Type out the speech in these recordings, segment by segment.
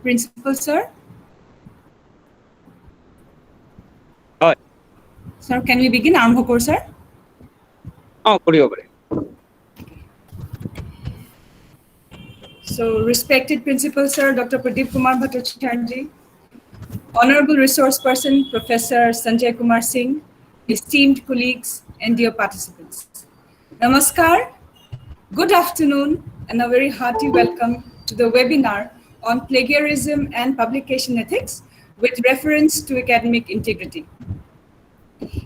Principal, sir? Hi. Sir, can we begin? Arambho kor, sir? Oh, So, respected Principal, sir, Dr. Pradip Kumar Bhattacharyya, Honorable Resource Person, Professor Sanjay Kumar Singh, esteemed colleagues, and dear participants. Namaskar, good afternoon, and a very hearty welcome to the webinar on plagiarism and publication ethics with reference to academic integrity,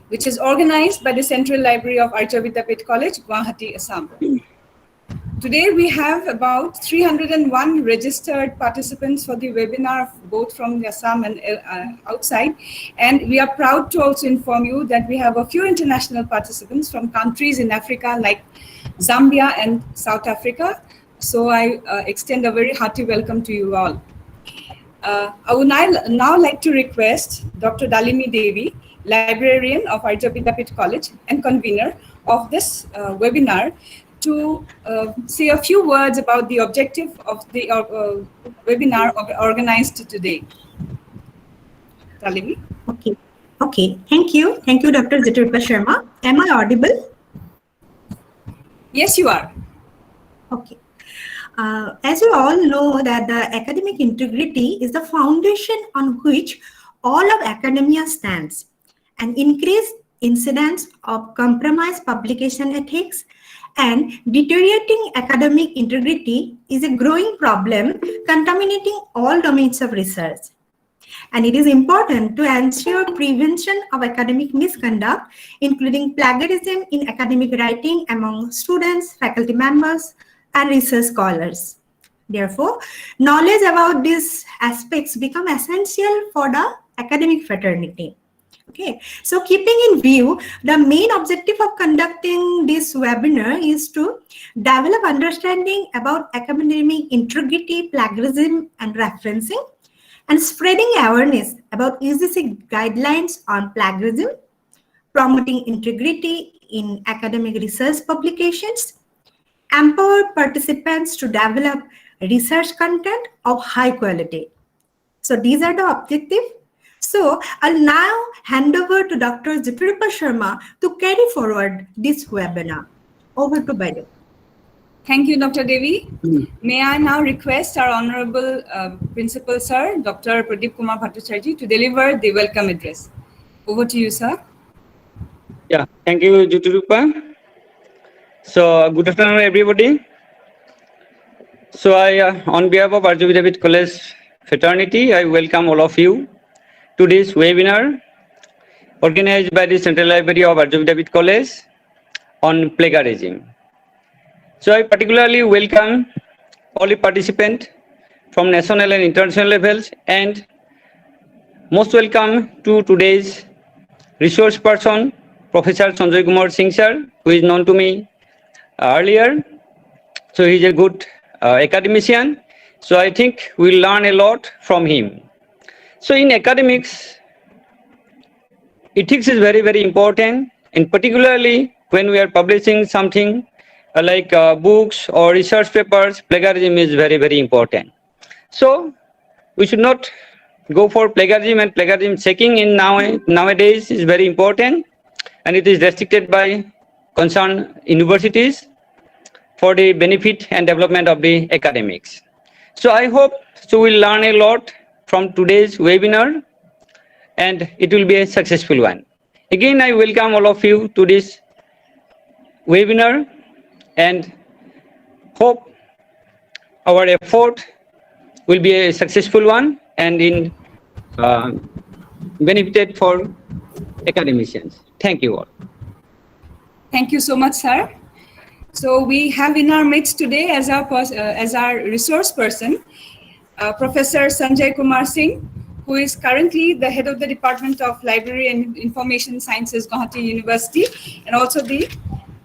which is organized by the Central Library of Arya Vidyapeeth College, Guwahati, Assam. Today we have about 301 registered participants for the webinar, both from the Assam and outside. And we are proud to also inform you that we have a few international participants from countries in Africa like Zambia and South Africa. So I extend a very hearty welcome to you all. I would now like to request Dr. Dalimi Devi, Librarian of Arya Vidyapeeth College and convener of this webinar, to say a few words about the objective of the webinar organized today. Dalimi? Okay. Thank you, Dr. Jyotirupa Sharma. Am I audible? Yes, you are. Okay. As you all know that the academic integrity is the foundation on which all of academia stands. An increased incidence of compromised publication ethics and deteriorating academic integrity is a growing problem contaminating all domains of research. And it is important to ensure prevention of academic misconduct, including plagiarism in academic writing among students, faculty members, and research scholars. Therefore, knowledge about these aspects become essential for the academic fraternity. Okay, so keeping in view, the main objective of conducting this webinar is to develop understanding about academic integrity, plagiarism, and referencing, and spreading awareness about UGC guidelines on plagiarism, promoting integrity in academic research publications, empower participants to develop research content of high quality. So these are the objectives. So I'll now hand over to Dr. Jyotirupa Sharma to carry forward this webinar. Over to Bhattacharyya. Thank you, Dr. Devi. May I now request our Honorable Principal, Sir, Dr. Pradip Kumar Bhattacharyya, to deliver the welcome address. Over to you, sir. Yeah, thank you, Jyotirupa. So, good afternoon, everybody. So, on behalf of Arya Vidyapeeth College fraternity, I welcome all of you to this webinar organized by the Central Library of Arya Vidyapeeth College on plagiarism. So I particularly welcome all the participants from national and international levels, and most welcome to today's resource person, Professor Sanjay Kumar Singh sir, who is known to me earlier. So he is a good academician. So I think we'll learn a lot from him. So in academics, ethics is very, very important, and particularly when we are publishing something like books or research papers, plagiarism is very, very important. So we should not go for plagiarism, and plagiarism checking in nowadays is very important, and it is restricted by concerned universities for the benefit and development of the academics. So I hope we'll learn a lot from today's webinar, and it will be a successful one. Again, I welcome all of you to this webinar and hope our effort will be a successful one and in benefited for academicians. Thank you all. Thank you so much, sir. So we have in our midst today as our resource person, Professor Sanjay Kumar Singh, who is currently the head of the Department of Library and Information Sciences, Gauhati University, and also the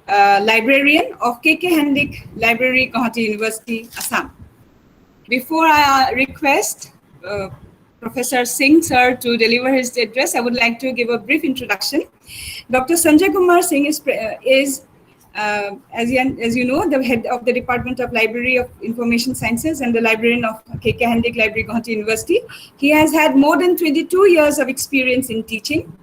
librarian of K.K. Hendick Library, Gauhati University, Assam. Before I request Professor Singh sir to deliver his address, I would like to give a brief introduction. Dr. Sanjay Kumar Singh is As you know, the head of the Department of Library of Information Sciences and the librarian of K.K. Handik Library, Gauhati University. He has had more than 22 years of experience in teaching.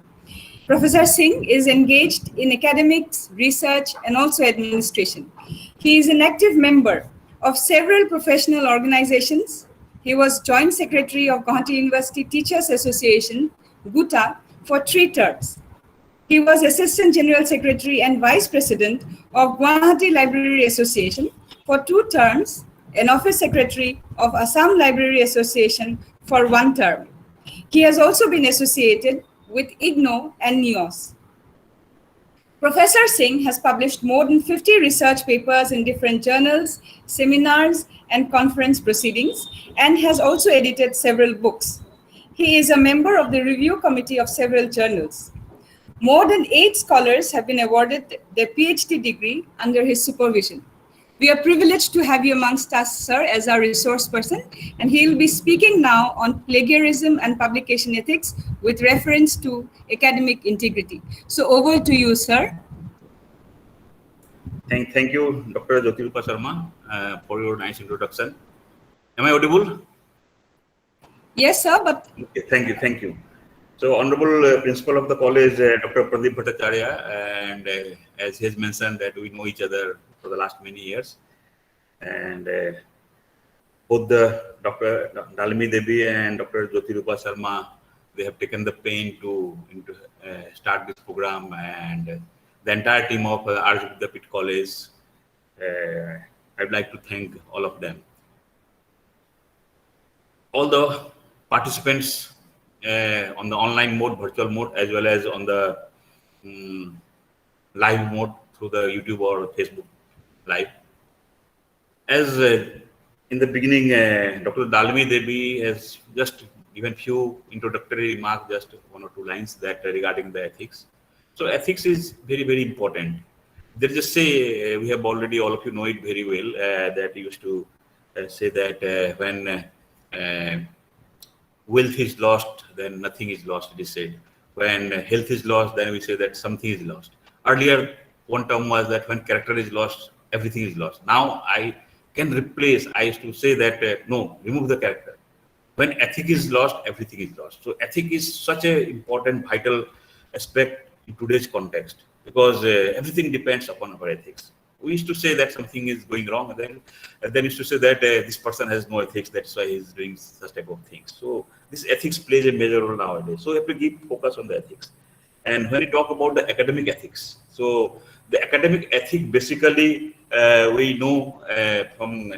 Professor Singh is engaged in academics, research, and also administration. He is an active member of several professional organizations. He was Joint Secretary of Gauhati University Teachers Association, GUTA, for 3 terms. He was Assistant General Secretary and Vice President of Guwahati Library Association for 2 terms, and Office Secretary of Assam Library Association for 1 term. He has also been associated with IGNO and NEOS. Professor Singh has published more than 50 research papers in different journals, seminars, and conference proceedings, and has also edited several books. He is a member of the review committee of several journals. More than 8 scholars have been awarded their PhD degree under his supervision. We are privileged to have you amongst us, sir, as our resource person, and he will be speaking now on plagiarism and publication ethics with reference to academic integrity. So over to you, sir. Thank you, Dr. Jyotirupa Sarma, for your nice introduction. Am I audible? Yes, sir, but... Okay, thank you. So, Honorable Principal of the college, Dr. Pradip Bhattacharyya, and as he has mentioned that we know each other for the last many years, and both the Dr. Dalimi Devi and Dr. Jyotirupa Sarma, they have taken the pain to start this program, and the entire team of Arya Vidyapeeth College, I'd like to thank all of them. All the participants on the online mode, virtual mode, as well as on the live mode through the YouTube or Facebook live. As in the beginning, Dr. Dalimi Devi has just given few introductory remarks, just 1 or 2 lines that regarding the ethics. So ethics is very, very important. There is a say, we have already, all of you know it very well, that used to say that when wealth is lost, then nothing is lost, it is said. When health is lost, then we say that something is lost. Earlier, one term was that when character is lost, everything is lost. Now I can replace, I used to say that, no, remove the character. When ethic is lost, everything is lost. So ethic is such an important, vital aspect in today's context, because everything depends upon our ethics. We used to say that something is going wrong, and then used to say that this person has no ethics, that's why he's doing such type of things. So this ethics plays a major role nowadays. So we have to keep focus on the ethics. And when we talk about the academic ethics, so the academic ethic basically we know from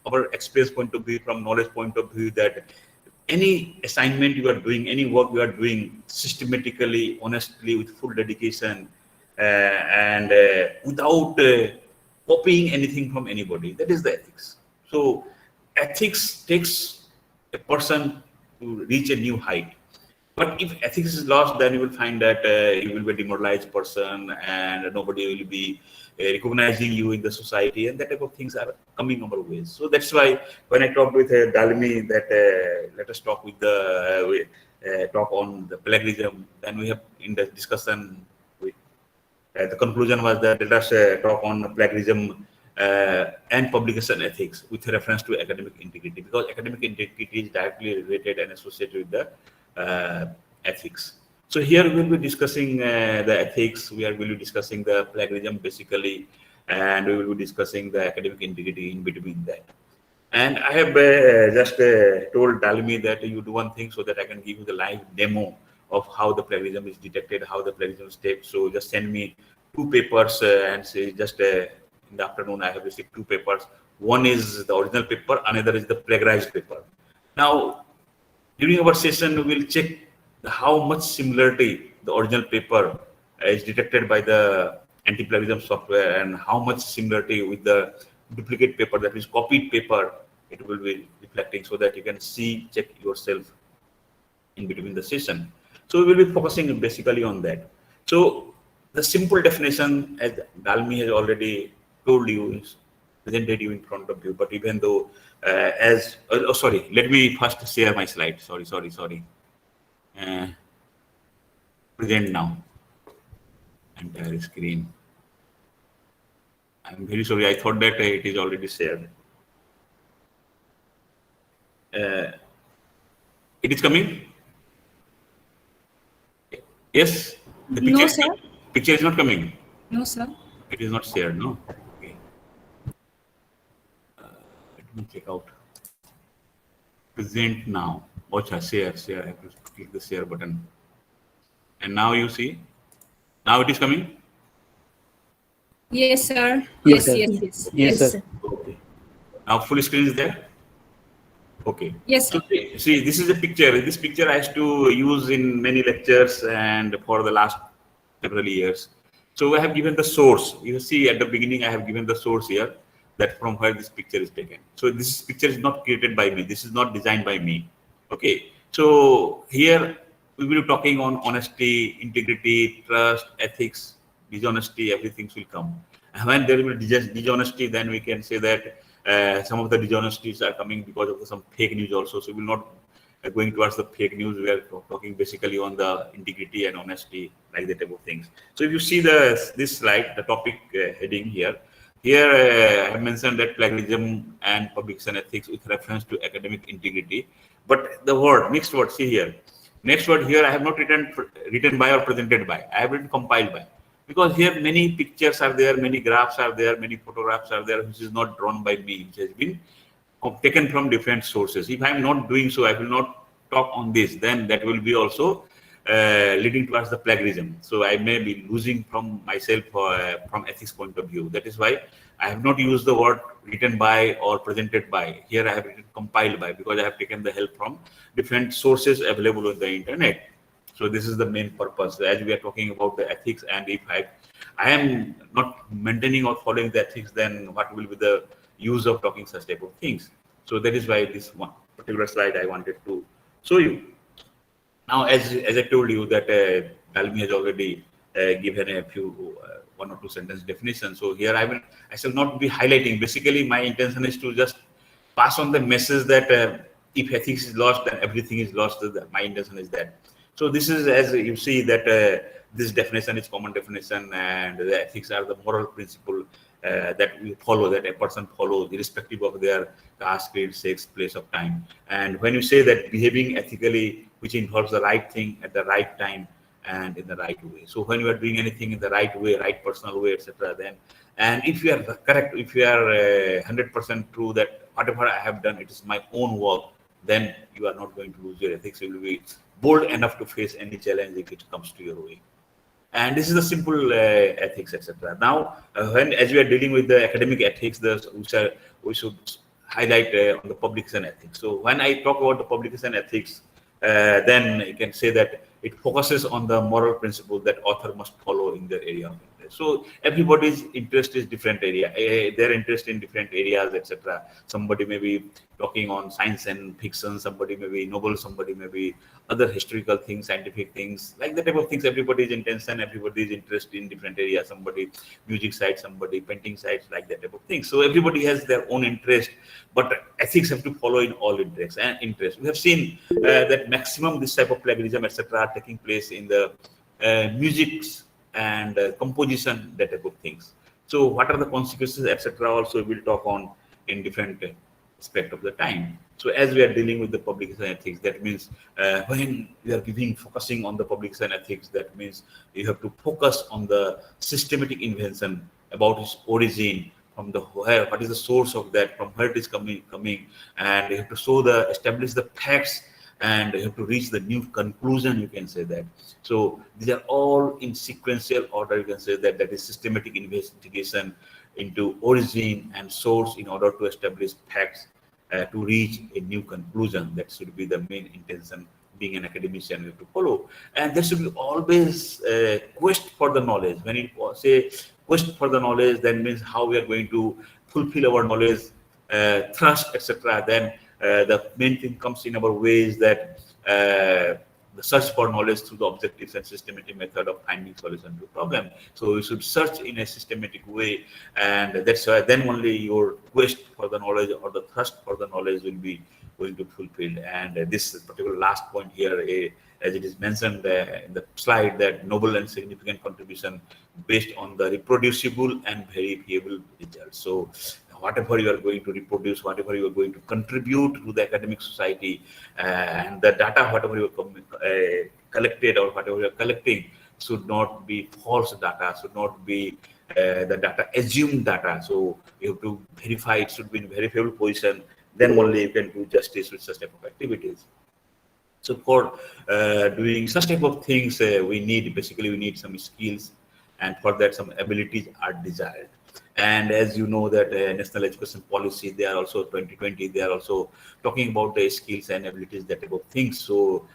our experience point of view, from knowledge point of view, that any assignment you are doing, any work you are doing systematically, honestly, with full dedication, and without copying anything from anybody, that is the ethics. So ethics takes a person to reach a new height. But if ethics is lost, then you will find that you will be a demoralized person, and nobody will be recognizing you in the society, and that type of things are coming our ways. So that's why when I talked with Dalimi that let us talk with the talk on the plagiarism, then we have in the discussion with the conclusion was that let us talk on plagiarism and publication ethics with reference to academic integrity, because academic integrity is directly related and associated with the ethics. So here we will be discussing the ethics, we will be discussing the plagiarism basically, and we will be discussing the academic integrity in between that. And I have just told Dalimi that you do one thing so that I can give you the live demo of how the plagiarism is detected, how the plagiarism is taken. So just send me 2 papers and say just in the afternoon I have received 2 papers. One is the original paper, another is the plagiarized paper. Now, during our session, we will check how much similarity the original paper is detected by the anti-plagiarism software, and how much similarity with the duplicate paper, that is copied paper, it will be reflecting, so that you can see, check yourself in between the session. So we will be focusing basically on that. So the simple definition, as Dalimi has already told you, is presented you in front of you. But even though sorry, let me first share my slide. Sorry. Present now. Entire screen. I'm very sorry. I thought that it is already shared. It is coming. Yes. The picture, No, sir. Picture is not coming. No, sir. It is not shared. No. Okay. Let me check out. Present now. Watch share. I have to click the share button. And now you see. Now it is coming. Yes, sir. Yes, Yes, sir. yes. Yes, sir. Okay. Now full screen is there. Okay. Yes, So sir. see, this is a picture. This picture I used to use in many lectures and for the last several years. So I have given the source. You see at the beginning, I have given the source here that from where this picture is taken. So this picture is not created by me. This is not designed by me. Okay. So here we will be talking on honesty, integrity, trust, ethics, dishonesty, everything will come. And when there will be dishonesty, then we can say that some of the dishonesties are coming because of some fake news also. So we will not going towards the fake news. We are talking basically on the integrity and honesty, like that type of things. So if you see this slide, the topic heading here, I have mentioned that plagiarism and publication ethics with reference to academic integrity. But the next word, see here. Next word here, I have not written by or presented by. I have written compiled by. Because here many pictures are there, many graphs are there, many photographs are there, which is not drawn by me, which has been taken from different sources. If I am not doing so, I will not talk on this, then that will be also leading towards the plagiarism. So I may be losing from myself from ethics point of view. That is why I have not used the word written by or presented by. Here I have written compiled by, because I have taken the help from different sources available on the internet. So this is the main purpose. As we are talking about the ethics, and if I am not maintaining or following the ethics, then what will be the use of talking such type of things? So that is why this one particular slide I wanted to show you. Now, as I told you that Dalimi has already given a few one or two sentence definitions. So here I shall not be highlighting. Basically, my intention is to just pass on the message that if ethics is lost, then everything is lost. My intention is that. So this is, as you see, that this definition is common definition, and the ethics are the moral principle that we follow, that a person follows, irrespective of their caste, creed, sex, place of time. And when you say that behaving ethically, which involves the right thing at the right time and in the right way. So when you are doing anything in the right way, right personal way, etc., then, and if you are correct, if you are 100% true that whatever I have done, it is my own work, then you are not going to lose your ethics. You will be bold enough to face any challenge if it comes to your way. And this is the simple ethics, etc. Now, as we are dealing with the academic ethics, we should highlight on the publication ethics. So when I talk about the publication ethics, then you can say that it focuses on the moral principle that author must follow in their area of interest. So everybody's interest is different area. Their interest in different areas, etc. Somebody may be talking on science and fiction, somebody may be novel, somebody may be other historical things, scientific things, like the type of things. Everybody's intention, everybody's interest in different areas. Somebody music side, somebody painting side, like that type of thing. So everybody has their own interest, but ethics have to follow in all interests. We have seen that maximum this type of plagiarism, etc., are taking place in the musics and composition, that type of things. So what are the consequences, etc., also we'll talk on in different aspect of the time. So as we are dealing with the publication ethics, that means when we are focusing on the publication ethics, that means you have to focus on the systematic invention, about its origin, from the where, what is the source of that, from where it is coming, and you have to establish the facts, and you have to reach the new conclusion, you can say that. So these are all in sequential order, you can say that is systematic investigation into origin and source in order to establish facts to reach a new conclusion. That should be the main intention. Being an academician, you have to follow, and there should be always quest for the knowledge. When you say quest for the knowledge, that means how we are going to fulfill our knowledge thrust, etc. Then the main thing comes in our ways that the search for knowledge through the objectives and systematic method of finding solution to problem. So you should search in a systematic way, and that's why then only your quest for the knowledge or the thirst for the knowledge will be going to fulfill. And this particular last point here, as it is mentioned in the slide, that noble and significant contribution based on the reproducible and verifiable results. So whatever you are going to reproduce, whatever you are going to contribute to the academic society, and the data, whatever you are collected or whatever you are collecting, should not be false data, should not be the data assumed data. So you have to verify, it should be in verifiable position, then only you can do justice with such type of activities. So for doing such type of things, we need some skills, and for that some abilities are desired. And as you know that National Education Policy, they are also 2020, they are also talking about the skills and abilities, that type of things. So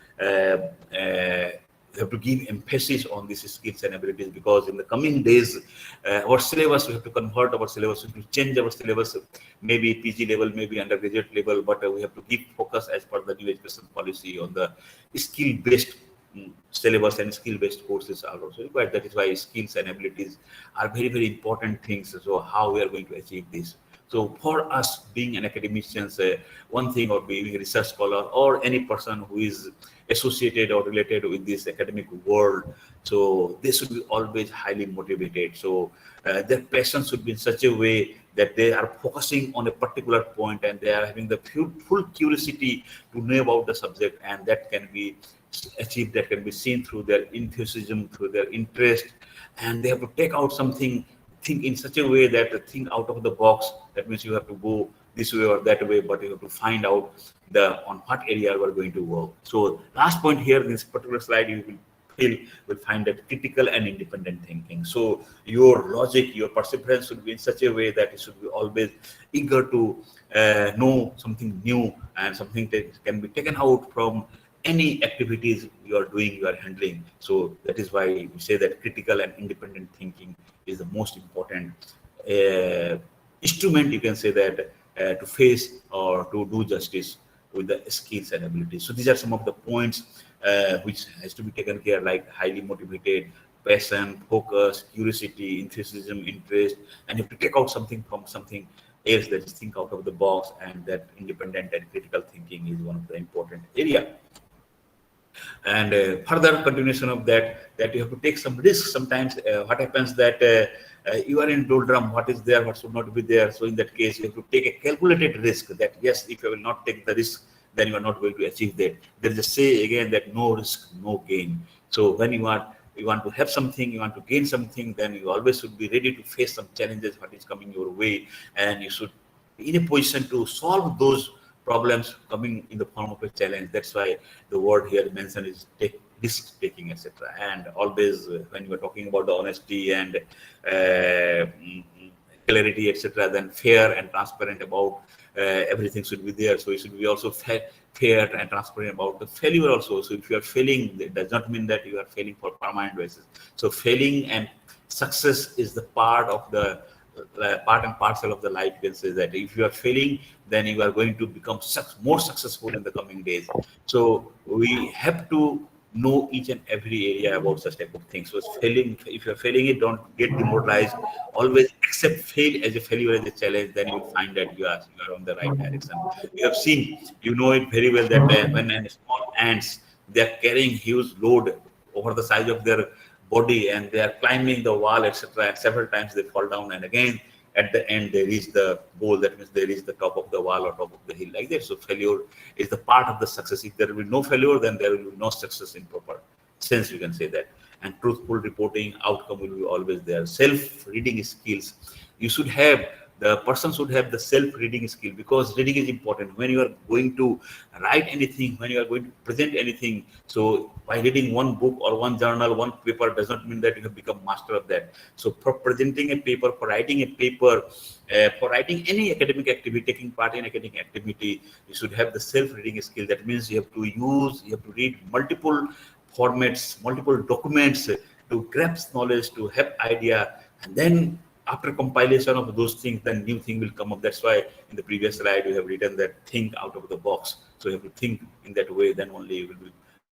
we have to give emphasis on these skills and abilities, because in the coming days, our syllabus, we have to convert our syllabus, we have to change our syllabus, maybe PG level, maybe undergraduate level, but we have to give focus as per the new education policy on the skill-based syllabus, and skill-based courses are also required. That is why skills and abilities are very, very important things. So how we are going to achieve this? So for us being an academician, one thing, or being a research scholar, or any person who is associated or related with this academic world, so they should be always highly motivated. So their passion should be in such a way that they are focusing on a particular point, and they are having the full curiosity to know about the subject, and that can be achieved, that can be seen through their enthusiasm, through their interest. And they have to take out something, think in such a way that think out of the box. That means you have to go this way or that way, but you have to find out on what area we are going to work. So last point here in this particular slide, you will find that critical and independent thinking. So your logic, your perseverance should be in such a way that you should be always eager to know something new, and something that can be taken out from any activities you are doing, you are handling. So that is why we say that critical and independent thinking is the most important instrument, you can say that, to face or to do justice with the skills and abilities. So these are some of the points which has to be taken care, like highly motivated, passion, focus, curiosity, enthusiasm, interest, and you have to take out something from something else, that is think out of the box, and that independent and critical thinking is one of the important area. And further continuation of that you have to take some risks. Sometimes what happens that you are in doldrum, what is there, what should not be there. So in that case, you have to take a calculated risk, that yes, if you will not take the risk, then you are not going to achieve that. There is a say again that no risk, no gain. So when you want to have something, you want to gain something, then you always should be ready to face some challenges, what is coming your way, and you should be in a position to solve those problems coming in the form of a challenge. That's why the word here mentioned is risk taking, etc. And always when you are talking about the honesty and clarity, etc., then fair and transparent about everything should be there. So you should be also fair and transparent about the failure also. So if you are failing, it does not mean that you are failing for permanent basis. So failing and success is the part and parcel of the life. You can say that if you are failing, then you are going to become more successful in the coming days. So we have to know each and every area about such type of things. So if you're failing it, don't get demoralized. Always accept fail as a failure, as a challenge. Then you'll find that you are on the right direction. You have seen, you know it very well, that when small ants, they are carrying huge load over the size of their body, and they are climbing the wall, etc. And several times they fall down, and again at the end they reach the goal. That means they reach the top of the wall or top of the hill, like that. So failure is the part of the success. If there will be no failure, then there will be no success in proper sense, you can say that. And truthful reporting, outcome will be always there. Self-reading skills, you should have, the person should have the self-reading skill, because reading is important when you are going to write anything, when you are going to present anything. So by reading one book or one journal, one paper, does not mean that you have become master of that. So for presenting a paper, for writing a paper, for writing any academic activity, taking part in academic activity, you should have the self-reading skill. That means you have to read multiple formats, multiple documents to grasp knowledge, to have idea, and then after compilation of those things, then new thing will come up. That's why in the previous slide we have written that think out of the box. So you have to think in that way, then only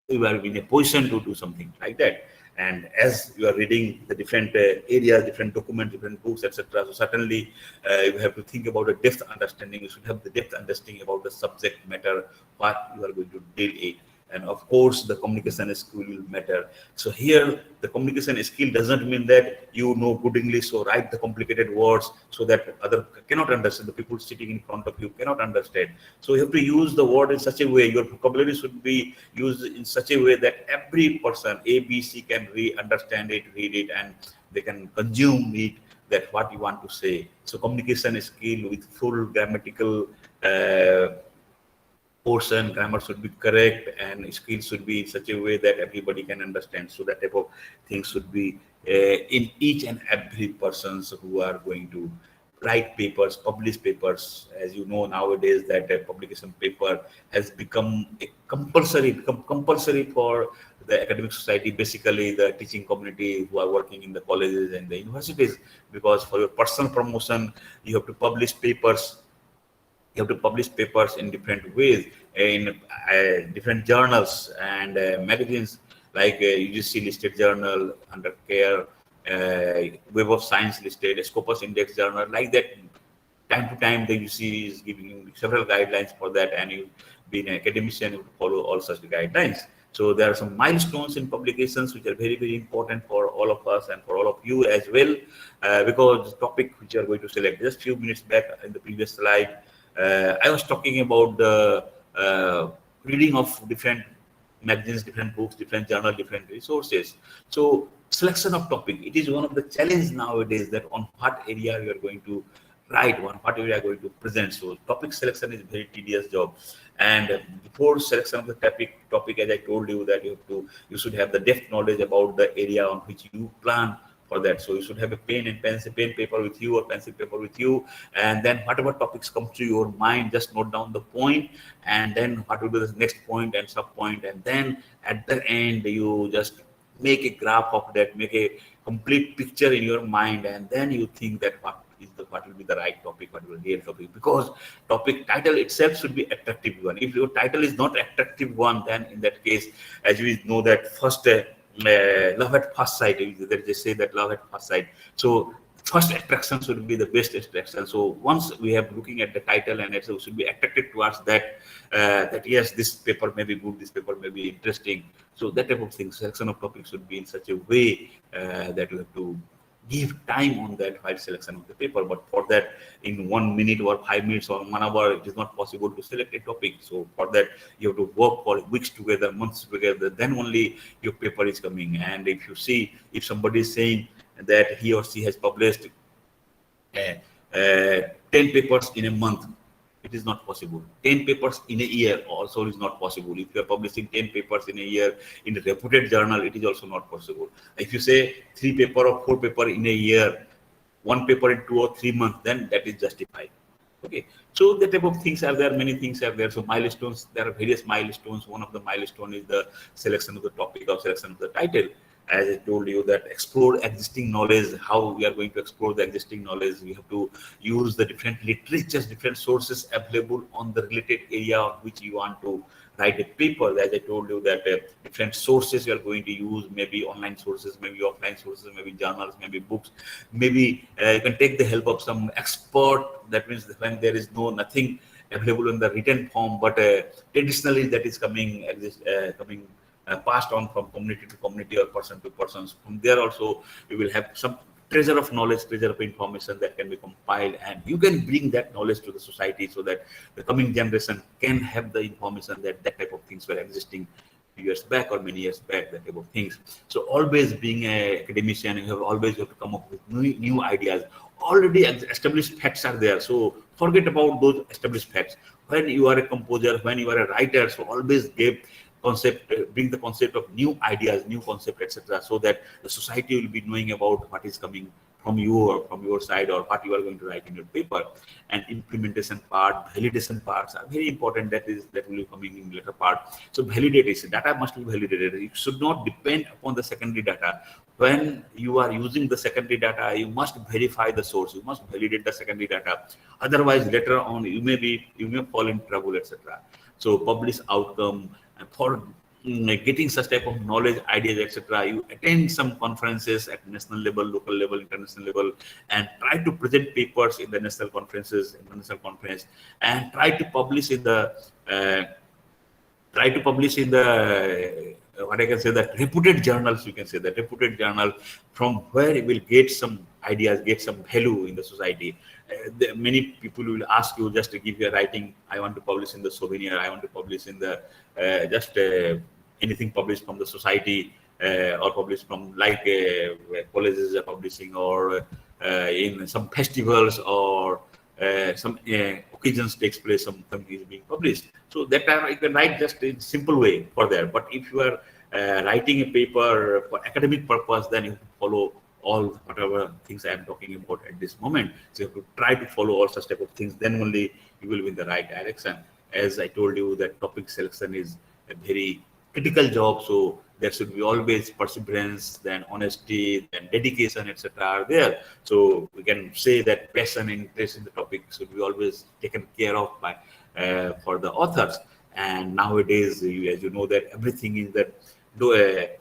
you are in a position to do something like that. And as you are reading the different areas, different documents, different books, etc., so certainly you have to think about a depth understanding. You should have the depth understanding about the subject matter, what you are going to deal And of course, the communication skill will matter. So here, the communication skill doesn't mean that you know good English, so write the complicated words so that other cannot understand. The people sitting in front of you cannot understand. So you have to use the word in such a way, your vocabulary should be used in such a way that every person, A, B, C, can understand it, read it, and they can consume it, that what you want to say. So communication skill with full grammatical portion, grammar should be correct, and skills should be in such a way that everybody can understand. So that type of things should be in each and every persons who are going to write papers, publish papers. As you know nowadays that a publication paper has become compulsory for the academic society, basically the teaching community who are working in the colleges and the universities, because for your personal promotion you have to publish papers. You have to publish papers in different ways in different journals and magazines like UGC listed journal, under care, Web of Science listed, Scopus Index journal, like that. Time to time, the UGC is giving you several guidelines for that, and you being an academician, you follow all such guidelines. So there are some milestones in publications which are very, very important for all of us and for all of you as well, because the topic which you are going to select, just few minutes back in the previous slide, I was talking about the reading of different magazines, different books, different journals, different resources. So selection of topic, it is one of the challenges nowadays, that on what area you are going to write, on what area you are going to present. So topic selection is a very tedious job. And before selection of the topic, as I told you, that you should have the depth knowledge about the area on which you plan for that. So you should have a pen and pen paper with you, or pencil paper with you, and then whatever topics come to your mind, just note down the point, and then what will be the next point and sub point, and then at the end you just make a graph of that, make a complete picture in your mind, and then you think that what will be the right topic, what will be the real topic, because topic title itself should be attractive one. If your title is not attractive one, then in that case, as we know that first love at first sight, they say that love at first sight. So first attraction should be the best attraction. So once we have looking at the title, and it should be attracted towards that, that yes, this paper may be good, this paper may be interesting. So that type of thing, selection of topics should be in such a way that you have to give time on that while selection of the paper. But for that, in 1 minute or 5 minutes or 1 hour, it is not possible to select a topic. So for that, you have to work for weeks together, months together, then only your paper is coming. And if you see, if somebody is saying that he or she has published 10 papers in a month, it is not possible. 10 papers in a year also is not possible. If you are publishing 10 papers in a year in a reputed journal, it is also not possible. If you say 3 paper or 4 paper in a year, 1 paper in 2 or 3 months, then that is justified. Okay, so the type of things are there, many things are there. So milestones, there are various milestones. One of the milestones is the selection of the topic or selection of the title. As I told you, that explore existing knowledge. How we are going to explore the existing knowledge? We have to use the different literatures, different sources available on the related area on which you want to write a paper. As I told you, that different sources you are going to use, maybe online sources, maybe offline sources, maybe journals, maybe books, maybe you can take the help of some expert. That means when there is nothing available in the written form, but traditionally that is coming passed on from community to community or person to person. From there also you will have some treasure of knowledge, treasure of information that can be compiled, and you can bring that knowledge to the society so that the coming generation can have the information that type of things were existing years back or many years back, that type of things. So always being an academician, you always have to come up with new ideas. Already established facts are there, so forget about those established facts. When you are a composer, when you are a writer, so always bring the concept of new ideas, new concept, etc., so that the society will be knowing about what is coming from you or from your side, or what you are going to write in your paper. And implementation part, validation parts are very important. That will be coming in later part. So validation, data must be validated. It should not depend upon the secondary data. When you are using the secondary data, you must verify the source. You must validate the secondary data. Otherwise, later on, you may fall in trouble, etc. So publish outcome. And for getting such type of knowledge, ideas, etc., you attend some conferences at national level, local level, international level, and try to present papers in the national conferences, international conference, and try to publish in the try to publish in the what I can say, that reputed journals. You can say that reputed journal from where it will get some ideas, get some value in the society. Many people will ask you just to give your writing. I want to publish in the Souvenir. I want to publish in the just anything published from the society or published from like colleges are publishing, or in some festivals, or some occasions takes place, something is being published. So that time you can write just in simple way for there. But if you are writing a paper for academic purpose, then you have to follow all whatever things I am talking about at this moment. So you have to try to follow all such type of things. Then only you will be in the right direction. As I told you, that topic selection is a very critical job. So there should be always perseverance, then honesty, then dedication, etc. are there. So we can say that passion and interest in the topic should be always taken care of by for the authors. And nowadays, as you know, that everything is that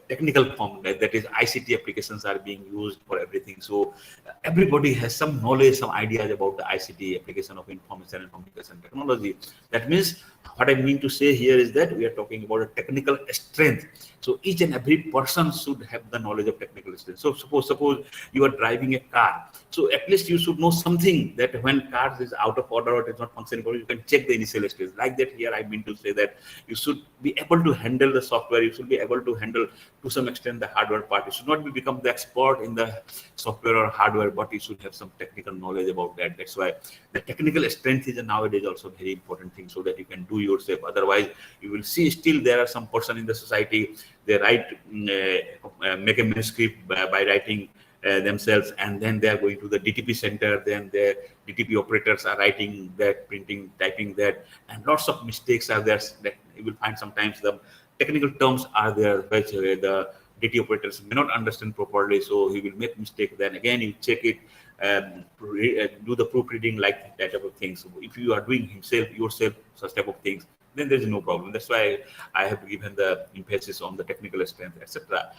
technical form, that is ICT applications are being used for everything. So everybody has some knowledge, some ideas about the ICT application of information and communication technology. That means what I mean to say here is that we are talking about a technical strength. So each and every person should have the knowledge of technical strength. So suppose you are driving a car. So at least you should know something, that when cars is out of order or it is not functioning, you can check the initial stage. Like that here I mean to say that you should be able to handle the software. You should be able to handle to some extent the hardware part. You should not become the expert in the software or hardware, but you should have some technical knowledge about that. That's why the technical strength is nowadays also a very important thing, so that you can do yourself. Otherwise, you will see still there are some person in the society, they write, make a manuscript by writing themselves, and then they are going to the DTP center, then the DTP operators are writing that, printing, typing that, and lots of mistakes are there. That you will find sometimes the technical terms are there which the DT operators may not understand properly, so he will make mistake. Then again you check it, do the proofreading, like that type of things. So if you are doing yourself such type of things, then there is no problem. That's why I have given the emphasis on the technical strength, etc.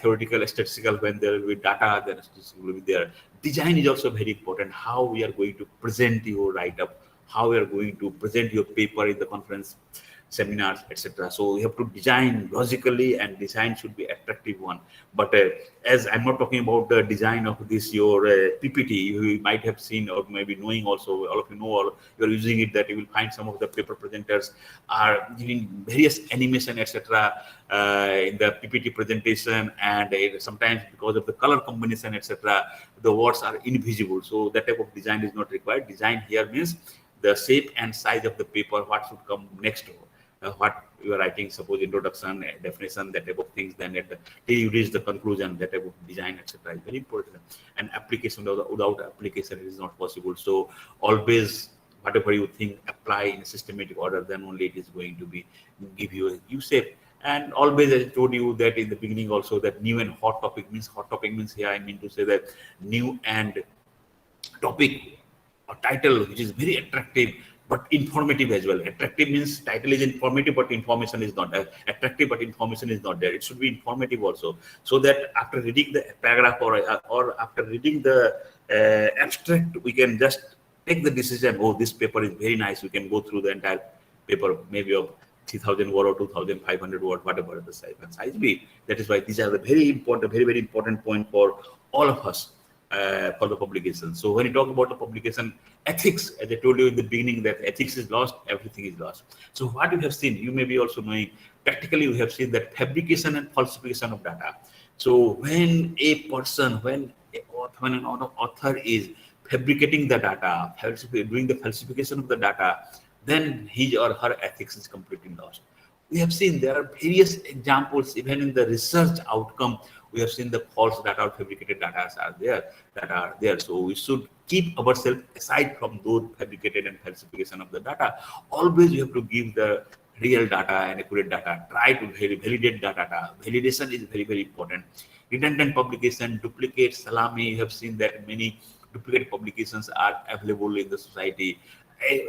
Theoretical, statistical, when there will be data, then statistical will be there. Design is also very important. How we are going to present your write-up, how we are going to present your paper in the conference, seminars, etc. So you have to design logically, and design should be attractive one. But as I'm not talking about the design of this your PPT, you might have seen or maybe knowing also, all of you know, or you're using it, that you will find some of the paper presenters are giving various animation, etc. In the PPT presentation, and sometimes because of the color combination, etc., the words are invisible. So that type of design is not required. Design here means the shape and size of the paper, what should come next to what you are writing, suppose introduction, definition, that type of things, then till you reach the conclusion, that type of design, etc. is very important. And application, without application it is not possible. So always whatever you think, apply in a systematic order, then only it is going to be give you a usage. And always, I told you that in the beginning also, that new and hot topic means here I mean to say that new and topic or title which is very attractive but informative as well. Attractive means title is informative, but information is not attractive, but information is not there. It should be informative also, so that after reading the paragraph or after reading the abstract, we can just take the decision, oh, this paper is very nice. We can go through the entire paper, maybe of 3,000 word or 2,500 word, whatever the size be. That is why these are the very important, very important point for all of us. For the publication. So when you talk about the publication ethics, as I told you in the beginning, that ethics is lost, everything is lost. So what you have seen, you may be also knowing, practically we have seen that fabrication and falsification of data. So when a person, when an author is fabricating the data, doing the falsification of the data, then his or her ethics is completely lost. We have seen there are various examples, even in the research outcome, we have seen the false data or fabricated data are there. So we should keep ourselves aside from those fabricated and falsification of the data. Always you have to give the real data and accurate data. Try to validate the data. Validation is very important. Redundant publication, duplicate, salami. You have seen that many duplicate publications are available in the society.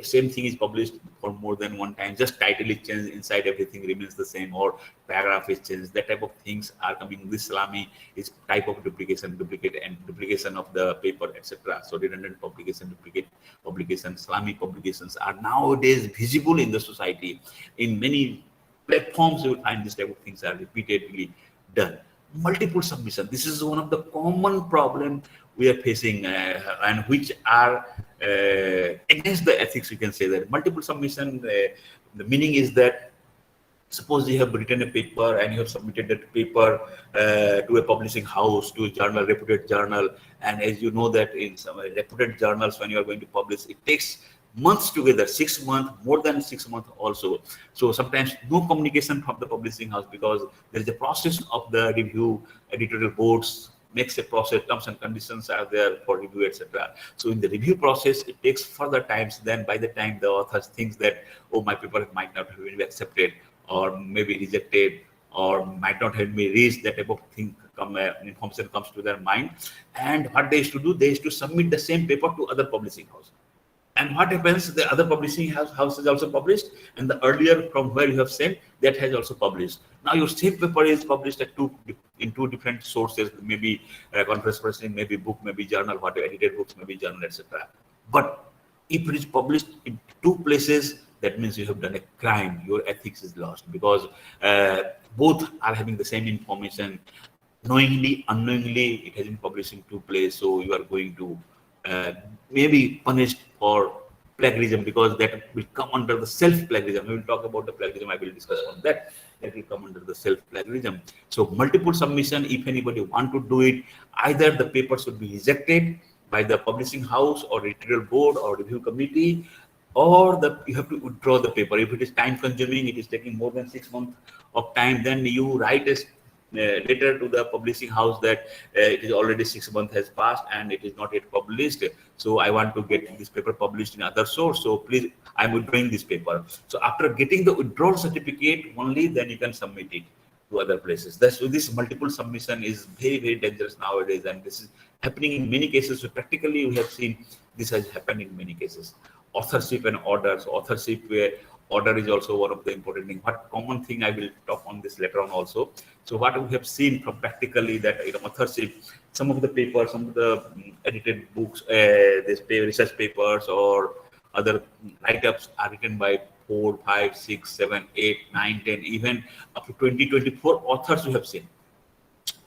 Same thing is published for more than one time, just title is changed, inside everything remains the same, or paragraph is changed. That type of things are coming. This salami is type of duplication of the paper, etc. So redundant publication, duplicate publication, salami publications are nowadays visible in the society in many platforms, you will find this type of things are repeatedly done. Multiple submission. This is one of the common problem we are facing, and which are against the ethics. You can say that multiple submission. The meaning is that suppose you have written a paper and you have submitted that paper to a publishing house, to a journal, reputed journal, and as you know that in some reputed journals, when you are going to publish, it takes months together, 6 months, more than 6 months also. So sometimes no communication from the publishing house, because there is a process of the review, editorial boards makes a process, terms and conditions are there for review, etc. So in the review process, it takes further times. Then by the time the author thinks that, oh, my paper might not have been accepted, or maybe rejected, or might not have been reached, that type of thing information comes to their mind. And what they used to do, they used to submit the same paper to other publishing house. And what happens, the other publishing house is also published, and the earlier from where you have sent, that has also published. Now your same paper is published in two different sources, maybe conference presentation, maybe book, maybe journal, whatever, edited books, maybe journal, etc. But if it is published in two places, that means you have done a crime. Your ethics is lost, because both are having the same information. Knowingly, unknowingly, it has been published in two places, so you are going to maybe punished for plagiarism, because that will come under the self-plagiarism. We will talk about the plagiarism, I will discuss on that. That will come under the self-plagiarism. So multiple submission, if anybody want to do it, either the paper should be rejected by the publishing house or editorial board or review committee, or you have to withdraw the paper. If it is time consuming, it is taking more than 6 months of time, then you write a letter to the publishing house that it is already 6 months has passed and it is not yet published. So I want to get this paper published in other source. So please, I'm withdrawing this paper. So after getting the withdrawal certificate, only then you can submit it to other places. So this multiple submission is very, very dangerous nowadays, and this is happening in many cases. So practically, we have seen this has happened in many cases. Authorship and orders. Authorship where order is also one of the important things. What common thing I will talk on this later on also. So what we have seen from practically that authorship, some of the papers, some of the edited books, research papers or other write-ups are written by 4, 5, 6, 7, 8, 9, 10, even up to 20, 24 authors we have seen.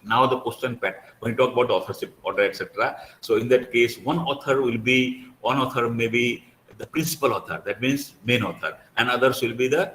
Now the question when you talk about authorship, order, etc. So in that case, one author may be the principal author, that means main author, and others will be the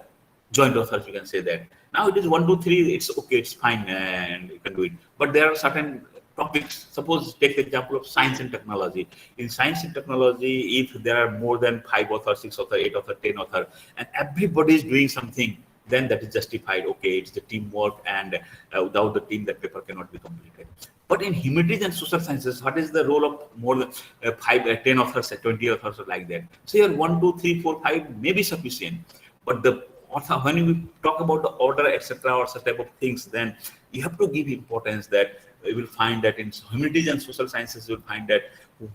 joint authors, you can say that. Now it is 1, 2, 3, it's okay, it's fine, and you can do it. But there are certain topics, suppose take the example of science and technology. In science and technology, if there are more than 5 authors, 6 authors, 8 authors, 10 authors, and everybody is doing something, then that is justified. Okay, it's the teamwork, and without the team, that paper cannot be completed. But in humanities and social sciences, what is the role of more than 5, 10 authors, 20 authors, or like that? So here 1, 2, 3, 4, 5 may be sufficient, but the author, when you talk about the order, etc., or such type of things, then you have to give importance that you will find that in humanities and social sciences, you will find that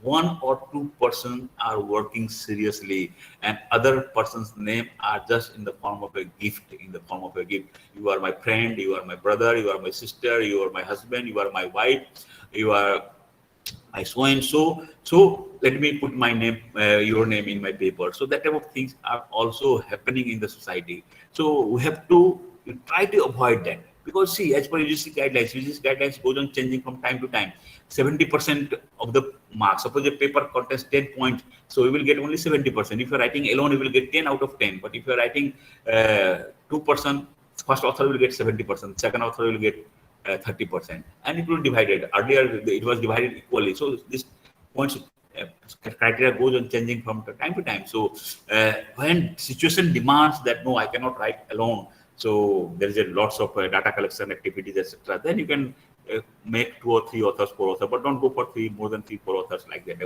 1 or 2 persons are working seriously, and other person's name are just in the form of a gift. You are my friend, you are my brother, you are my sister, you are my husband, you are my wife, you are my so and so. So let me put my name, your name in my paper. So that type of things are also happening in the society. So we have to try to avoid that. Because see, as per UGC guidelines goes on changing from time to time. 70% of the marks, suppose a paper contains 10 points, so you will get only 70%. If you're writing alone, you will get 10 out of 10. But if you're writing 2%, first author will get 70%, second author will get 30%. And it will be divided. Earlier, it was divided equally. So this points criteria goes on changing from time to time. So when situation demands that, no, I cannot write alone, so there is a lots of data collection activities, etc. Then you can make 2 or 3 authors, 4 authors, but don't go for more than 3, 4 authors like that.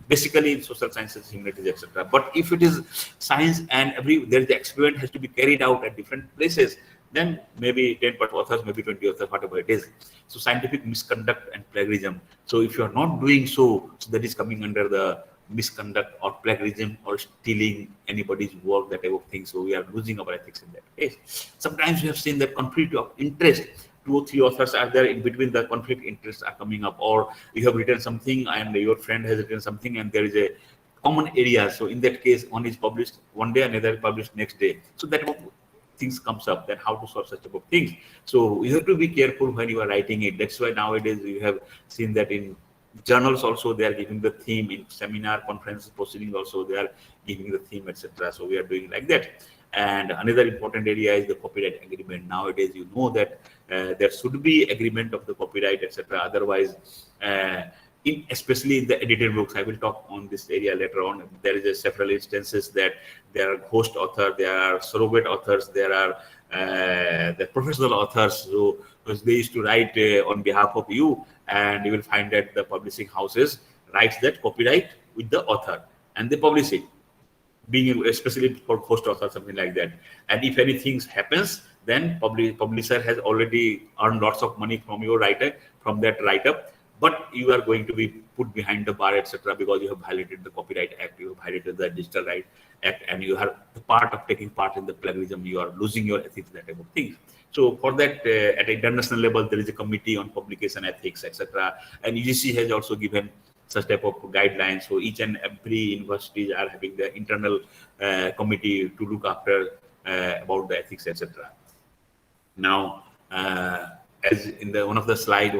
Basically, in social sciences, humanities, etc. But if it is science and there the experiment has to be carried out at different places, then maybe 10 authors, maybe 20 authors, whatever it is. So scientific misconduct and plagiarism. So if you are not doing so that is coming under the misconduct or plagiarism or stealing anybody's work, that type of thing. So we are losing our ethics in that case. Sometimes we have seen that conflict of interest. 2 or 3 authors are there, in between the conflict interests are coming up, or you have written something and your friend has written something and there is a common area. So in that case, one is published one day, another is published next day. So that things comes up, then how to solve such type of things. So you have to be careful when you are writing it. That's why nowadays you have seen that in journals also they are giving the theme, in seminar, conferences, proceedings also they are giving the theme, etc. So we are doing like that. And another important area is the copyright agreement. Nowadays, you know that there should be agreement of the copyright, etc. Otherwise, especially in the edited books, I will talk on this area later on. There is several instances that there are ghost authors, there are surrogate authors, there are the professional authors who they used to write on behalf of you, and you will find that the publishing houses writes that copyright with the author and they publish it, being especially for ghost author, something like that. And if anything happens, then publisher has already earned lots of money from your writer, from that write-up, but you are going to be put behind the bar, etc., because you have violated the Copyright Act, you have violated the Digital Right Act, and you are the part of taking part in the plagiarism, you are losing your ethics, that type of things. So for that, at international level, there is a committee on publication ethics, etc., and UGC has also given such type of guidelines. So each and every universities are having the internal committee to look after about the ethics, etc. Now, as in the one of the slide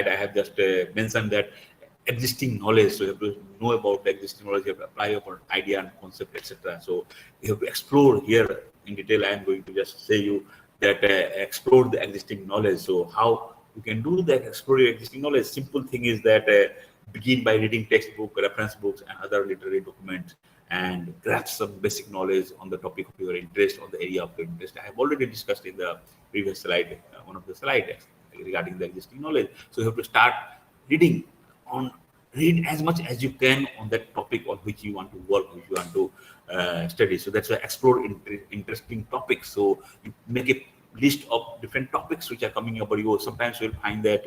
I have just mentioned that existing knowledge. So you have to know about the existing knowledge, you have to apply your idea and concept, etc. So you have to explore here in detail. I am going to just say you that explore the existing knowledge. So how you can do that, explore your existing knowledge. Simple thing is that begin by reading textbook, reference books, and other literary documents, and grasp some basic knowledge on the topic of your interest, on the area of your interest. I have already discussed in the previous slide, one of the slides regarding the existing knowledge. So you have to start reading read as much as you can on that topic on which you want to work, which you want to study. So that's why explore interesting topics. So you make a list of different topics which are coming up. You sometimes you'll find that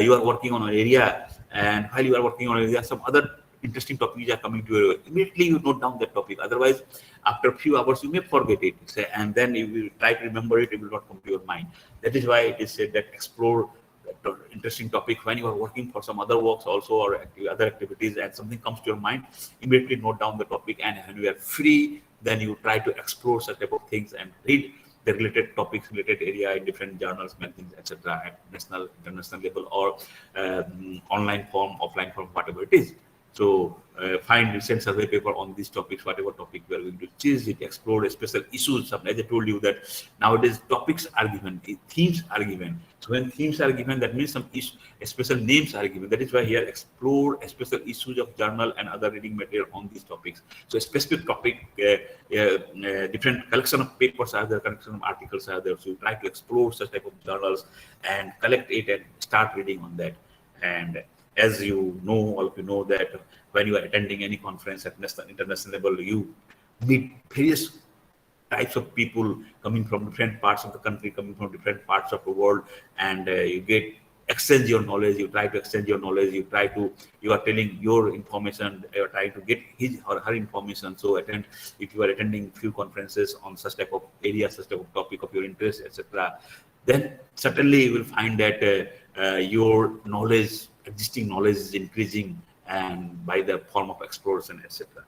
you are working on an area, and while you are working on an area, some other interesting topics are coming to you. Immediately you note down that topic. Otherwise, after a few hours, you may forget it. And then if you try to remember it, it will not come to your mind. That is why it is said that explore that interesting topic when you are working for some other works also, or other activities, and something comes to your mind, immediately note down the topic. And when you are free, then you try to explore such type of things and read the related topics, related area in different journals, magazines, etc., at national, international level, or online form, offline form, whatever it is. So find recent survey paper on these topics, whatever topic we are going to choose it, explore special issues. As I told you that nowadays topics are given, themes are given. So when themes are given, that means some special names are given. That is why here explore special issues of journal and other reading material on these topics. So a specific topic, different collection of papers are there, collection of articles are there. So you try to explore such type of journals and collect it and start reading on that. And as you know, all of you know that when you are attending any conference at national, international level, you meet various types of people coming from different parts of the country, coming from different parts of the world, and you exchange your knowledge. You try to exchange your knowledge. You are telling your information. You are trying to get his or her information. So if you are attending few conferences on such type of area, such type of topic of your interest, etc., then certainly you will find that your knowledge, existing knowledge, is increasing, and by the form of exploration, etc.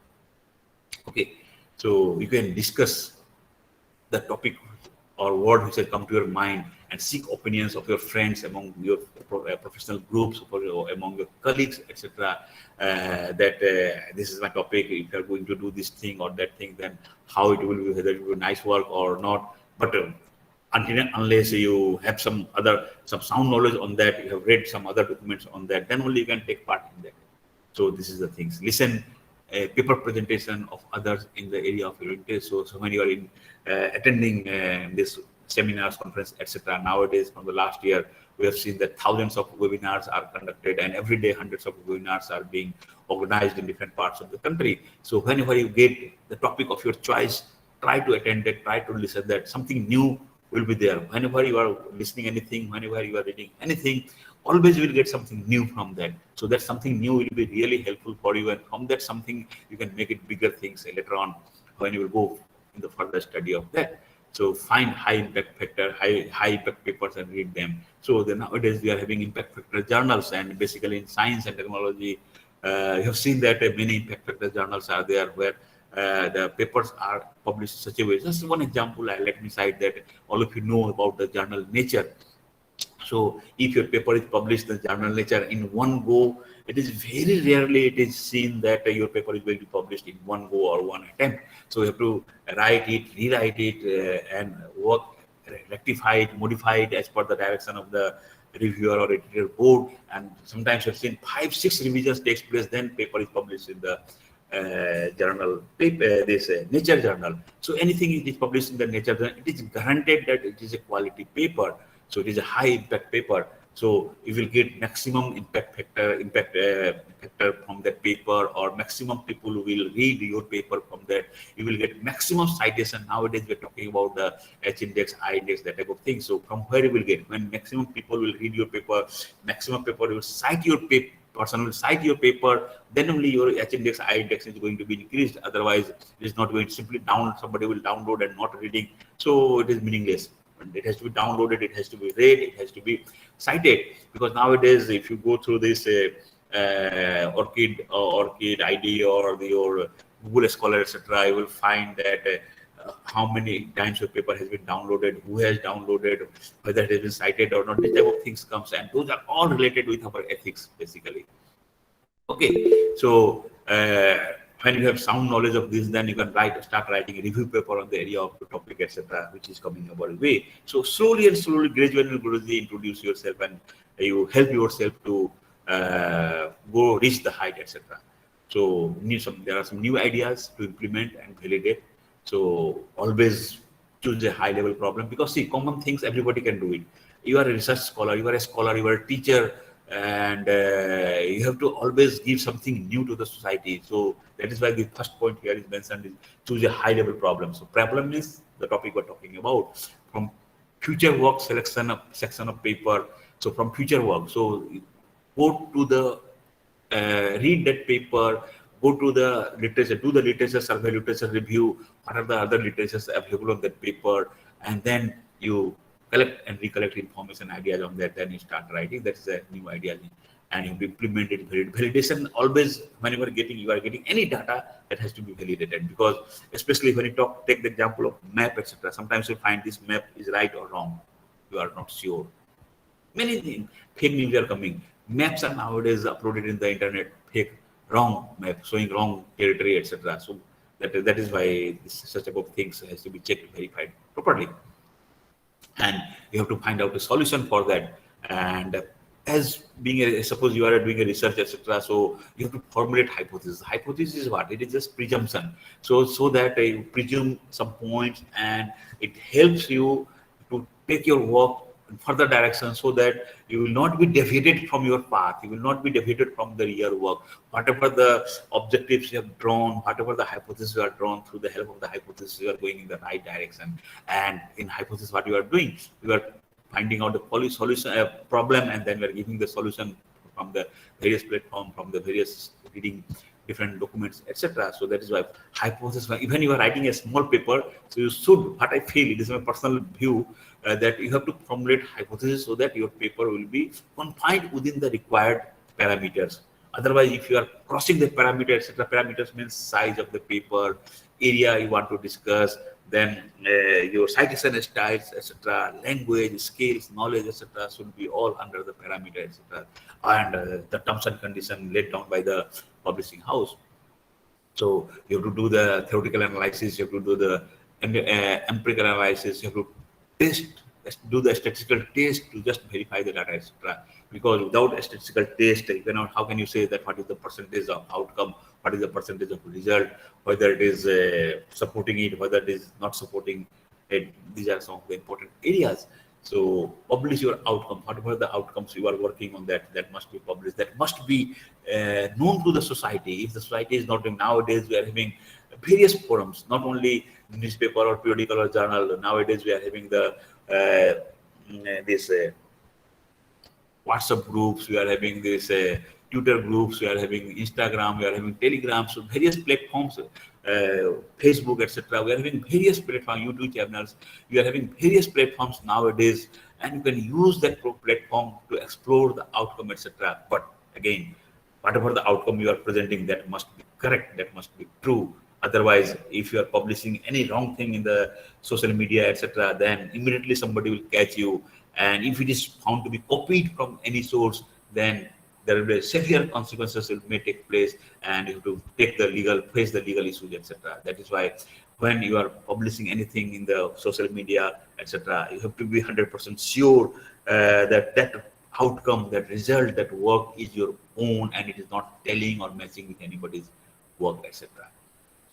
Okay, so you can discuss the topic or word which has come to your mind and seek opinions of your friends, among your professional groups, or among your colleagues, etc. That this is my topic. If you are going to do this thing or that thing, then how it will be, whether it will be nice work or not. But until and unless you have some sound knowledge on that, you have read some other documents on that, then only you can take part in that. So this is the things. Listen paper presentation of others in the area of your interest. So when you are attending this seminars, conference, etc. Nowadays, from the last year, we have seen that thousands of webinars are conducted, and every day hundreds of webinars are being organized in different parts of the country. So whenever you get the topic of your choice, try to attend it, try to listen that something new will be there. Whenever you are listening anything, whenever you are reading anything, always you will get something new from that. So that something new will be really helpful for you, and from that something you can make it bigger things later on when you will go in the further study of that. So find high impact factor, high impact papers and read them. So nowadays we are having impact factor journals, and basically in science and technology, you have seen that many impact factor journals are there where the papers are published in such a way. Just one example, let me cite that all of you know about the journal Nature. So if your paper is published in the journal Nature in one go, it is very rarely it is seen that your paper is going to be published in one go or one attempt. So you have to write it, rewrite it, and work, rectify it, modify it as per the direction of the reviewer or editor board. And sometimes you've seen 5-6 revisions takes place, then paper is published in the journal, this Nature journal. So anything is published in the Nature journal, it is guaranteed that it is a quality paper. So it is a high impact paper. So you will get maximum impact factor from that paper, or maximum people will read your paper from that. You will get maximum citation. Nowadays we're talking about the H index, I index, that type of thing. So from where you will get, when maximum people will read your paper, maximum people will cite your paper, person will cite your paper, then only your H index, I index is going to be increased. Otherwise, it is not going to simply down. Somebody will download and not reading, so it is meaningless. It has to be downloaded, it has to be read, it has to be cited. Because nowadays, if you go through this Orchid ID or your Google Scholar, etc., you will find that how many times your paper has been downloaded, who has downloaded, whether it has been cited or not. This type of things comes, and those are all related with our ethics, basically. Okay, so when you have sound knowledge of this, then you can start writing a review paper on the area of the topic, etc., which is coming our way. So slowly and slowly, gradually, gradually introduce yourself, and you help yourself to go reach the height, etc. So there are some new ideas to implement and validate. So always choose a high level problem, because see, common things everybody can do it. You are a research scholar, you are a scholar, you are a teacher, and you have to always give something new to the society. So that is why the first point here is mentioned is choose a high level problem. So problem is the topic we're talking about. From future work section of paper. So from future work, so go to the read that paper, go to the literature, do the literature survey, literature review, what are the other literatures available on that paper, and then you collect and recollect information, ideas on that, then you start writing. That is a new idea, and you implement it. Validation always, whenever you are getting any data, that has to be validated, because especially when you take the example of map, etc. Sometimes you find this map is right or wrong. You are not sure. Many things, fake news are coming. Maps are nowadays uploaded in the internet, fake, wrong map, showing wrong territory, etc. So that is why such type of things has to be checked, verified properly. And you have to find out a solution for that. And as being suppose you are doing a research, etc., so you have to formulate hypothesis. Hypothesis is what? It is just presumption. So that you presume some points, and it helps you to take your work in further direction, so that you will not be deviated from your path. You will not be deviated from the real work. Whatever the objectives you have drawn, whatever the hypothesis you are drawn, through the help of the hypothesis, you are going in the right direction. And in hypothesis, what you are doing, you are finding out the solution problem, and then we are giving the solution from the various platform, from the various reading different documents, etc. So that is why hypothesis, even you are writing a small paper, so you should, what I feel, it is my personal view, that you have to formulate hypothesis so that your paper will be confined within the required parameters. Otherwise, if you are crossing the parameter, etc., parameters means size of the paper, area you want to discuss, then your citation styles, etc., language, skills, knowledge, etc., should be all under the parameter, etc., and the terms and conditions laid down by the publishing house. So you have to do the theoretical analysis, you have to do the empirical analysis, you have to do the statistical test to just verify the data, etc. Because without a statistical test, you cannot, how can you say that what is the percentage of outcome, what is the percentage of result, whether it is supporting it, whether it is not supporting it. These are some of the important areas. So publish your outcome, whatever the outcomes you are working on, that must be published, that must be known to the society. If the society is not doing, nowadays we are having various forums, not only newspaper or periodical or journal. Nowadays we are having the this WhatsApp groups, we are having this Twitter groups, we are having Instagram, we are having Telegram, so various platforms, Facebook, etc. We are having various platforms, YouTube channels. We are having various platforms nowadays, and you can use that platform to explore the outcome, etc. But again, whatever the outcome you are presenting, that must be correct, that must be true, Otherwise, if you are publishing any wrong thing in the social media, etc., then immediately somebody will catch you. And if it is found to be copied from any source, then there will be severe consequences that may take place, and you have to face the legal issues, etc. That is why when you are publishing anything in the social media, etc., you have to be 100% sure that outcome, that result, that work is your own, and it is not telling or matching with anybody's work, etc.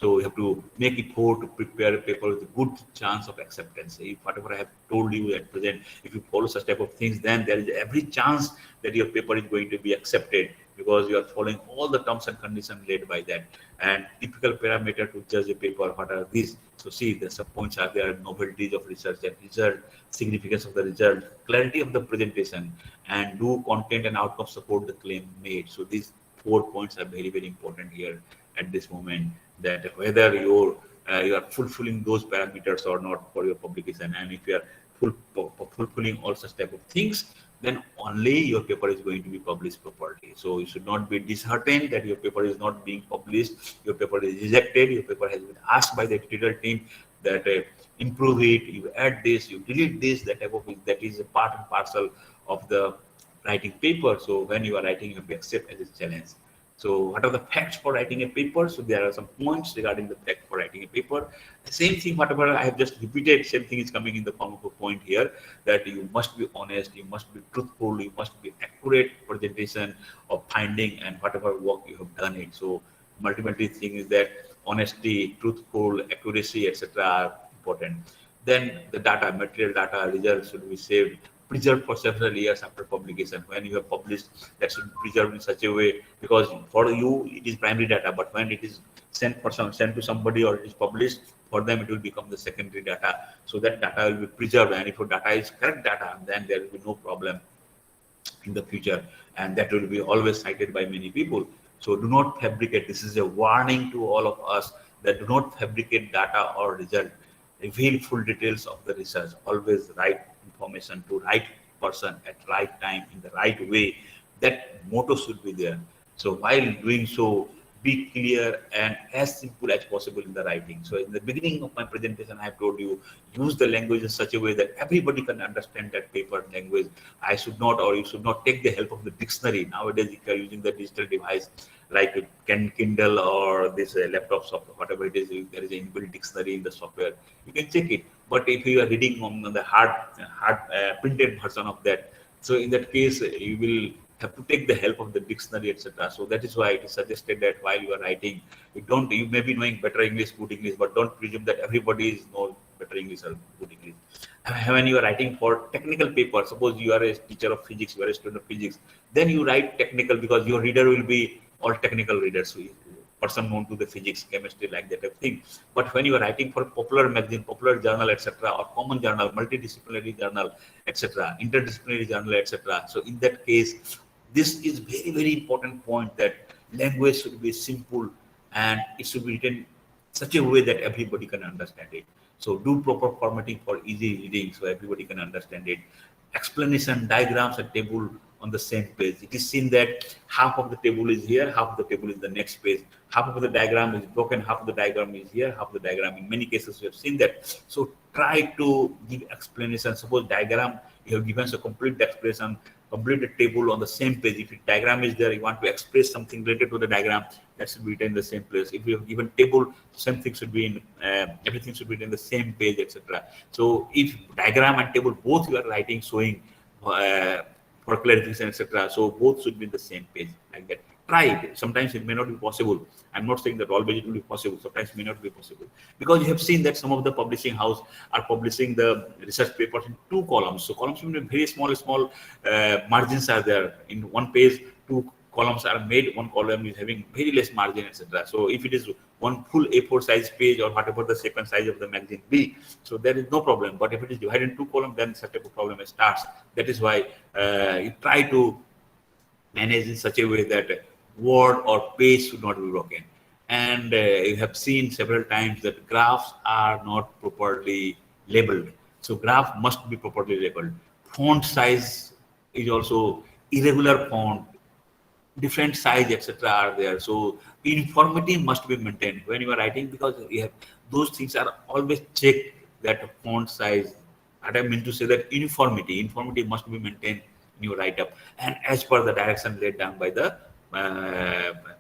So you have to make effort to prepare a paper with a good chance of acceptance. If whatever I have told you at present, if you follow such type of things, then there is every chance that your paper is going to be accepted, because you are following all the terms and conditions laid by that. And typical parameter to judge a paper, what are these? So see, the sub points are there: novelties of research and result, significance of the result, clarity of the presentation, and do content and outcome support the claim made. So these 4 points are very, very important here at this moment, that whether you are fulfilling those parameters or not for your publication. And if you are fulfilling all such type of things, then only your paper is going to be published properly. So you should not be disheartened that your paper is not being published, your paper is rejected, your paper has been asked by the editorial team that improve it, you add this, you delete this, that type of thing. That is a part and parcel of the writing paper. So when you are writing, you have to accept as a challenge. So what are the facts for writing a paper? So there are some points regarding the fact for writing a paper. The same thing, whatever I have just repeated, same thing is coming in the form of a point here, that you must be honest, you must be truthful, you must be accurate presentation of finding and whatever work you have done it. So ultimately thing is that honesty, truthful, accuracy, etc. are important. Then the data, material data, results should be saved, preserved for several years after publication. When you have published, that should be preserved in such a way, because for you it is primary data, but when it is sent to somebody or it is published, for them it will become the secondary data. So that data will be preserved, and if your data is correct data, then there will be no problem in the future, and that will be always cited by many people. So do not fabricate. This is a warning to all of us, that do not fabricate data or result. Reveal full details of the research. Always write information to right person at right time in the right way. That motto should be there. So while doing so, be clear and as simple as possible in the writing. So in the beginning of my presentation, I have told you, use the language in such a way that everybody can understand that paper language. I should not, or you should not take the help of the dictionary. Nowadays, if you are using the digital device like Kindle or this laptop software, whatever it is, there is an inbuilt dictionary in the software. You can check it. But if you are reading on the hard printed version of that, so in that case, you will have to take the help of the dictionary, etc. So that is why it is suggested that while you are writing, you may be knowing better English, good English, but don't presume that everybody is knows better English or good English. When you are writing for technical paper, suppose you are a teacher of physics, you are a student of physics, then you write technical, because your reader will be all technical readers. So person known to the physics, chemistry, like that type of thing. But when you are writing for popular magazine, popular journal, etc., or common journal, multidisciplinary journal, etc., interdisciplinary journal, etc., so in that case, this is very, very important point, that language should be simple and it should be written such a way that everybody can understand it. So do proper formatting for easy reading so everybody can understand it. Explanation, diagrams, and table on the same page. It is seen that half of the table is here, half of the table is the next page. Half of the diagram is broken, half of the diagram is here, half of the diagram. In many cases, we have seen that. So try to give explanation. Suppose diagram, you have given a complete explanation, complete the table on the same page. If the diagram is there, you want to express something related to the diagram, that should be written in the same place. If you have given table, same thing should be in, everything should be in the same page, etc. So if diagram and table, both you are writing, showing for clarification, etc. So both should be in the same page, like that. Try it. Sometimes it may not be possible. I'm not saying that always it will be possible. Sometimes it may not be possible, because you have seen that some of the publishing house are publishing the research papers in 2 columns. So columns will be very small margins are there. In one page, 2 columns are made. One column is having very less margin, etc. So if it is one full A4 size page, or whatever the second size of the magazine be, so there is no problem. But if it is divided in 2 columns, then such a problem starts. That is why you try to manage in such a way that word or page should not be broken. And you have seen several times that graphs are not properly labeled. So graph must be properly labeled. Font size is also irregular font, different size, etc. are there. So uniformity must be maintained when you are writing, because you have, those things are always checked, that font size. And I mean to say that uniformity must be maintained in your write-up, and as per the direction laid down by the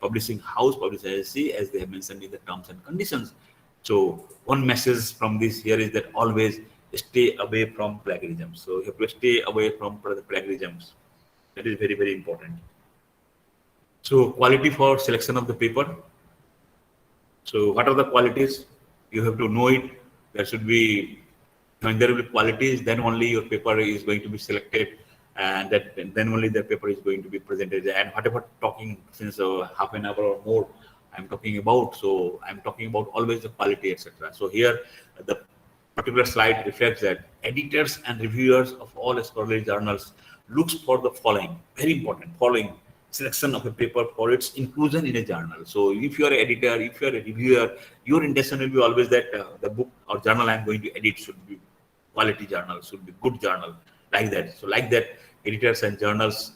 publishing house, publishing agency, as they have mentioned in the terms and conditions. So one message from this here is that always stay away from plagiarism. So you have to stay away from the plagiarisms. That is very, very important. So quality for selection of the paper. So what are the qualities? You have to know it. There should be, when there will be qualities, then only your paper is going to be selected, and that then only the paper is going to be presented. And whatever talking since half an hour or more, I'm talking about. So I'm talking about always the quality, etc. So here the particular slide reflects that editors and reviewers of all scholarly journals looks for the following, very important, following selection of a paper for its inclusion in a journal. So if you are an editor, if you are a reviewer, your intention will be always that the book or journal I'm going to edit should be quality journal, should be good journal, like that. So like that, editors and journals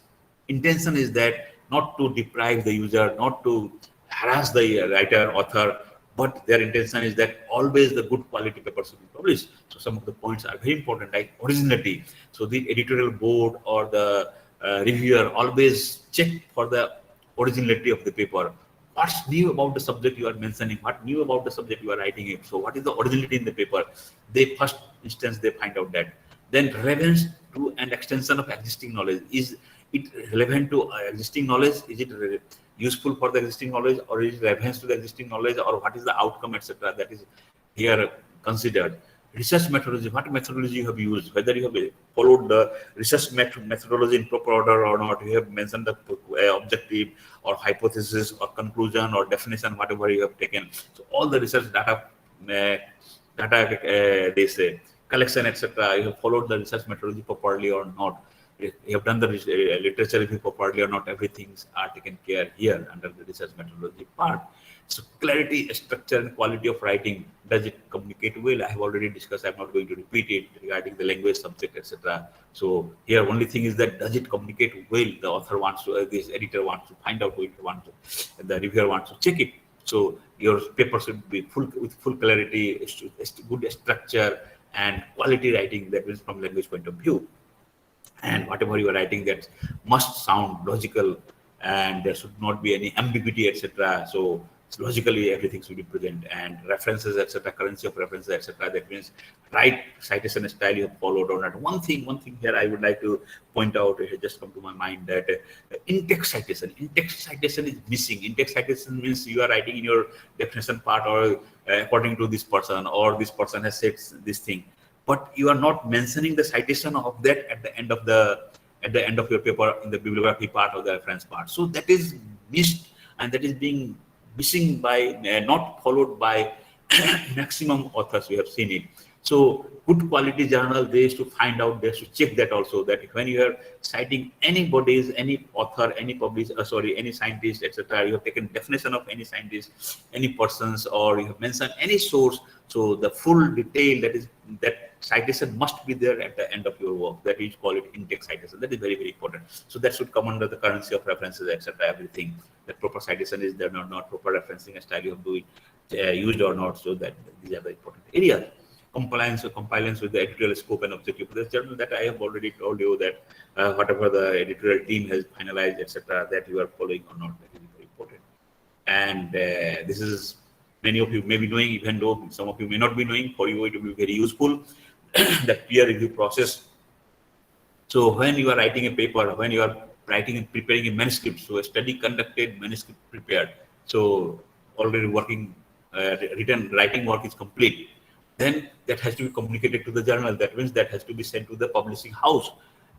intention is that not to deprive the user, not to harass the writer, author, but their intention is that always the good quality paper should be published. So some of the points are very important, like originality. So the editorial board or the reviewer always check for the originality of the paper. What's new about the subject you are mentioning? What new about the subject you are writing it? So what is the originality in the paper? They first instance they find out that. Then relevance to an extension of existing knowledge. Is it relevant to existing knowledge? Is it useful for the existing knowledge, or is it relevance to the existing knowledge, or what is the outcome, etc. That is here considered. Research methodology, what methodology you have used, whether you have followed the research methodology in proper order or not. You have mentioned the objective or hypothesis or conclusion or definition, whatever you have taken. So all the research data, they say, collection, etc. You have followed the research methodology properly or not. You have done the literature review properly or not. Everything's are taken care here under the research methodology part. So clarity, structure, and quality of writing. Does it communicate well? I have already discussed. I'm not going to repeat it regarding the language, subject, etc. So here, only thing is that does it communicate well? The author wants to, this editor wants to find out, the reviewer wants to check it. So your paper should be with full clarity, good structure, and quality writing. That means from language point of view. And whatever you are writing, that must sound logical, and there should not be any ambiguity, etc. So logically everything should be present, and references, etc., currency of references, etc. That means right citation style you have followed or not. One thing here I would like to point out, it has just come to my mind, that in-text citation is missing. In-text citation means you are writing in your definition part, or according to this person, or this person has said this thing, but you are not mentioning the citation of that at the end of your paper in the bibliography part or the reference part. So that is missed, and that is being missing by not followed by maximum authors. We have seen it. So good quality journal, they used to find out, they should check that also, that when you are citing any author, any publisher, any scientist, etc., you have taken definition of any scientist, any persons, or you have mentioned any source. So the full detail, that citation must be there at the end of your work. That is call it in-text citation. That is very, very important. So that should come under the currency of references, etc. Everything. That proper citation is there, not proper referencing style you have to used or not. So that these are the important areas. Compliance with the editorial scope and objective of this journal, that I have already told you that whatever the editorial team has finalized, etc., that you are following or not, that is very important. And this is, many of you may be knowing, even though some of you may not be knowing. For you it will be very useful. The peer review process. So when you are writing a paper, when you are writing and preparing a manuscript, so a study conducted, manuscript prepared, so already writing work is complete, then that has to be communicated to the journal. That means that has to be sent to the publishing house.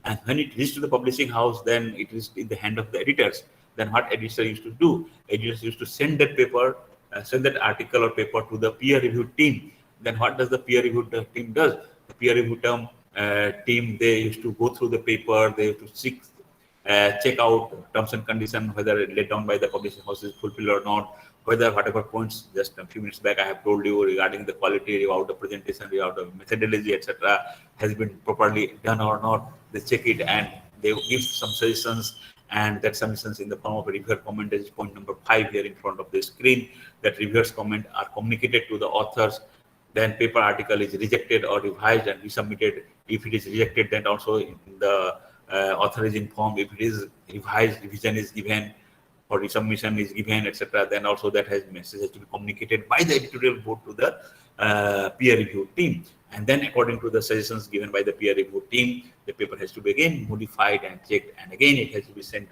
And when it reaches to the publishing house, then it is in the hand of the editors. Then what editor used to do? Editors used to send that paper, send that article or paper to the peer review team. Then what does the peer review team does? The peer review team, they used to go through the paper, they have to check out terms and conditions, whether laid down by the publishing house is fulfilled or not, whether whatever points just a few minutes back I have told you regarding the quality, about the presentation, about the methodology, etc., has been properly done or not. They check it and they give some suggestions, and that submissions in the form of a reviewer comment is point number 5 here in front of the screen. That reviewers comment are communicated to the authors, then paper article is rejected or revised and resubmitted. If it is rejected, then also the author is informed. If it is revised, revision is given or resubmission is given, etc. Then also that message has to be communicated by the editorial board to the peer review team. And then according to the suggestions given by the peer review team, the paper has to be again modified and checked, and again it has to be sent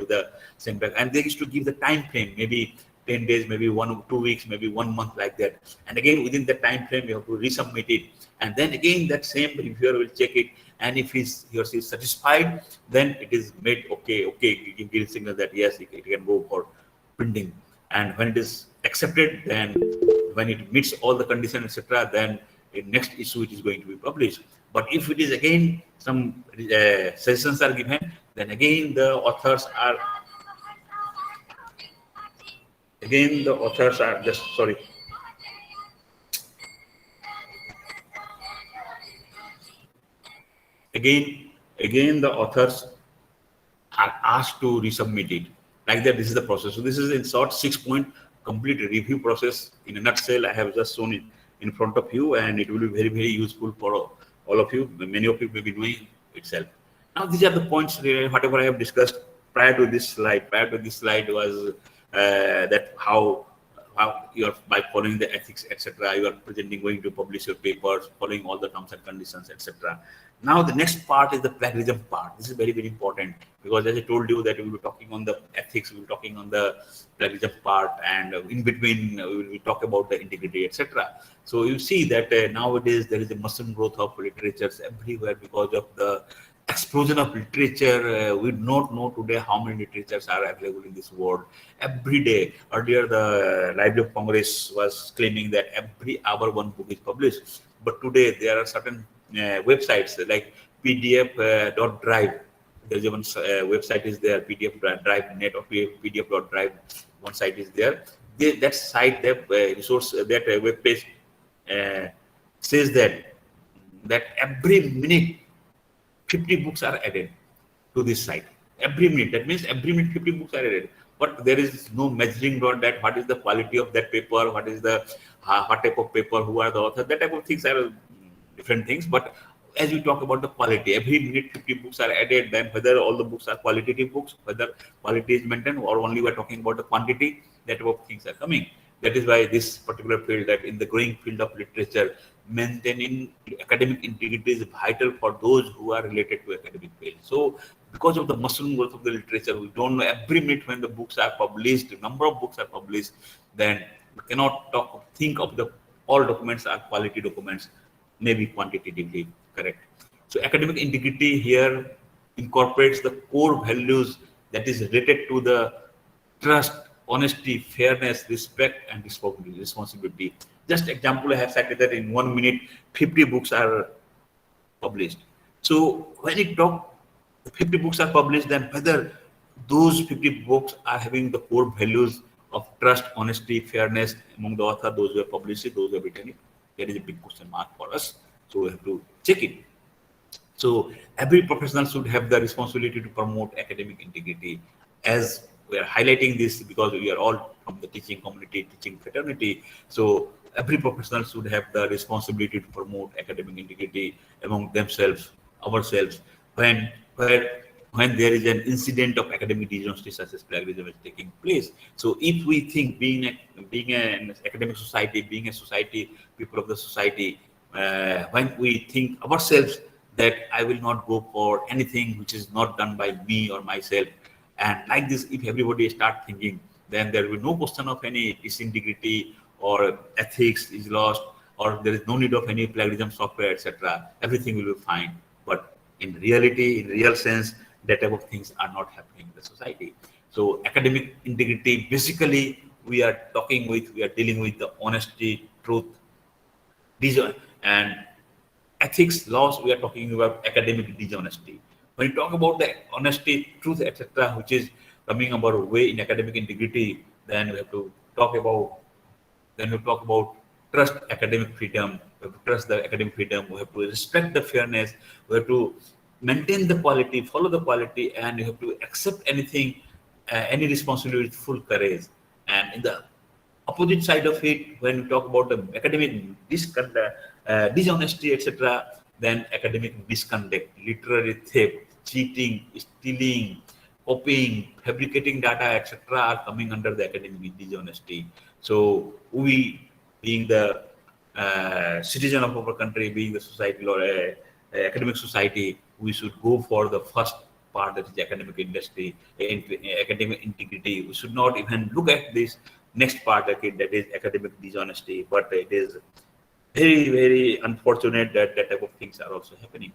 back. And they used to give the time frame, maybe 10 days, maybe 1 or 2 weeks, maybe 1 month, like that. And again, within the time frame, you have to resubmit it. And then again, that same reviewer will check it. And if he or she is satisfied, then it is made okay, you give signal that yes, it can go for printing. And when it is accepted, then when it meets all the conditions, etc., then the next issue it is going to be published. But if it is again some suggestions are given, then again the authors are just sorry. Again, the authors are asked to resubmit it. Like that, this is the process. So this is in short 6-point complete review process. In a nutshell, I have just shown it in front of you, and it will be very, very useful for all of you. Many of you may be knowing itself. Now, these are the points, whatever I have discussed prior to this slide. Prior to this slide was that how you are, by following the ethics, etc., you are going to publish your papers, following all the terms and conditions, etc. Now the next part is the plagiarism part. This is very, very important, because as I told you that we will be talking on the ethics, we will be talking on the plagiarism part, and in between we will talk about the integrity, etc. So you see that nowadays there is a massive growth of literatures everywhere because of the explosion of literature. We do not know today how many literatures are available in this world. Every day, earlier the Library of Congress was claiming that every hour one book is published, but today there are certain websites like PDF.drive. There's one website is there, PDF.drive net or PDF.drive. One site is there. That site, that resource, that web page says that every minute 50 books are added to this site. Every minute. That means every minute 50 books are added. But there is no measuring dot that what is the quality of that paper, what is the what type of paper, who are the authors. That type of things are different things. But as we talk about the quality, every minute 50 books are added. Then whether all the books are qualitative books, whether quality is maintained, or only we're talking about the quantity, that type of things are coming. That is why this particular field, that in the growing field of literature, maintaining academic integrity is vital for those who are related to academic field. So because of the mushroom growth of the literature, we don't know every minute when the books are published, the number of books are published, then we cannot think of the all documents are quality documents, maybe quantitatively correct. So academic integrity here incorporates the core values that is related to the trust, honesty, fairness, respect, and responsibility. Just example, I have cited that in 1 minute, 50 books are published. So when it talk, 50 books are published, then whether those 50 books are having the core values of trust, honesty, fairness among the author, those who have published it, those who have written it, there is a big question mark for us. So we have to check it. So every professional should have the responsibility to promote academic integrity. As we are highlighting this because we are all from the teaching community, teaching fraternity. So every professional should have the responsibility to promote academic integrity among themselves, ourselves, when there is an incident of academic dishonesty such as plagiarism is taking place. So if we think being an academic society, being a society, people of the society, when we think ourselves that I will not go for anything which is not done by me or myself, and like this, if everybody start thinking, then there will be no question of any disintegrity or ethics is lost, or there is no need of any plagiarism software, etc. Everything will be fine. But in reality, in real sense, that type of things are not happening in the society. So academic integrity, basically, we are dealing with the honesty, truth, and ethics laws. We are talking about academic dishonesty. When you talk about the honesty, truth, etc., which is coming our way in academic integrity, then we have to talk about trust academic freedom. We have to trust the academic freedom. We have to respect the fairness. We have to maintain the quality, follow the quality, and you have to accept anything any responsibility with full courage. And in the opposite side of it, when we talk about the academic dishonesty, etc., then academic misconduct, literary theft, cheating, stealing, copying, fabricating data, etc., are coming under the academic dishonesty. So we, being the citizen of our country, being the society or academic society, we should go for the first part, that is academic industry, academic integrity. We should not even look at this next part, that is academic dishonesty. But it is very, very unfortunate that that type of things are also happening.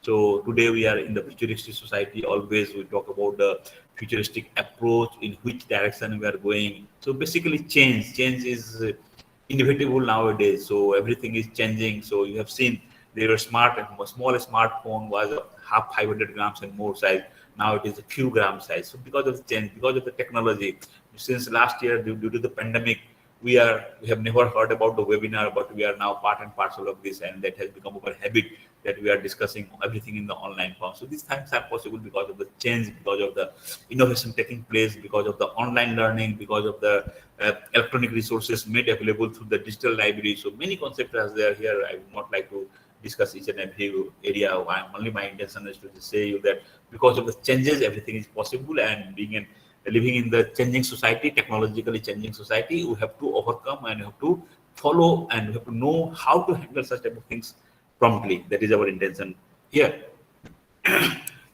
So today we are in the futuristic society. Always we talk about the futuristic approach, in which direction we are going. So basically change is inevitable nowadays. So everything is changing. So you have seen there were small smartphone was half 500 grams and more size. Now it is a few gram size. So because of the change, because of the technology, since last year due to the pandemic, we have never heard about the webinar, but we are now part and parcel of this, and that has become our habit, that we are discussing everything in the online form. So these things are possible because of the change, because of the innovation taking place, because of the online learning, because of the electronic resources made available through the digital library. So many concepts are there here. I would not like to discuss each and every area. Only my intention is to just say you that because of the changes, everything is possible, and living in the changing society, technologically changing society, we have to overcome and have to follow, and we have to know how to handle such type of things promptly. That is our intention here.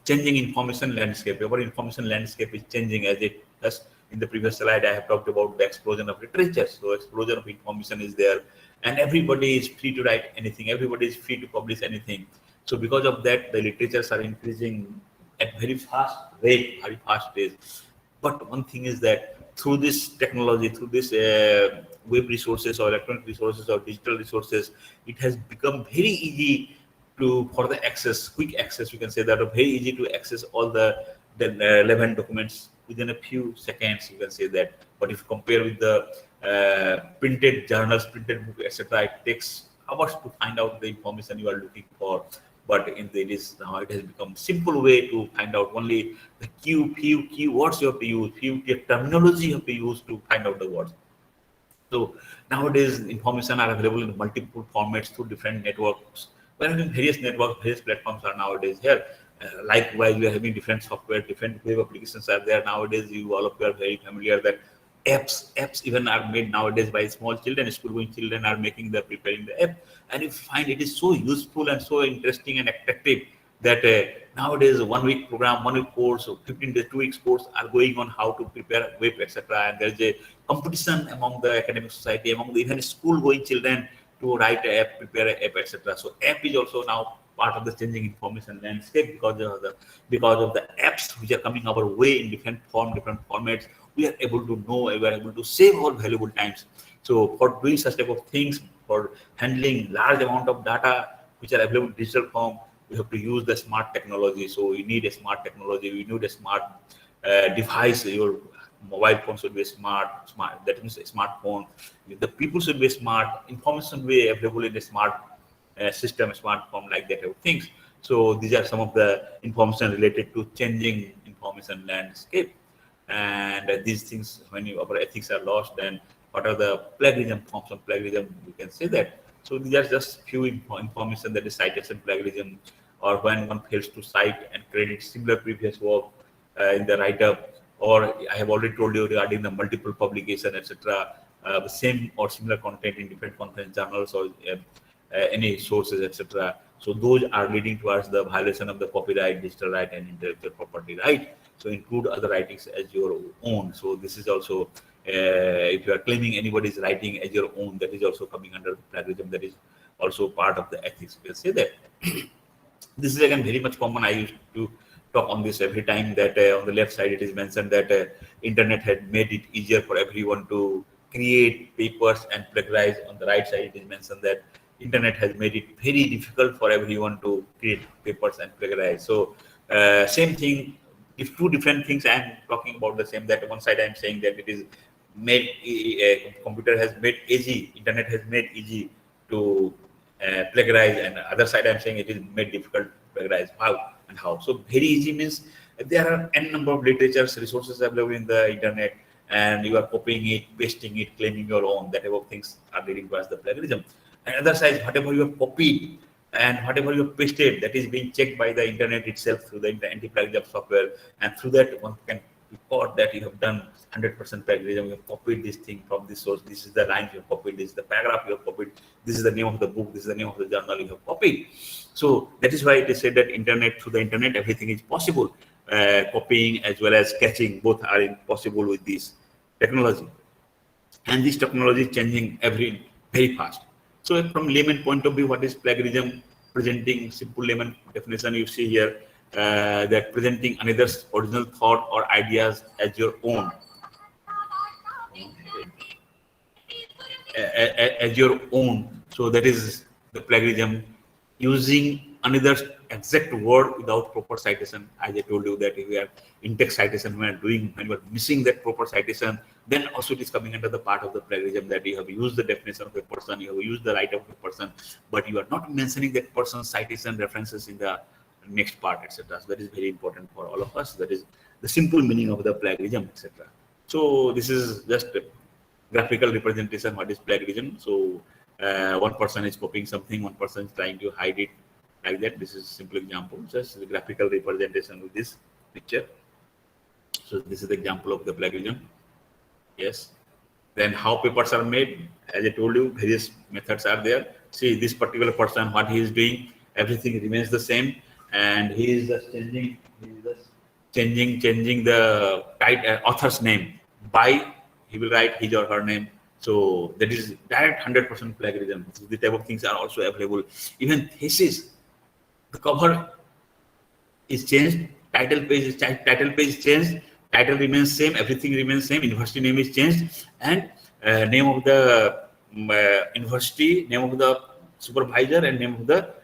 Changing information landscape. Our information landscape is changing as it has. In the previous slide, I have talked about the explosion of literature. So explosion of information is there, and everybody is free to write anything. Everybody is free to publish anything. So because of that, the literatures are increasing at very fast rate, very fast pace. But one thing is that through this technology, through this web resources or electronic resources or digital resources, it has become very easy for the access, quick access. You can say that very easy to access all the relevant documents within a few seconds. You can say that. But if you compare with the printed journals, printed book, etc., it takes hours to find out the information you are looking for. But it has become simple way to find out. Only the few keywords you have to use, few terminology you have to use to find out the words. So nowadays information are available in multiple formats through different networks. We're having various networks, various platforms are nowadays here. Likewise, we are having different software, different web applications are there nowadays. All of you are very familiar that apps even are made nowadays by small children. School-going children are preparing the app, and you find it is so useful and so interesting and attractive that nowadays 1 week program, 1 week course, or 15 days, 2 weeks course are going on how to prepare a web, etc. And there's a competition among the academic society, among the even school-going children to write an app, prepare an app, etc. So app is also now part of the changing information landscape because of the apps which are coming our way in different formats. We are able to know, we are able to save our valuable times. So for doing such type of things, for handling large amount of data which are available in digital form, we have to use the smart technology. So we need a smart technology. We need a smart device. Your mobile phone should be smart. That means a smartphone. The people should be smart. Information should be available in a smart system, smartphone, like that type of things. So these are some of the information related to changing information landscape. And these things, when our ethics are lost, then what are the plagiarism forms of plagiarism? We can say that. So these are just few information, that is citation plagiarism, or when one fails to cite and credit similar previous work in the write-up, or I have already told you regarding the multiple publication, etc. The same or similar content in different conference journals or any sources, etc. So those are leading towards the violation of the copyright, digital right, and intellectual property right. So include other writings as your own. So this is also, if you are claiming anybody's writing as your own, that is also coming under plagiarism. That is also part of the ethics. We can say that. This is again very much common. I used to talk on this every time, that on the left side it is mentioned that internet had made it easier for everyone to create papers and plagiarize. On the right side it is mentioned that internet has made it very difficult for everyone to create papers and plagiarize. So same thing, if two different things I am talking about the same, that one side I am saying that it is made, computer has made easy, internet has made easy to plagiarize, and other side I am saying it is made difficult to plagiarize. How and how? So very easy means There are n number of literatures, resources available in the internet, and you are copying it, pasting it, claiming your own. That type of things are leading to as the plagiarism. And other side, whatever you have copied and whatever you have pasted, that is being checked by the internet itself through the anti-plagiarism software, and through that one can record that you have done 100% plagiarism. You have copied this thing from this source. This is the line you have copied. This is the paragraph you have copied. This is the name of the book. This is the name of the journal you have copied. So that is why it is said that through the internet, everything is possible. Copying as well as catching, both are possible with this technology. And this technology is changing very fast. So from layman point of view, what is plagiarism? Presenting simple layman definition you see here, that presenting another's original thought or ideas as your own. As your own. So that is the plagiarism, using another's exact word without proper citation. As I told you that if you have in-text citation, when you are missing that proper citation, then also it is coming under the part of the plagiarism, that you have used the definition of a person, you have used the right of a person, but you are not mentioning that person's citation references in the next part, etc. So that is very important for all of us. That is the simple meaning of the plagiarism, etc. So this is just a graphical representation what is plagiarism. So one person is copying something, one person is trying to hide it like that. This is a simple example, just a graphical representation with this picture. So this is the example of the plagiarism. Yes. Then how papers are made, as I told you, various methods are there. See, this particular person, what he is doing, everything remains the same, and he is just changing the author's name. By, he will write his or her name. So that is direct 100% plagiarism. The type of things are also available. Even thesis, the cover is changed, title page is changed, title remains same, everything remains same, university name is changed, and name of the university, name of the supervisor, and name of the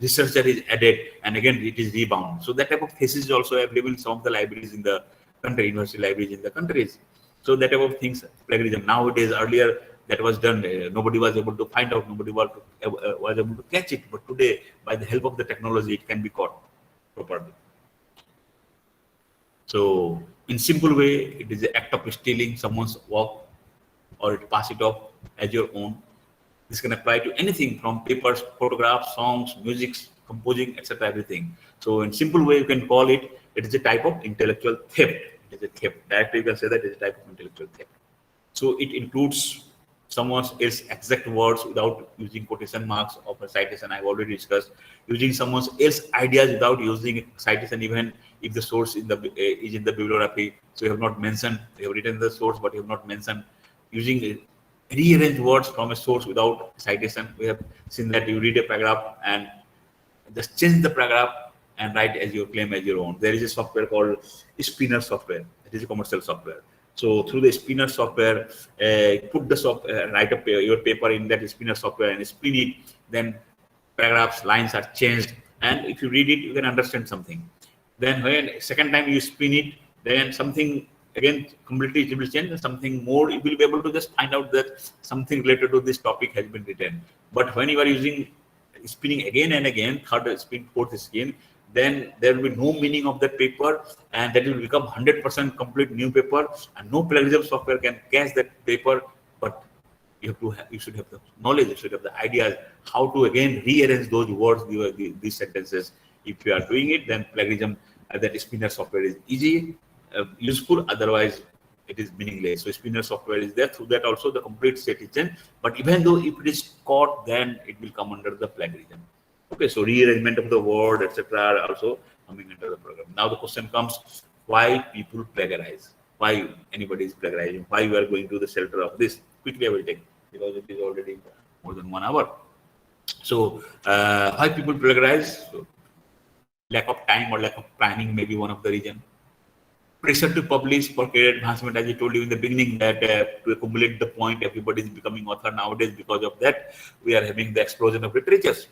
researcher is added, and again it is rebound. So that type of thesis is also available in some of the libraries in the country, university libraries in the countries. So that type of things, plagiarism. Nowadays, earlier that was done, nobody was able to find out, nobody was able to catch it. But today, by the help of the technology, it can be caught properly. So in simple way, it is an act of stealing someone's work or to pass it off as your own. This can apply to anything from papers, photographs, songs, music, composing, etc. Everything. So in simple way, you can call it, it is a type of intellectual theft. It is a theft. Directly, you can say that it is a type of intellectual theft. So it includes someone else's exact words without using quotation marks of a citation. I've already discussed using someone else's ideas without using citation, even if the source is in the bibliography. So you have not mentioned, you have written the source, but you have not mentioned. Using rearrange words from a source without citation. We have seen that you read a paragraph and just change the paragraph and write as your claim as your own. There is a software called Spinner software. It is a commercial software. So through the Spinner software, put the write up your paper in that Spinner software and spin it. Then paragraphs, lines are changed, and if you read it, you can understand something. Then when second time you spin it, then something again completely it will change, and something more you will be able to just find out that something related to this topic has been written. But when you are using spinning again and again, third spin, fourth spin, then there will be no meaning of that paper, and that will become 100% complete new paper, and no plagiarism software can catch that paper. But you should have the knowledge, you should have the ideas how to again rearrange those words, these sentences. If you are doing it, then plagiarism, that Spinner software is easy, useful. Otherwise, it is meaningless. So Spinner software is there. Through that also the complete set is changed. But even though if it is caught, then it will come under the plagiarism. Okay, so rearrangement of the word, etc. are also coming under the program. Now the question comes, why people plagiarize? Why anybody is plagiarizing? Why we are going to the shelter of this? Quickly I will take, because it is already more than 1 hour. So why people plagiarize? So, lack of time or lack of planning may be one of the reasons. Pressure to publish for career advancement, as I told you in the beginning, that to accumulate the point, everybody is becoming author nowadays. Because of that, we are having the explosion of literatures.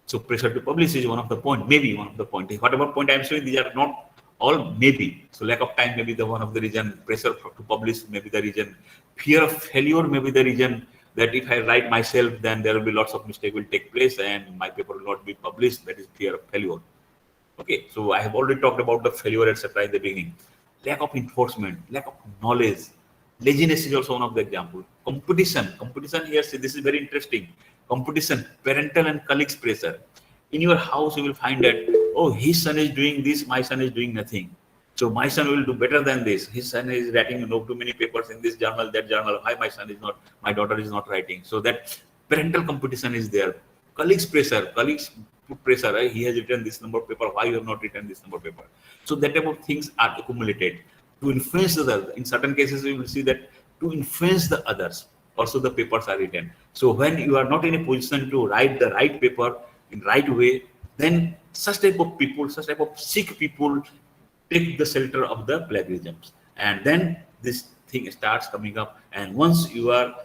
So pressure to publish is one of the point, maybe one of the point. Whatever point I'm showing, these are not all maybe. So lack of time may be the one of the reason. Pressure to publish may be the reason. Fear of failure may be the reason, that if I write myself, then there will be lots of mistakes will take place and my paper will not be published. That is fear of failure. Okay, so I have already talked about the failure, etc. in the beginning. Lack of enforcement, lack of knowledge, laziness is also one of the example. Competition here, see, this is very interesting. Competition, parental and colleagues pressure. In your house, you will find that, oh, his son is doing this, my son is doing nothing. So my son will do better than this. His son is writing no too many papers in this journal, that journal. Why my son is not, my daughter is not writing? So that parental competition is there. Colleagues pressure, colleagues put pressure. Right? He has written this number of paper. Why you have not written this number of paper? So that type of things are accumulated to influence the other. In certain cases, we will see that to influence the others, also the papers are written. So when you are not in a position to write the right paper in right way, then such type of people, such type of sick people take the shelter of the plagiarisms, and then this thing starts coming up. And once you are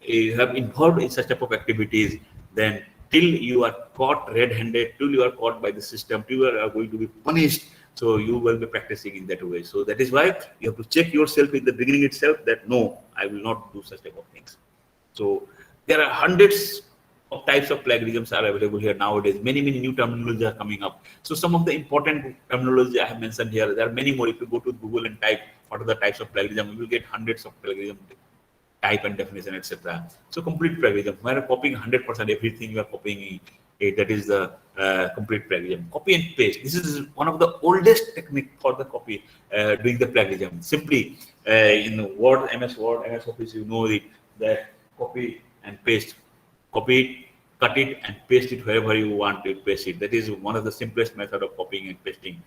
you have involved in such type of activities, then till you are caught red-handed, till you are caught by the system, till you are going to be punished, so you will be practicing in that way. So that is why you have to check yourself in the beginning itself that no, I will not do such type of things. So there are hundreds of types of plagiarisms are available here nowadays. Many new terminologies are coming up. So some of the important terminology I have mentioned here, there are many more. If you go to Google and type what are the types of plagiarism, you will get hundreds of plagiarism type and definition, etc. So complete plagiarism, when you are copying 100% everything you are copying, that is the complete plagiarism. Copy and paste. This is one of the oldest technique for the copy, doing the plagiarism. Simply in Word, MS Word, MS Office, you know it, that copy and paste. Copy it, cut it, and paste it wherever you want to paste it. That is one of the simplest method of copying and pasting.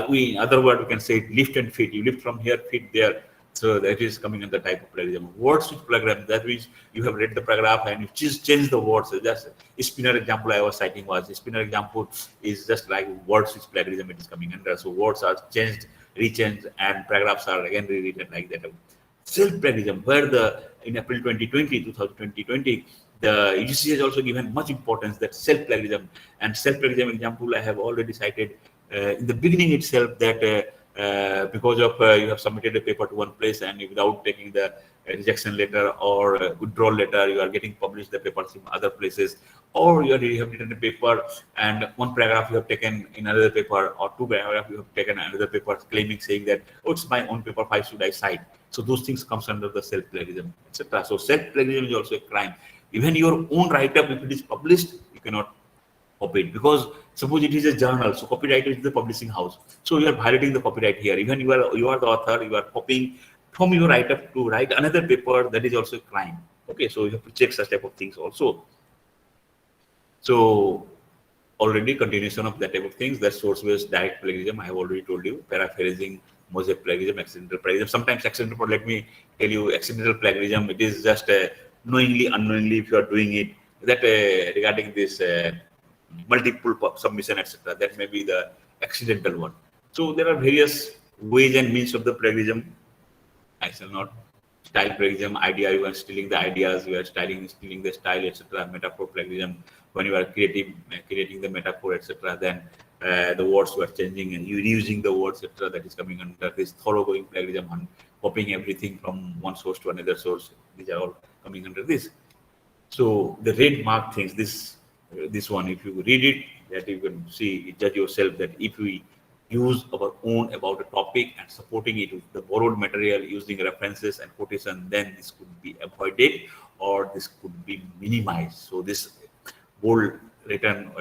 In other words, we can say lift and fit. You lift from here, fit there. So that is coming in the type of plagiarism. Word switch plagiarism, that means you have read the paragraph and you just change the words. So just a spinner example I was citing was, a spinner example is just like word switch plagiarism, it is coming under. So words are changed, rechanged, and paragraphs are again rewritten like that. Self-plagiarism, where in April 2020, the UGC has also given much importance that self-plagiarism. And self-plagiarism example I have already cited in the beginning itself, that because of you have submitted a paper to one place and without taking the rejection letter or withdrawal letter, you are getting published the papers in other places, or you have written a paper and one paragraph you have taken in another paper, or two paragraphs you have taken another paper, claiming, saying that, oh, it's my own paper, why should I cite? So those things comes under the self-plagiarism, etc. So self-plagiarism is also a crime. Even your own write-up, if it is published, you cannot copy it, because suppose it is a journal, so copyright is the publishing house, so you are violating the copyright here. Even you are the author, you are copying from your write-up to write another paper, that is also a crime. Okay, so you have to check such type of things also. So already continuation of that type of things, that source-based direct plagiarism I have already told you, paraphrasing, mosaic plagiarism, accidental plagiarism. Sometimes accidental, let me tell you, accidental plagiarism, it is just knowingly, unknowingly, if you are doing it, that regarding this multiple submission, etc., that may be the accidental one. So there are various ways and means of the plagiarism. I shall not. Style plagiarism, idea, you are stealing the ideas, you are stealing the style, etc. Metaphor plagiarism, when you are creating the metaphor, etc., then the words you are changing and you reusing the words, etc., that is coming under this thoroughgoing plagiarism, and copying everything from one source to another source. These are all coming under this. So the red mark things, this one, if you read it, that you can see, judge yourself that if we use our own about a topic and supporting it with the borrowed material using references and quotation, then this could be avoided or this could be minimized. So this bold written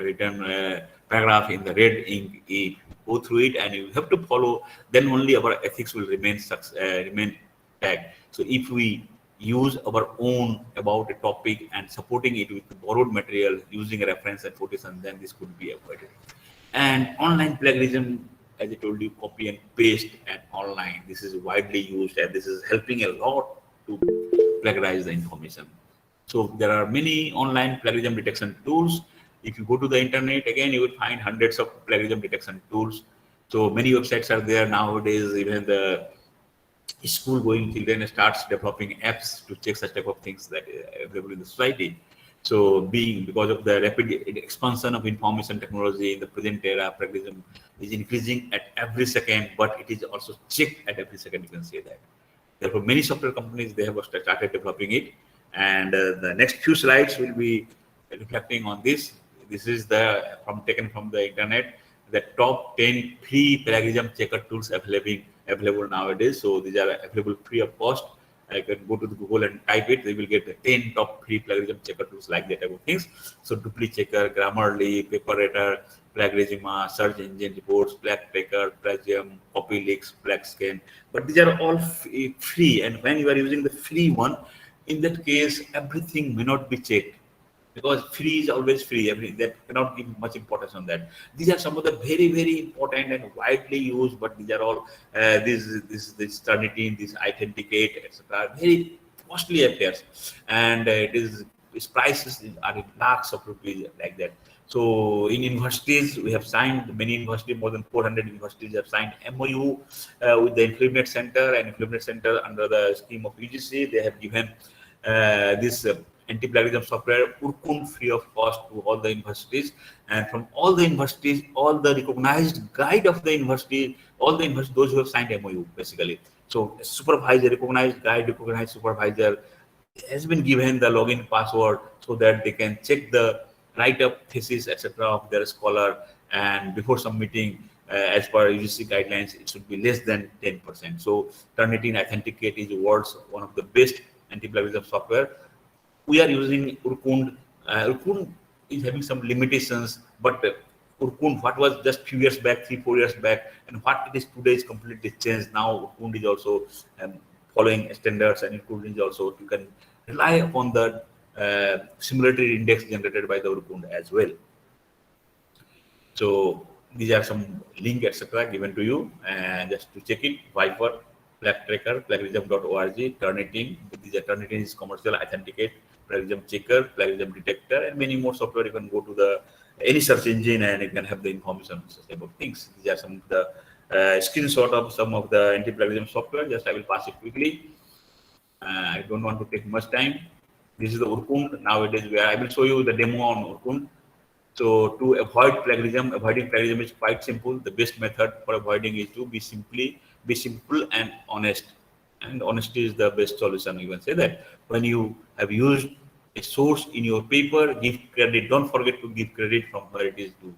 paragraph in the red ink, if you go through it and you have to follow, then only our ethics will remain tagged. So if we use our own about a topic and supporting it with borrowed material using a reference and quotation, then this could be avoided. And online plagiarism, as I told you, copy and paste and online, this is widely used and this is helping a lot to plagiarize the information. So there are many online plagiarism detection tools. If you go to the internet, again, you will find hundreds of plagiarism detection tools. So many websites are there nowadays. Even the school-going children starts developing apps to check such type of things that are available in the society. So because of the rapid expansion of information technology in the present era, plagiarism is increasing at every second, but it is also checked at every second, you can say that. Therefore, many software companies, they have started developing it. And the next few slides will be reflecting on this. This is taken from the internet. the top 10 free plagiarism checker tools available nowadays. So these are available free of cost. I can go to the Google and type it. They will get the 10 top free plagiarism checker tools like that type of things. So Dupli Checker, Grammarly, Paperator, Plagiarism, Search Engine Reports, Plag Tracker, Plagium, CopyLeaks, PlagScan. But these are all free. And when you are using the free one, in that case, everything may not be checked, because free is always free. That cannot give much importance on that. These are some of the very, very important and widely used, but these are all this Trinity, this Authenticate, etc. Very costly affairs, and its prices are in lakhs of rupees like that. So in universities, we have signed, many universities, more than 400 universities have signed MOU with the Implement Center, and Implement Center under the scheme of UGC, they have given this anti-plagiarism software Urkund free of cost to all the universities. And from all the universities, all the recognized guide of the university, all the universities, those who have signed MOU basically. So supervisor, recognized guide, recognized supervisor has been given the login password so that they can check the write-up thesis, etc. of their scholar, and before submitting, as per UGC guidelines, it should be less than 10%. So Trinity and Authenticate is world's one of the best anti-plagiarism software. We are using Urkund. Urkund is having some limitations, but Urkund, what was just few years back, 3-4 years back, and what it is today is completely changed. Now Urkund is also following standards, and Urkund is also, you can rely upon the similarity index generated by the Urkund as well. So these are some link, etc. given to you, and just to check it. Viper, Plag Tracker, plagiarism.org, Turnitin. These are Turnitin is commercial, Authenticate, Plagiarism Checker, Plagiarism Detector, and many more software. You can go to the any search engine and you can have the information about things. These are some of the screenshot of some of the anti-plagiarism software. Just I will pass it quickly. I don't want to take much time. This is the Urkund nowadays, where I will show you the demo on Urkund. So to avoid plagiarism, avoiding plagiarism is quite simple. The best method for avoiding is to be simple and honest. And honesty is the best solution. You can say that when you have used a source in your paper, give credit. Don't forget to give credit from where it is due,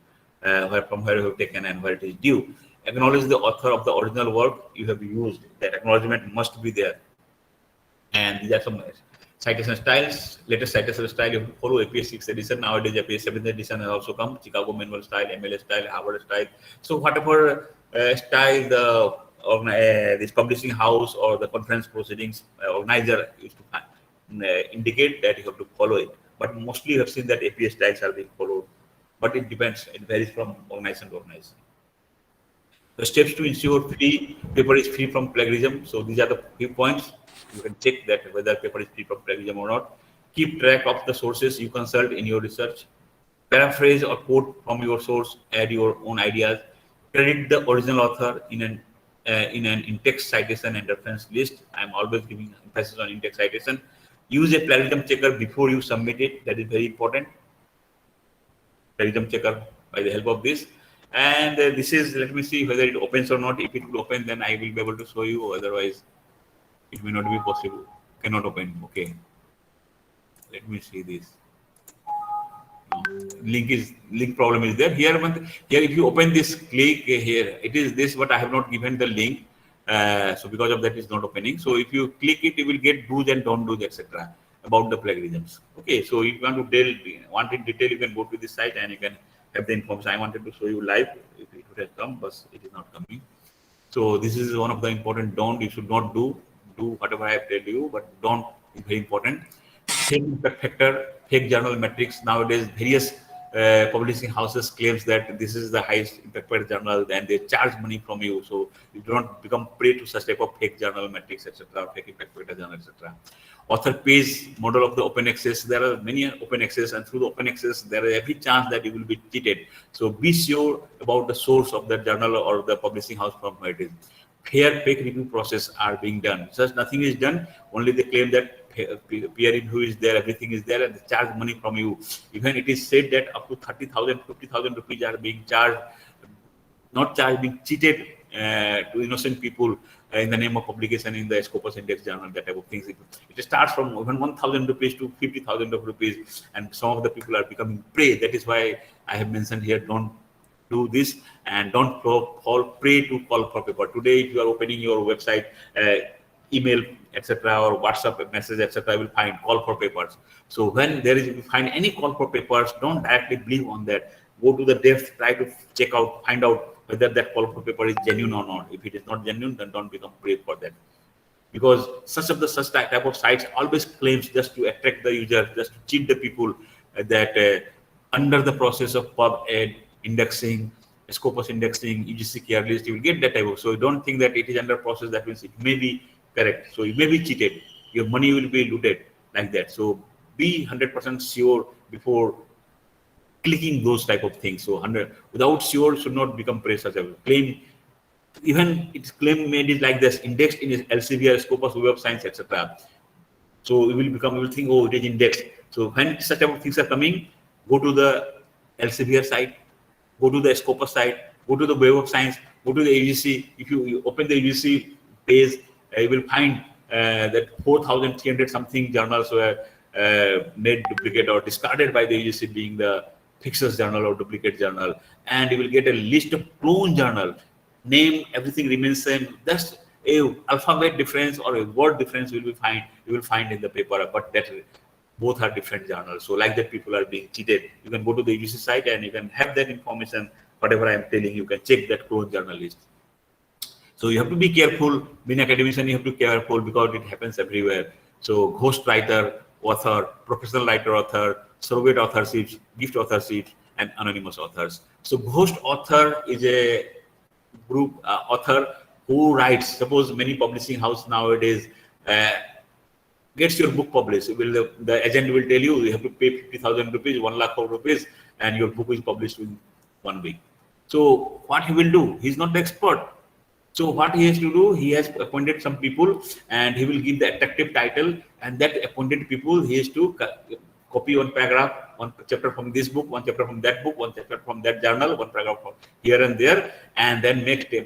from where you have taken and where it is due. Acknowledge the author of the original work you have used. That acknowledgement must be there. And these are some citation styles. Latest citation style, you follow APS 6 edition. Nowadays, APS 7 edition has also come. Chicago manual style, MLA style, Harvard style. So whatever style this publishing house or the conference proceedings organizer used to indicate, that you have to follow it. But mostly you have seen that APS styles are being followed. But it depends. It varies from organization to organization. The steps to ensure paper is free from plagiarism. So these are the few points. You can check that whether paper is free from plagiarism or not. Keep track of the sources you consult in your research. Paraphrase or quote from your source. Add your own ideas. Credit the original author in an in-text citation and reference list. I'm always giving emphasis on in-text citation. Use a plagiarism checker before you submit it. That is very important. Plagiarism checker by the help of this. And this is, let me see whether it opens or not. If it will open, then I will be able to show you. Otherwise, it may not be possible. Cannot open. Okay. Let me see this. Link problem is there here. If you open this, click here. It is this, but I have not given the link. So because of that, it's not opening. So if you click it, you will get do's and don't do's, etc. about the plagiarisms. Okay. So if you want in detail, you can go to this site and you can have the information. I wanted to show you live if it would have come, but it is not coming. So this is one of the important don't. You should not do whatever I have told you, but don't is very important. Fake impact factor, fake journal metrics. Nowadays, various publishing houses claims that this is the highest impact factor journal, and they charge money from you. So you don't become prey to such type of fake journal metrics, etc., fake impact factor journal, etc. Author pays model of the open access. There are many open access, and through the open access, there is every chance that you will be cheated. So be sure about the source of the journal or the publishing house from where it is. Fair fake review process are being done. Such nothing is done. Only they claim that peer review is there, everything is there, and they charge money from you. Even it is said that up to 30,000, 50,000 rupees are being charged, not charged, being cheated to innocent people in the name of publication in the Scopus Index journal, that type of things. It starts from even 1,000 rupees to 50,000 rupees, and some of the people are becoming prey. That is why I have mentioned here, don't do this, and don't fall prey to call for paper. Today, if you are opening your website, email, etc., or WhatsApp message, etc., you will find call for papers. So when if you find any call for papers, don't directly believe on that. Go to the depth, try to check out, find out whether that call for paper is genuine or not. If it is not genuine, then don't become prey for that. Because such type of sites always claims just to attract the user, just to cheat the people, that under the process of PubEd indexing, Scopus indexing, UGC care list, you will get that type of. So don't think that it is under process. That means it may be correct. So you may be cheated. Your money will be looted like that. So be 100% sure before clicking those type of things. So without sure should not become prey such a claim. Even its claim made is like this, indexed in Elsevier, Scopus, Web of Science, etc. So you will think, oh, it is indexed. So when such type of things are coming, go to the Elsevier site, go to the Scopus site, go to the Web of Science, go to the UGC. If you open the UGC page, you will find that 4,300 something journals were made duplicate or discarded by the UGC, being the fixers journal or duplicate journal, and you will get a list of clone journal. Name, everything remains same. Just a alphabet difference or a word difference you will find in the paper, but that both are different journals. So like that, people are being cheated. You can go to the UGC site and you can have that information. Whatever I am telling you, can check that clone journal list. So you have to be careful. Being academician, you have to be careful because it happens everywhere. So ghost writer, author, professional writer, author, surrogate authorships, gift authorships, and anonymous authors. So ghost author is a group author who writes. Suppose many publishing house nowadays gets your book published. The agent will tell you have to pay 50,000 rupees, 1 lakh rupees, and your book is published in 1 week. So what he will do? He's not the expert. So what he has to do? He has appointed some people, and he will give the attractive title. And that appointed people, he has to copy one paragraph, one chapter from this book, one chapter from that book, one chapter from that journal, one paragraph from here and there, and then make 10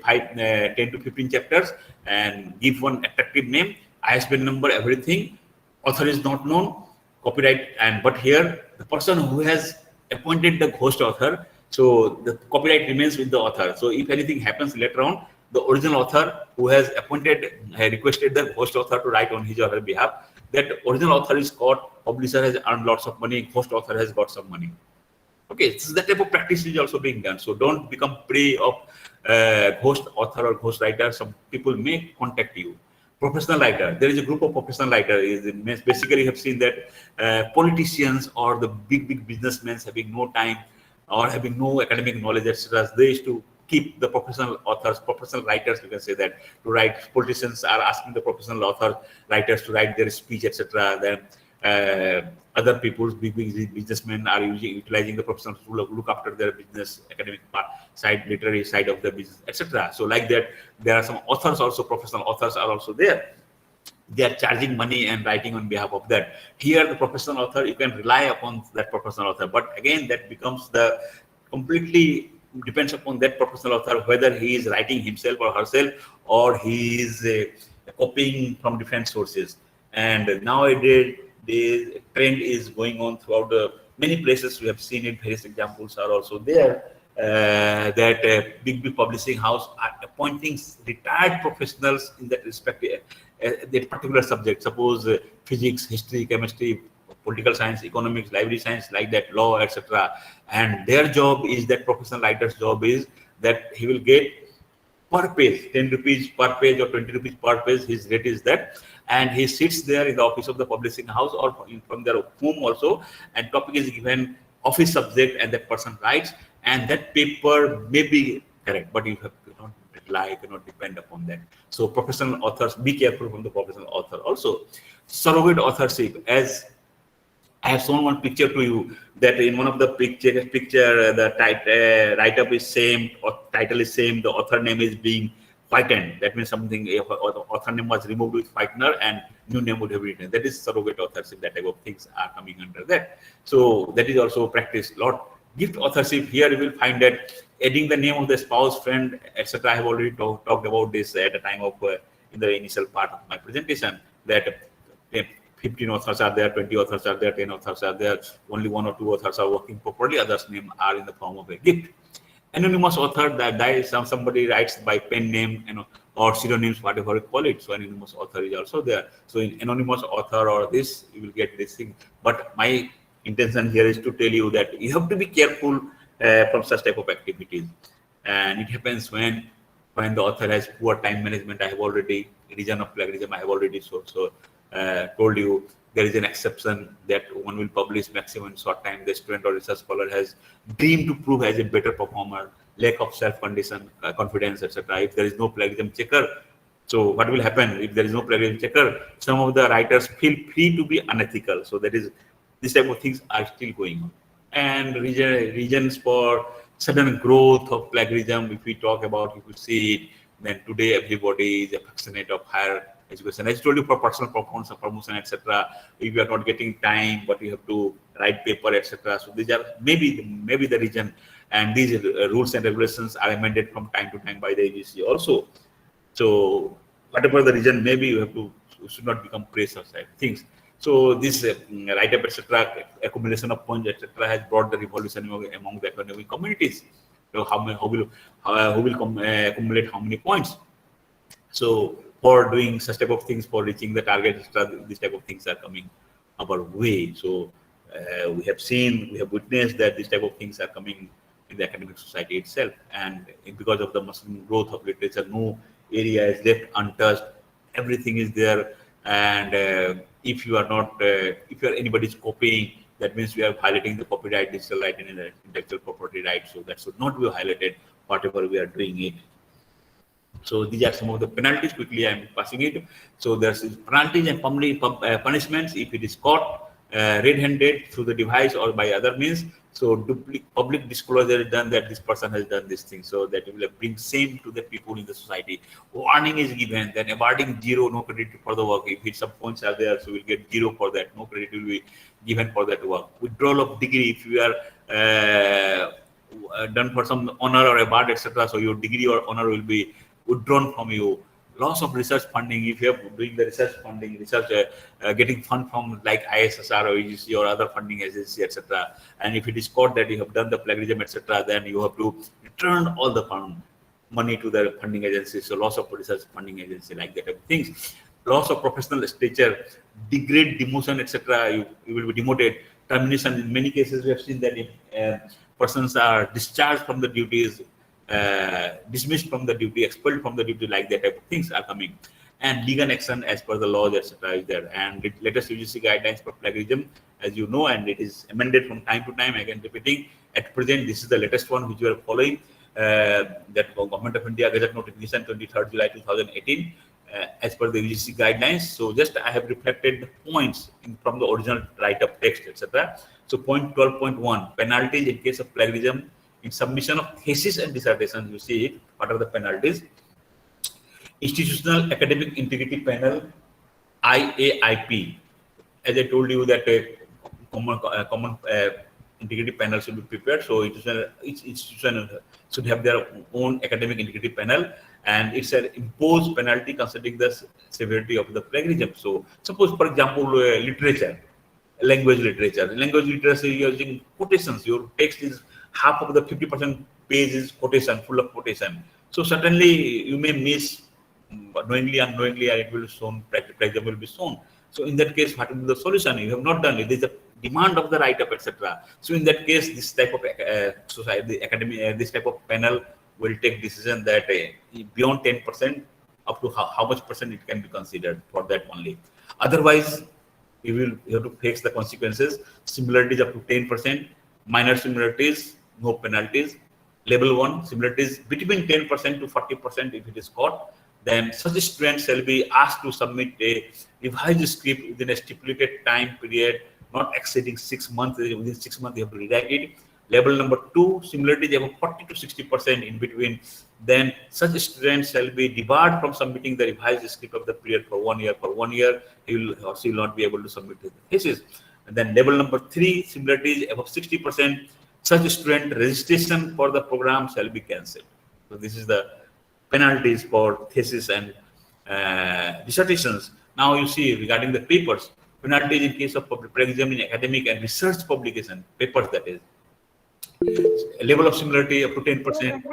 to 15 chapters and give one attractive name, ISBN number, everything. Author is not known, copyright, but here the person who has appointed the ghost author, so the copyright remains with the author. So if anything happens later on, the original author who has requested the ghost author to write on his or her behalf, that original author is caught, publisher has earned lots of money, ghost author has got some money. Okay, so that type of practice is also being done. So don't become prey of ghost author or ghost writer. Some people may contact you. Professional writer, there is a group of professional writers. Basically, you have seen that politicians or the big businessmen having no time or having no academic knowledge, etc., they used to keep the professional authors, professional writers, you can say that, to write. Politicians are asking the professional author writers to write their speech, etc. Then other people's big businessmen are utilizing the professionals to look after their business, academic side, literary side of the business, etc. So like that, there are some authors also, professional authors are also there. They are charging money and writing on behalf of that. Here, the professional author, you can rely upon that professional author. But again, that becomes completely depends upon that professional author, whether he is writing himself or herself, or he is copying from different sources. And nowadays, the trend is going on throughout many places. We have seen it. Various examples are also there. That big publishing house are appointing retired professionals in that respective that particular subject. Suppose physics, history, chemistry, political science, economics, library science, like that, law, etc. And their job is, that professional writer's job is that he will get per page, 10 rupees per page or 20 rupees per page. His rate is that. And he sits there in the office of the publishing house or from their home also, and topic is given, office subject, and that person writes, and that paper may be correct, but you cannot rely, cannot depend upon that. So professional authors, be careful from the professional author. Also, surrogate authorship, as I have shown one picture to you, that in one of the picture the write-up is same, or title is same, the author name is being whitened. That means something, author name was removed with whitener and new name would have written. That is surrogate authorship. That type of things are coming under that. So that is also practiced a lot. Gift authorship, here you will find that adding the name of the spouse, friend, etc. I have already talked about this at the time of in the initial part of my presentation, that 15 authors are there, 20 authors are there, 10 authors are there, only 1 or 2 authors are working properly, others' names are in the form of a gift. Anonymous author, that is somebody writes by pen name, or pseudonyms, whatever you call it. So anonymous author is also there. So in anonymous author or this, you will get this thing. But my intention here is to tell you that you have to be careful from such type of activities. And it happens when the author has poor time management. I have already, region of plagiarism, I have already told you. There is an exception that one will publish maximum in short time. The student or research scholar has dreamed to prove as a better performer, lack of self-condition, confidence, etc. If there is no plagiarism checker, so what will happen if there is no plagiarism checker? Some of the writers feel free to be unethical. So that is, this type of things are still going on. And reasons for sudden growth of plagiarism, if we talk about, if we see it, then today everybody is affectionate of higher education. As I told you, for personal performance, promotion, etc. If you are not getting time, but you have to write paper, etc. So these are maybe the reason. And these rules and regulations are amended from time to time by the agency also. So whatever the reason, maybe you should not become prey of things. So this write-up, etc., accumulation of points, etc., has brought the revolution among the academic communities. So who will accumulate how many points? So for doing such type of things, for reaching the target, etc., this type of things are coming our way. So we have witnessed that this type of things are coming in the academic society itself. And because of the massive growth of literature, no area is left untouched. Everything is there. And if you are anybody's copying, that means we are violating the copyright, digital right, and intellectual property right. So that should not be violated, whatever we are doing it. So these are some of the penalties. Quickly, I am passing it. So there's penalties and punishments if it is caught red-handed through the device or by other means. So public disclosure is done that this person has done this thing, so that it will bring shame to the people in the society. Warning is given, then awarding 0, no credit for the work. If some points are there, so we'll get 0 for that. No credit will be given for that work. Withdrawal of degree, if you are done for some honor or award, etc. So your degree or honor will be withdrawn from you. Loss of research funding, if you are doing the research funding, getting fund from like ISSR or EGC or other funding agency, etc. And if it is caught that you have done the plagiarism, etc., then you have to return all the money to the funding agency. So loss of research funding agency, like that type of things. Loss of professional stature, degrade, demotion, etc. You will be demoted. Termination, in many cases we have seen that if persons are discharged from the duties, dismissed from the duty, expelled from the duty, like that type of things are coming. And legal action as per the laws, etc. is there. And the latest UGC guidelines for plagiarism, as you know, and it is amended from time to time, again repeating. At present, this is the latest one which we are following, that Government of India Gazette Notification 23rd July 2018, as per the UGC guidelines. So just I have reflected the points from the original write-up text, etc. So point 12.1, penalties in case of plagiarism in submission of thesis and dissertations. You see it. What are the penalties? Institutional Academic Integrity Panel, IAIP. As I told you that a common integrity panel should be prepared. So each institution should have their own academic integrity panel, and it's an imposed penalty considering the severity of the plagiarism. So suppose, for example, literature, language literature, you're using quotations. Your text is half of the 50% page is quotation, full of quotation. So certainly you may miss, knowingly, unknowingly, and it will be shown, plagiarism will be shown. So in that case, what will be the solution? You have not done it. There is a demand of the write-up, etc. So in that case, this type of society, academy, this type of panel will take decision that beyond 10%, up to how much percent it can be considered for that only. Otherwise, you have to face the consequences. Similarities up to 10%, minor similarities, no penalties. Level 1, similarities between 10% to 40% if it is caught. Then such students shall be asked to submit a revised script within a stipulated time period, not exceeding 6 months. Within 6 months, you have to rewrite it. Level number 2, similarities above 40 to 60% in between. Then such students shall be debarred from submitting the revised script of the period for 1 year. For 1 year, he will or she will not be able to submit the thesis. And then level number 3, similarities above 60%. Such student registration for the program shall be cancelled. So this is the penalties for thesis and dissertations. Now you see regarding the papers, penalties in case of plagiarism in academic and research publication, papers that is. Level of similarity up to 10%.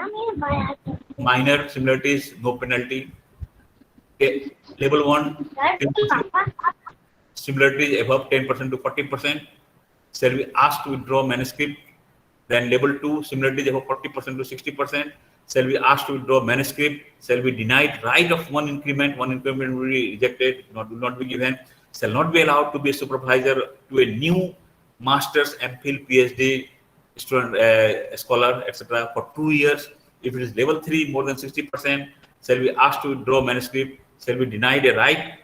Minor similarities, no penalty. Okay. Level 1, similarities above 10% to 40%. Shall be asked to withdraw manuscript. Then level 2, similarities above 40% to 60%. Shall be asked to withdraw manuscript. Shall be denied right of one increment will be rejected, will not be given. Shall not be allowed to be a supervisor to a new master's, MPhil, PhD student, scholar, etc. for 2 years. If it is level 3, more than 60%, shall be asked to withdraw manuscript. Shall be denied a right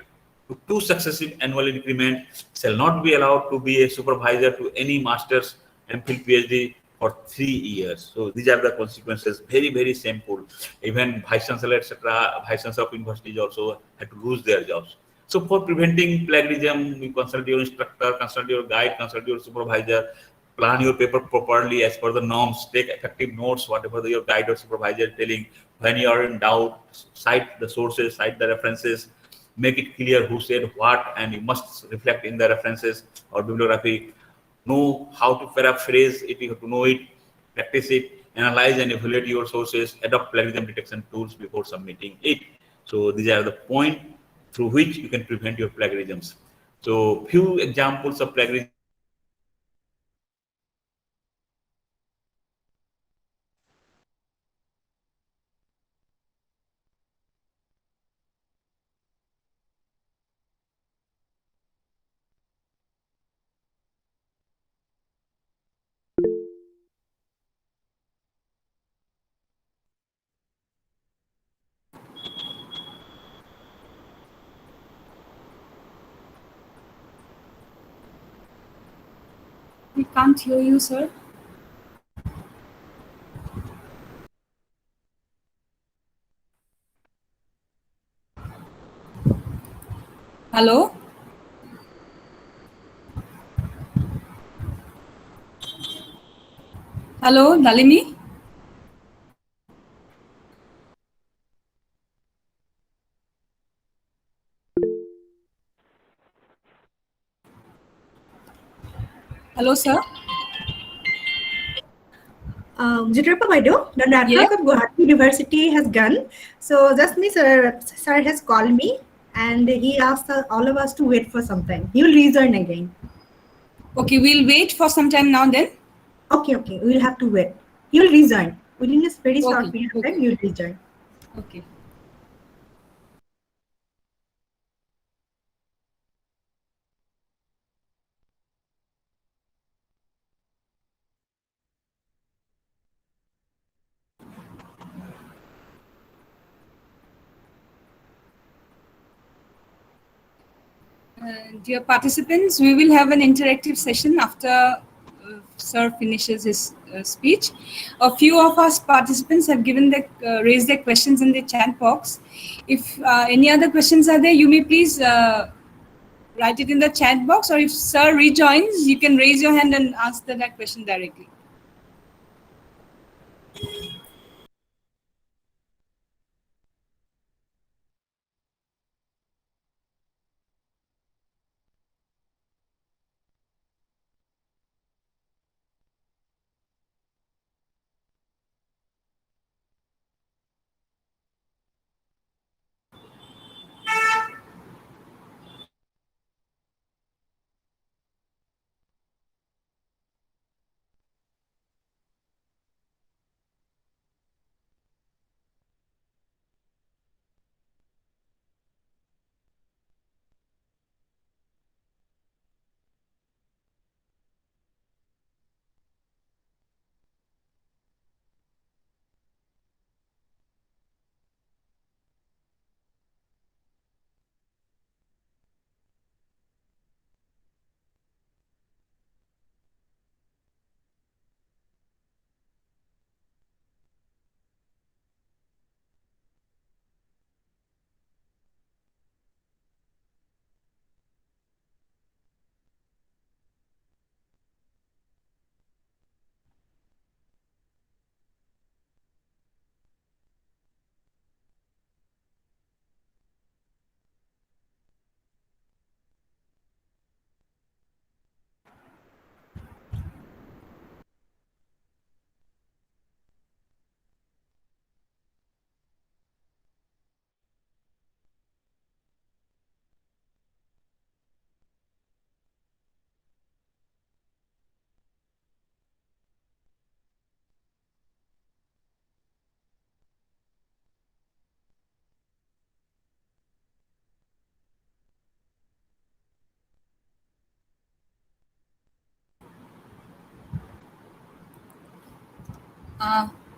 to 2 successive annual increment. Shall not be allowed to be a supervisor to any master's, MPhil, PhD for 3 years. So these are the consequences. Very, very shameful. Even vice chancellor, etc., vice chancellor of universities also had to lose their jobs. So for preventing plagiarism, you consult your instructor, consult your guide, consult your supervisor, plan your paper properly as per the norms, take effective notes, whatever your guide or supervisor is telling. When you are in doubt, cite the sources, cite the references, make it clear who said what, and you must reflect in the references or bibliography. Know how to paraphrase it, you have to know it, practice it, analyze and evaluate your sources, adopt plagiarism detection tools before submitting it. So these are the points through which you can prevent your plagiarisms. So few examples of plagiarism. We can't hear you, sir. Hello? Hello, Dalimi? Hello, sir? Jyotirupa Baido, the network of Guwahati University has gone. So just me, sir has called me and he asked all of us to wait for some time. He will rejoin again. Okay, we'll wait for some time now then. Okay, we'll have to wait. He will rejoin. Within a very short period of time, he will rejoin. Okay. Dear participants, we will have an interactive session after Sir finishes his speech. A few of us participants have raised their questions in the chat box. If any other questions are there, you may please write it in the chat box, or if Sir rejoins, you can raise your hand and ask that question directly.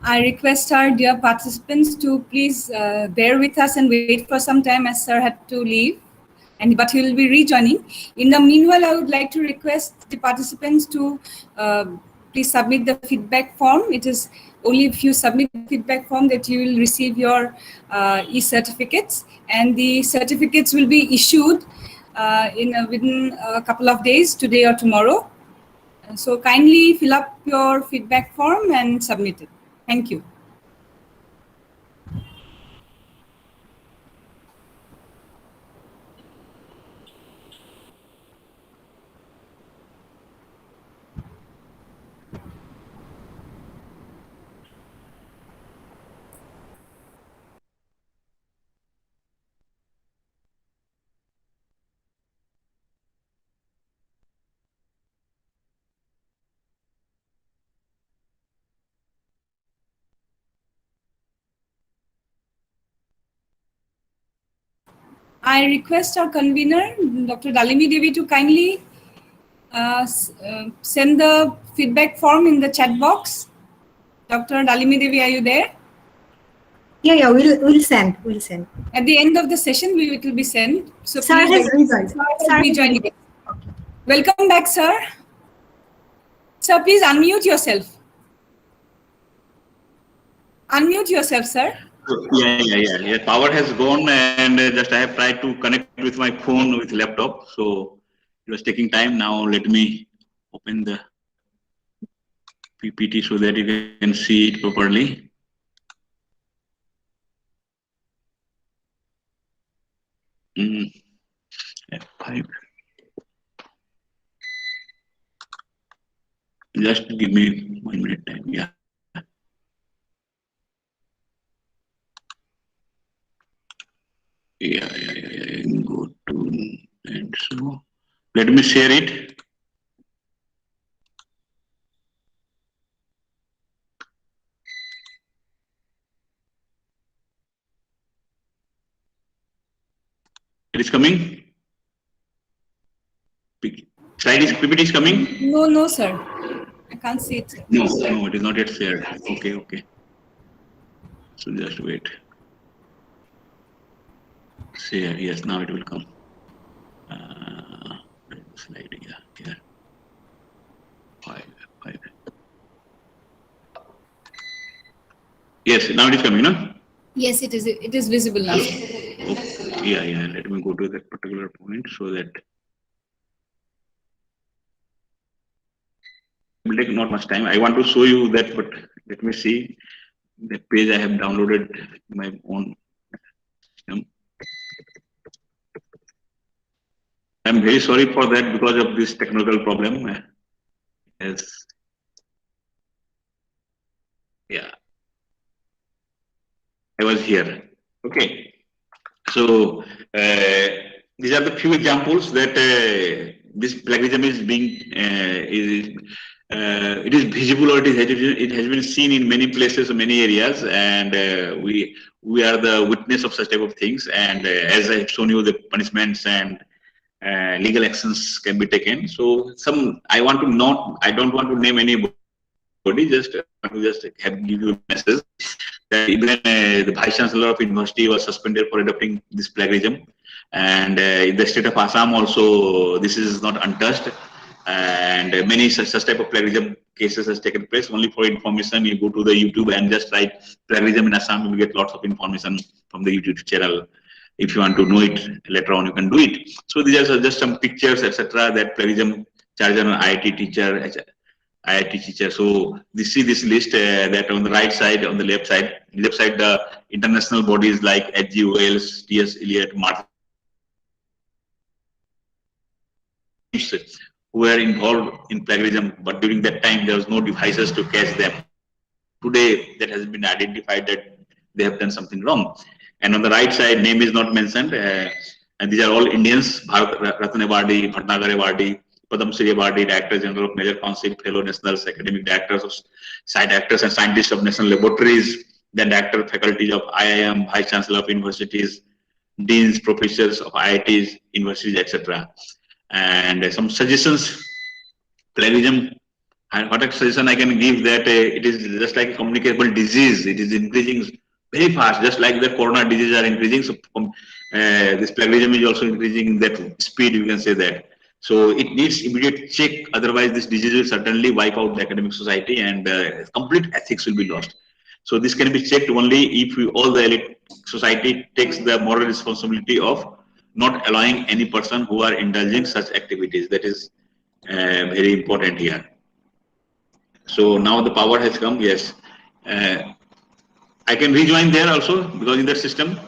I request our dear participants to please bear with us and wait for some time as sir had to leave, but he will be rejoining. In the meanwhile, I would like to request the participants to please submit the feedback form. It is only if you submit the feedback form that you will receive your e-certificates, and the certificates will be issued within a couple of days, today or tomorrow. So kindly fill up your feedback form and submit it. Thank you. I request our convener, Dr. Dalimi Devi, to kindly send the feedback form in the chat box. Dr. Dalimi Devi, are you there? Yeah, we'll send. At the end of the session, it will be sent. So Sir has rejoined. Okay. Welcome back, sir. Sir, please unmute yourself. Unmute yourself, sir. Yeah. Power has gone, and just I have tried to connect with my phone with laptop, so it was taking time. Now let me open the PPT so that you can see it properly. F5. Just give me 1 minute time. Yeah. Go to, and so let me share it. It is coming. PPT is coming. No, sir. I can't see it, sir. No, it is not yet shared. Okay. So just wait. Share. Yes, now it will come. Slide. Yeah. 5. Yes, now it is coming, no? Yes, it is. It is visible now. Okay. Yeah. Let me go to that particular point so that it will take not much time. I want to show you that, but let me see the page I have downloaded my own system. I'm very sorry for that because of this technical problem. Yes. Yeah. I was here. Okay. So these are the few examples that this plagiarism is being it is visible, or it has been seen in many places, many areas, and we are the witness of such type of things. And as I have shown you, the punishments and legal actions can be taken. So I don't want to name anybody. Just give you a message that even the Vice Chancellor of University was suspended for adopting this plagiarism, and in the state of Assam also this is not untouched, and many such type of plagiarism cases has taken place. Only for information, you go to the YouTube and just write plagiarism in Assam, you will get lots of information from the YouTube channel. If you want to know it later on, you can do it. So these are just some pictures, etc. That plagiarism charged on an IIT teacher. So see this list that on the right side, on the left side, the international bodies like HGOLs, TS Eliot, Martin, who were involved in plagiarism, but during that time there was no devices to catch them. Today that has been identified that they have done something wrong. And on the right side, name is not mentioned, and these are all Indians: Bharat Ratna Awardee, Bhatnagar Awardee, Padam Shri Awardee, Director General of Major Council, Fellow Nationals, Academic Directors of Site Actors and Scientists of National Laboratories, then Director Faculties of IIM, Vice Chancellor of Universities, Deans, Professors of IITs, Universities, etc. And some suggestions: plagiarism And what a suggestion I can give that it is just like a communicable disease. It is increasing very fast, just like the corona disease are increasing. So this plagiarism is also increasing in that speed, you can say that. So it needs immediate check. Otherwise, this disease will certainly wipe out the academic society and complete ethics will be lost. So this can be checked only if all the elite society takes the moral responsibility of not allowing any person who are indulging such activities. That is very important here. So now the power has come. Yes, I can rejoin there also because in that system.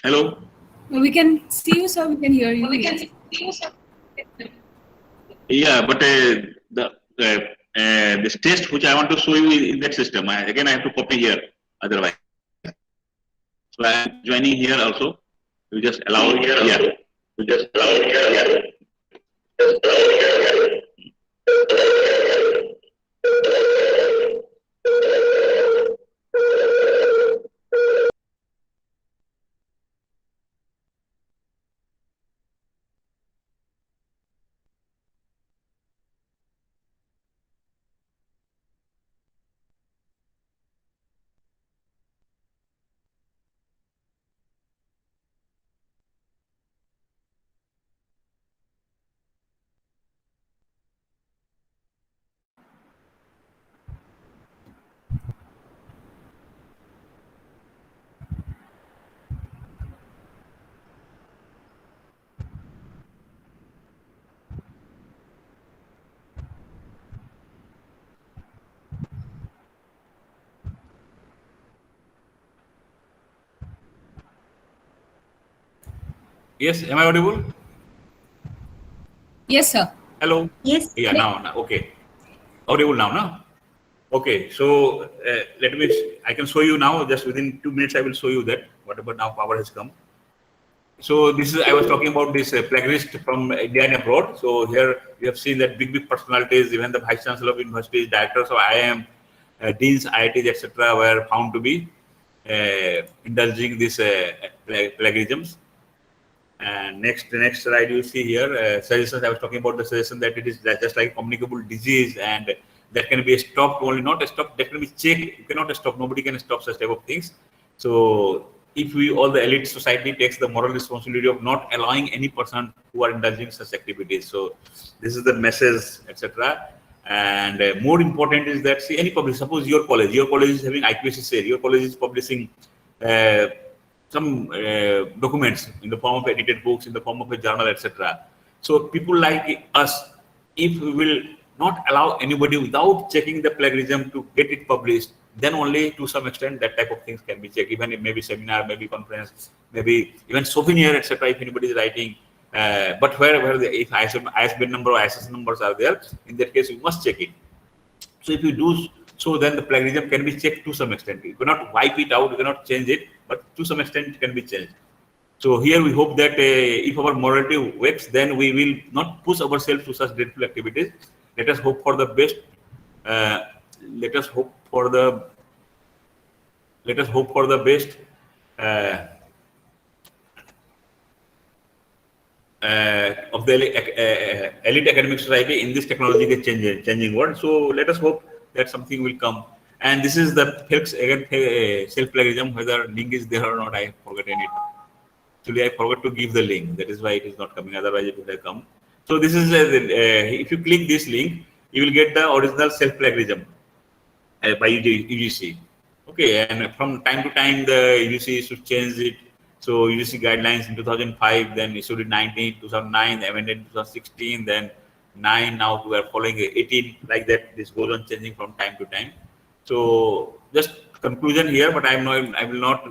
Hello. We can see you, sir. We can hear you. Yeah, but this test which I want to show you in that system, again I have to copy here. Otherwise, so I am joining here also. You just allow here. Yeah. You just allow here. Yeah. Yes, am I audible? Yes, sir. Hello. Yes. Yeah, now, okay. Audible now, no? Okay, so I can show you now, just within 2 minutes I will show you that, whatever now power has come. So this is, I was talking about this plagiarist from India and abroad. So here we have seen that big personalities, even the Vice Chancellor of universities, directors of IIM, deans, IITs, etc. were found to be indulging this plagiarisms. And next slide you see here, suggestions. I was talking about the suggestion that it is just like a communicable disease and that can be stopped, only not stopped, that can be checked. You cannot stop, nobody can stop such type of things. So if all the elite society takes the moral responsibility of not allowing any person who are indulging such activities. So this is the message, etc. And more important is that, see, any public, suppose your college is having IQAC sale, your college is publishing some documents in the form of edited books, in the form of a journal, etc. So people like us, if we will not allow anybody without checking the plagiarism to get it published, then only to some extent that type of things can be checked. Even if maybe seminar, maybe conference, maybe even souvenir, etc. If anybody is writing, but if ISBN number or ISSN numbers are there, in that case you must check it. So if you do so, then the plagiarism can be checked to some extent. You cannot wipe it out, you cannot change it, but to some extent it can be changed. So here we hope that if our morality works, then we will not push ourselves to such dreadful activities. Let us hope for the best. Let us hope for the best of the elite academic society in this technologically changing world. So let us hope that something will come. And this is the helps again self-plagiarism, whether link is there or not. I have forgotten it. Actually, I forgot to give the link. That is why it is not coming. Otherwise, it would have come. So this is if you click this link, you will get the original self-plagiarism by UGC. Okay, and from time to time, the UGC should change it. So UGC guidelines in 2005, then issued in 2009, amended in 2016, then 9. Now we are following 18. Like that, this goes on changing from time to time. So just conclusion here, but I will not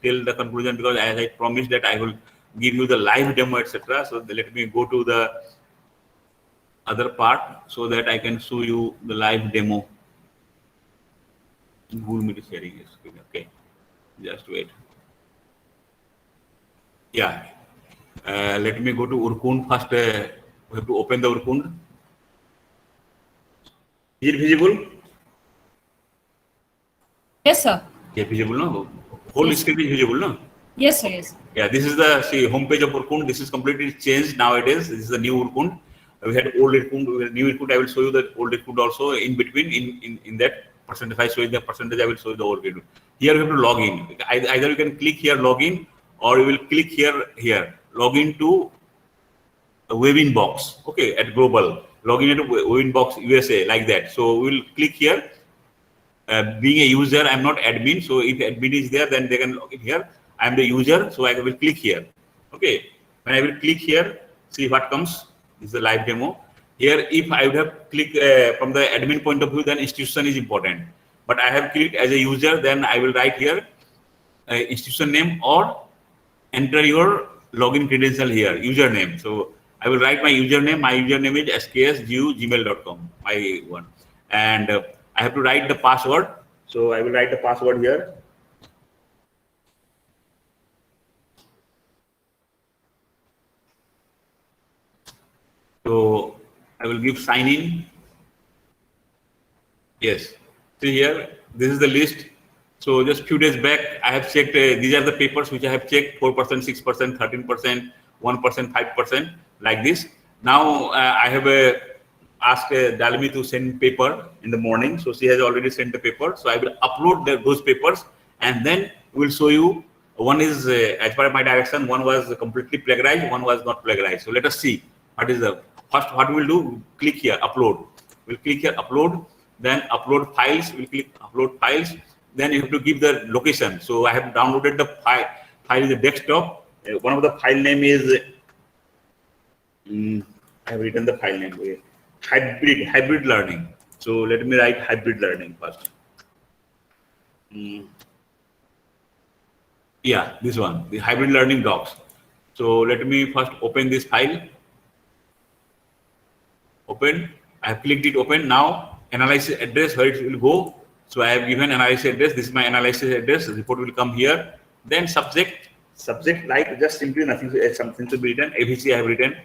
tell the conclusion because as I promised that I will give you the live demo, etc. So let me go to the other part so that I can show you the live demo. Google Meet is sharing this. Okay, just wait. Yeah, let me go to Urkund first. We have to open the Urkund. Is it visible? Yes, sir. Yeah, visible, no? Whole screen is visible, no? Yes, sir. Yes. Yeah, this is the homepage of Urkund. This is completely changed nowadays. This is the new Urkund. We had old recruit, new recruit. I will show you the old recruit also in between. In that percentage, if I show you the percentage, I will show you the old recruit. Here you have to log in. Either you can click here login, or you will click here login to a webin box. Okay, at global login into webin box USA like that. So we will click here. Being a user, I'm not admin. So if admin is there, then they can log in here. I'm the user, so I will click here. Okay, when I will click here, see what comes. This is the live demo. Here, if I would have clicked from the admin point of view, then institution is important. But I have clicked as a user, then I will write here institution name or enter your login credential here, username. So I will write my username. My username is sksgu@gmail.com, my one. And I have to write the password. So I will write the password here. So I will give sign in. Yes. See here, this is the list. So just few days back, I have checked. These are the papers which I have checked: 4%, 6%, 13%, 1%, 5%, like this. Now I have asked Dalimi to send paper in the morning. So she has already sent the paper. So I will upload those papers, and then we will show you. One is as per my direction. One was completely plagiarized. One was not plagiarized. So let us see what is the first. What we will do? Click here, upload. We'll click here, upload. Then upload files. We'll click upload files. Then you have to give the location. So I have downloaded the file. File is the desktop. One of the file name is. I have written the file name. Hybrid learning. So let me write hybrid learning first. Yeah, this one, the hybrid learning docs. So let me first open this file. Open. I have clicked it open. Now analysis address, where it will go. So I have given analysis address. This is my analysis address. The report will come here. Then subject like just simply nothing. Something to be written. ABC I have written.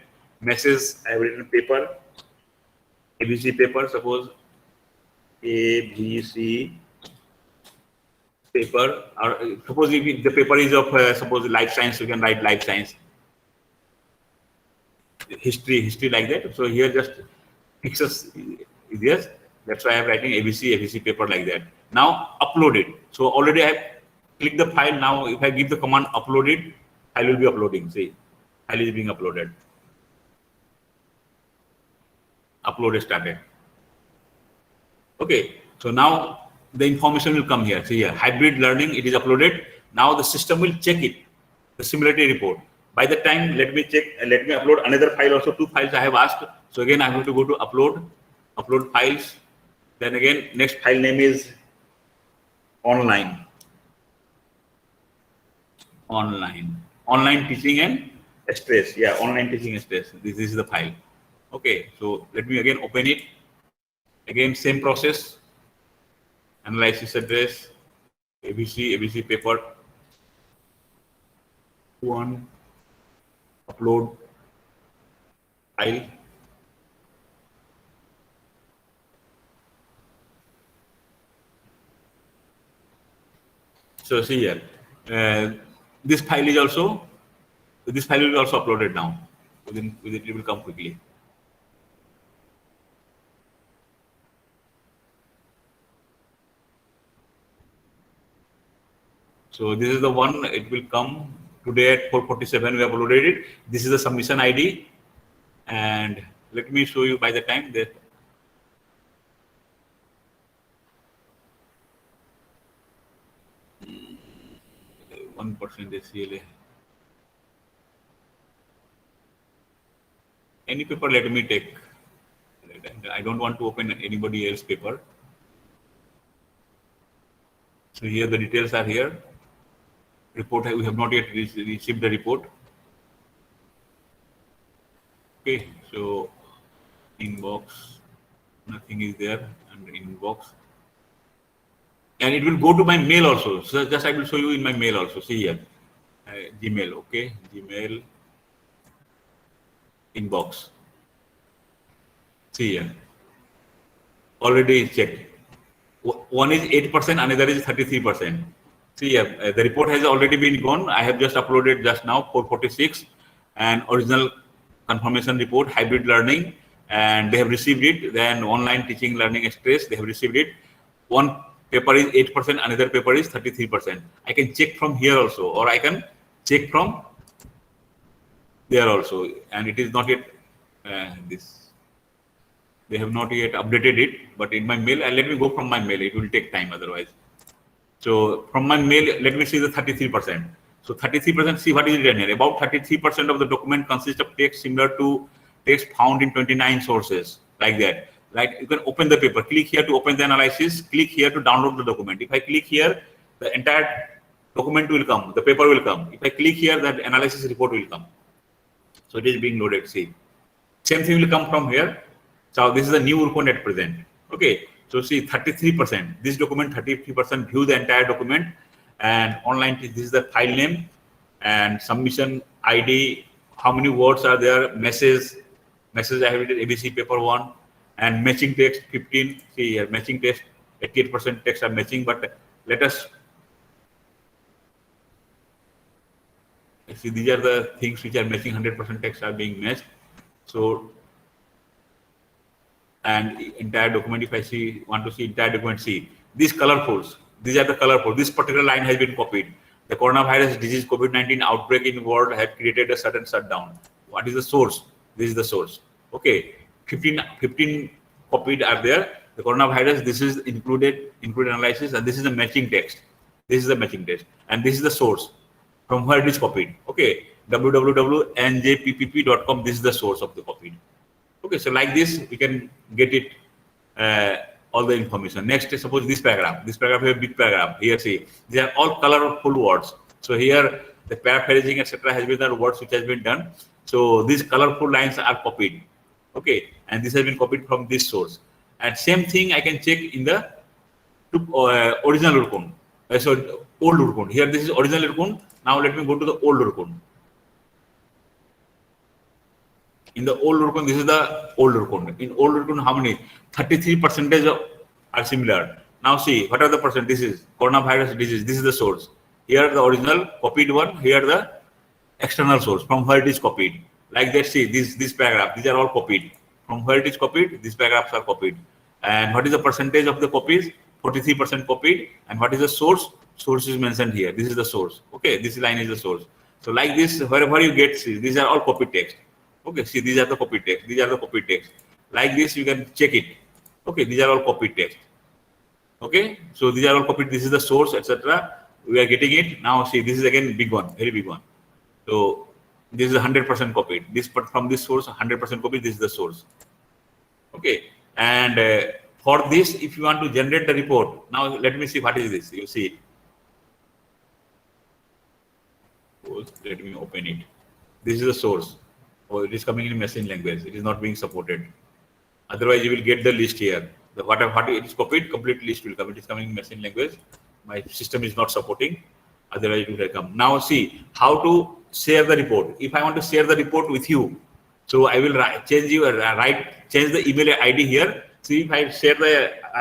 Message I have written. Paper. ABC paper. Suppose ABC paper. Or suppose if the paper is of suppose life science, you can write life science. History like that. So here just fixes yes. That's why I'm writing ABC paper like that. Now upload it. So already I have clicked the file. Now if I give the command upload it, file will be uploading. See, file is being uploaded. Upload is started. Okay. So now the information will come here. See here, hybrid learning. It is uploaded. Now the system will check it. The similarity report. By the time, let me check. Let me upload another file. Also 2 files I have asked. So again, I have to go to upload files. Then again, next file name is online teaching and stress. Yeah, online teaching and stress. This is the file. Okay, so let me again open it. Again, same process. Analysis address, ABC paper. One, upload file. So see here, this file will be also uploaded now. Within it will come quickly. So this is the one. It will come today at 4:47. We have uploaded it. This is the submission ID, and let me show you by the time that. 1% CLA. Any paper, let me take. I don't want to open anybody else's paper. So here the details are here. Report, we have not yet received the report. Okay, so inbox, nothing is there under inbox. And it will go to my mail also. So just I will show you in my mail also. See here, Gmail. Okay, Gmail inbox. See here, already checked. One is 8%, another is 33%. See here, the report has already been gone. I have just uploaded just now 446, and original confirmation report, hybrid learning. and they have received it. Then online teaching, learning, express, they have received it. One paper is 8%, another paper is 33%. I can check from here also, or I can check from there also, and it is not yet this. They have not yet updated it, but in my mail, and let me go from my mail. It will take time otherwise. So from my mail, let me see the 33%. So 33%, see what is written here. About 33% of the document consists of text similar to text found in 29 sources, like that. Like you can open the paper, click here to open the analysis, click here to download the document. If I click here, the entire document will come, the paper will come. If I click here, the analysis report will come. So it is being loaded, see. Same thing will come from here. So this is the new Urkund at present. Okay, so see 33%. This document 33% view the entire document, and online this is the file name and submission ID. How many words are there? Message I have written ABC paper 1, and matching text 15. See here matching text 88% text are matching, but let us see these are the things which are matching. 100% text are being matched. So and entire document, if I want to see entire document, see these colorfuls, these are the colorful. This particular line has been copied. The coronavirus disease COVID-19 outbreak in world have created a sudden shutdown. What is the source? This is the source. Okay, 15 copied are there. The coronavirus, this is included analysis, and this is the matching text. This is the matching text, and this is the source from where it is copied. Okay, www.njppp.com. This is the source of the copied. Okay, so like this, we can get it, all the information. Next, suppose this paragraph is a big paragraph. Here, see, they are all colorful words. So here, the paraphrasing, etc., has been the words which has been done. So these colorful lines are copied. Okay, and this has been copied from this source. And same thing I can check in the original Urkund. So old Urkund. Here, this is original Urkund. Now let me go to the old Urkund. In the old Urkund, this is the old Urkund. In old Urkund, how many? 33% are similar. Now see, what are the percent? This is coronavirus disease. This is the source. Here the original copied one. Here the external source from where it is copied. Like that, see this paragraph. These are all copied. From where it is copied, these paragraphs are copied. And what is the percentage of the copies? 43% copied. And what is the source? Source is mentioned here. This is the source. Okay, this line is the source. So like this, wherever you get, see, these are all copied text. Okay, see, these are the copied text. These are the copied text. Like this, you can check it. Okay, these are all copied text. Okay, so these are all copied. This is the source, etc. We are getting it. Now, see, this is again big one, very big one. So this is 100% copied. This from this source, 100% copied. This is the source. Okay, and for this, if you want to generate the report, now let me see what is this. You see it. Let me open it. This is the source. Oh, it is coming in machine language. It is not being supported. Otherwise, you will get the list here. The what it is copied, complete list will come. It is coming in machine language. My system is not supporting. Otherwise, it will come. Now, see how to share the report. If I want to share the report with you, so I will change the email ID here. See, if I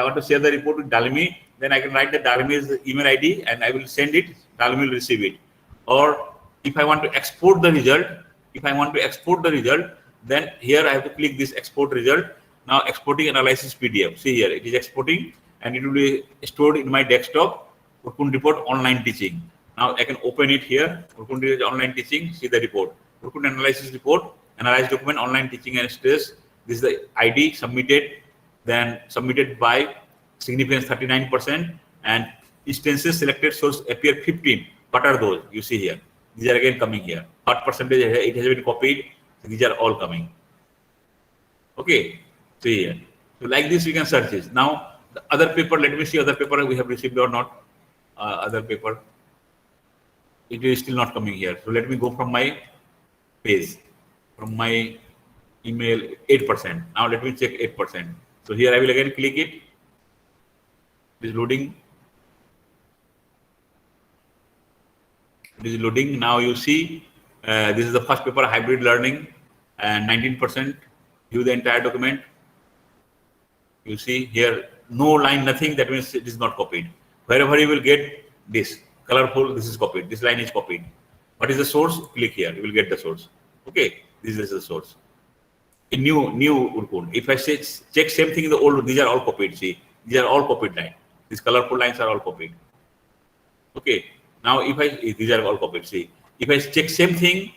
want to share the report with Dalimi, then I can write the Dalimi's email ID and I will send it. Dalimi will receive it. Or if I want to export the result, then here I have to click this export result. Now exporting analysis PDF. See here, it is exporting and it will be stored in my desktop. Urkund report online teaching. Now I can open it here. Urkund online teaching. See the report. Urkund analysis report. Analyze document online teaching and stress. This is the ID submitted. Then submitted by significance 39% and instances selected source appear 15. What are those? You see here. These are again coming here. What percentage it has been copied? These are all coming. Okay. See here. So like this, we can search this. Now the other paper. Let me see other paper we have received or not. Other paper. It is still not coming here. So let me go from my page, from my email 8%. Now let me check 8%. So here I will again click it. It is loading. It is loading. Now you see this is the first paper, hybrid learning, and 19% view the entire document. You see here no line, nothing. That means it is not copied. Wherever you will get this colorful, this is copied. This line is copied. What is the source? Click here. You will get the source. Okay, this is the source. in new Urkund. If I say check same thing in the old, these are all copied. See, these are all copied lines. These colorful lines are all copied. Okay. Now if these are all copied. See, if I check same thing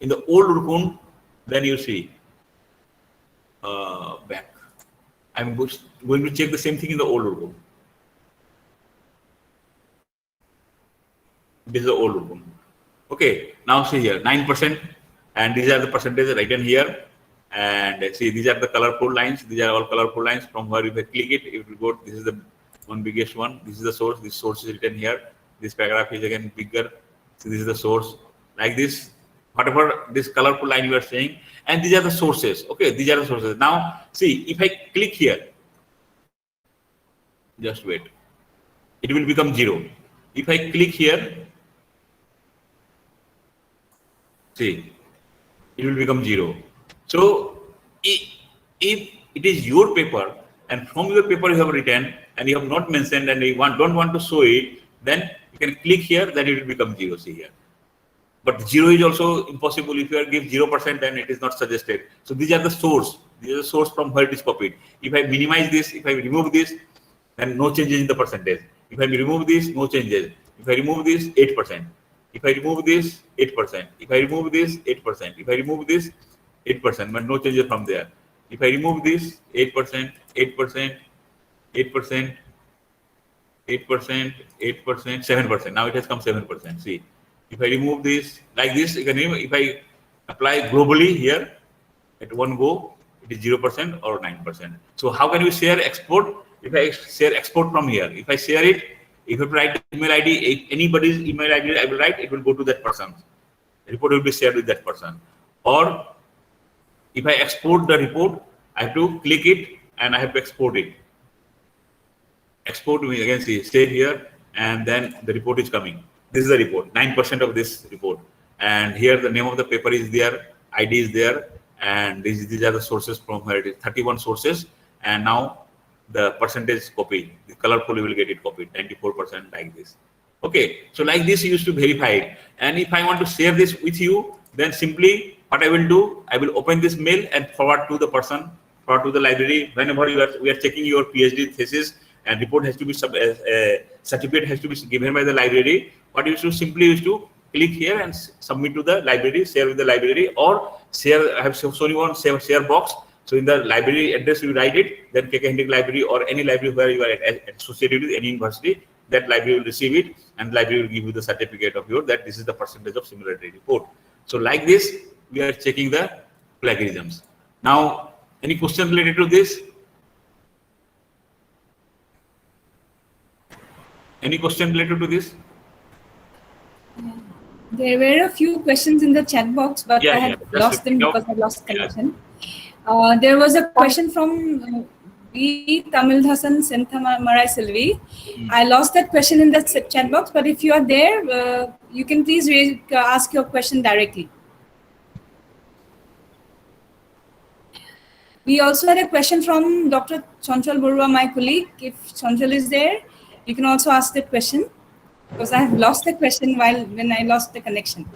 in the old Urkund, then you see back. I'm going to check the same thing in the old Urkund. This is the old Urkund. Okay. Now see here 9%. And these are the percentages written here. And see, these are the colorful lines. These are all colorful lines. From where if I click it, it will go. This is the one biggest one. This is the source. This source is written here. This paragraph is again bigger. So this is the source. Like this, whatever this colorful line you are saying. And these are the sources. Okay, these are the sources. Now, see, if I click here, just wait. It will become 0. If I click here, see, it will become 0. So if it is your paper and from your paper you have written and you have not mentioned and you don't want to show it, then you can click here, then it will become 0. See here. But 0 is also impossible. If you give 0%, then it is not suggested. So these are the source. These are the source from where it is copied. If I minimize this, if I remove this, then no changes in the percentage. If I remove this, no changes. If I remove this, 8%. If I remove this, 8%. If I remove this, 8%. If I remove this, 8%, but no changes from there. If I remove this, 8%, 8%, 8%, 8%, 8%, 7%. Now it has come 7%. See, if I remove this like this, you can remove. If I apply globally here at one go, it is 0% or 9%. So how can we share export? If I share export from here, if I share it, if I write email ID, if anybody's email ID I will write, it will go to that person. The report will be shared with that person. Or if I export the report, I have to click it and I have to export it. Export means again, see, stay here and then the report is coming. This is the report, 9% of this report. And here the name of the paper is there, ID is there, and these are the sources from where it is, 31 sources. And now the percentage copy, the colorful you will get it copied, 94% like this. Okay, so like this you used to verify it. And if I want to share this with you, then simply what I will do, I will open this mail and forward to the person, forward to the library. Whenever we are checking your PhD thesis and report has to be certificate has to be given by the library, what you should simply use to click here and submit to the library, share with the library, or share. I have shown you on share box. So in the library address you write it, then KK Hendrick Library or any library where you are associated with any university, that library will receive it and library will give you the certificate of your that this is the percentage of similarity report. So like this, we are checking the plagiarisms. Now, any question related to this? Any question related to this? There were a few questions in the chat box, but I had lost them because I lost connection. There was a question from B. Tamil Hassan Senthamarai Silvi. I lost that question in the chat box, but if you are there, you can please ask your question directly. We also had a question from Dr. Chanchal Barua, my colleague. If Chanchal is there, you can also ask that question, because I have lost the question when I lost the connection.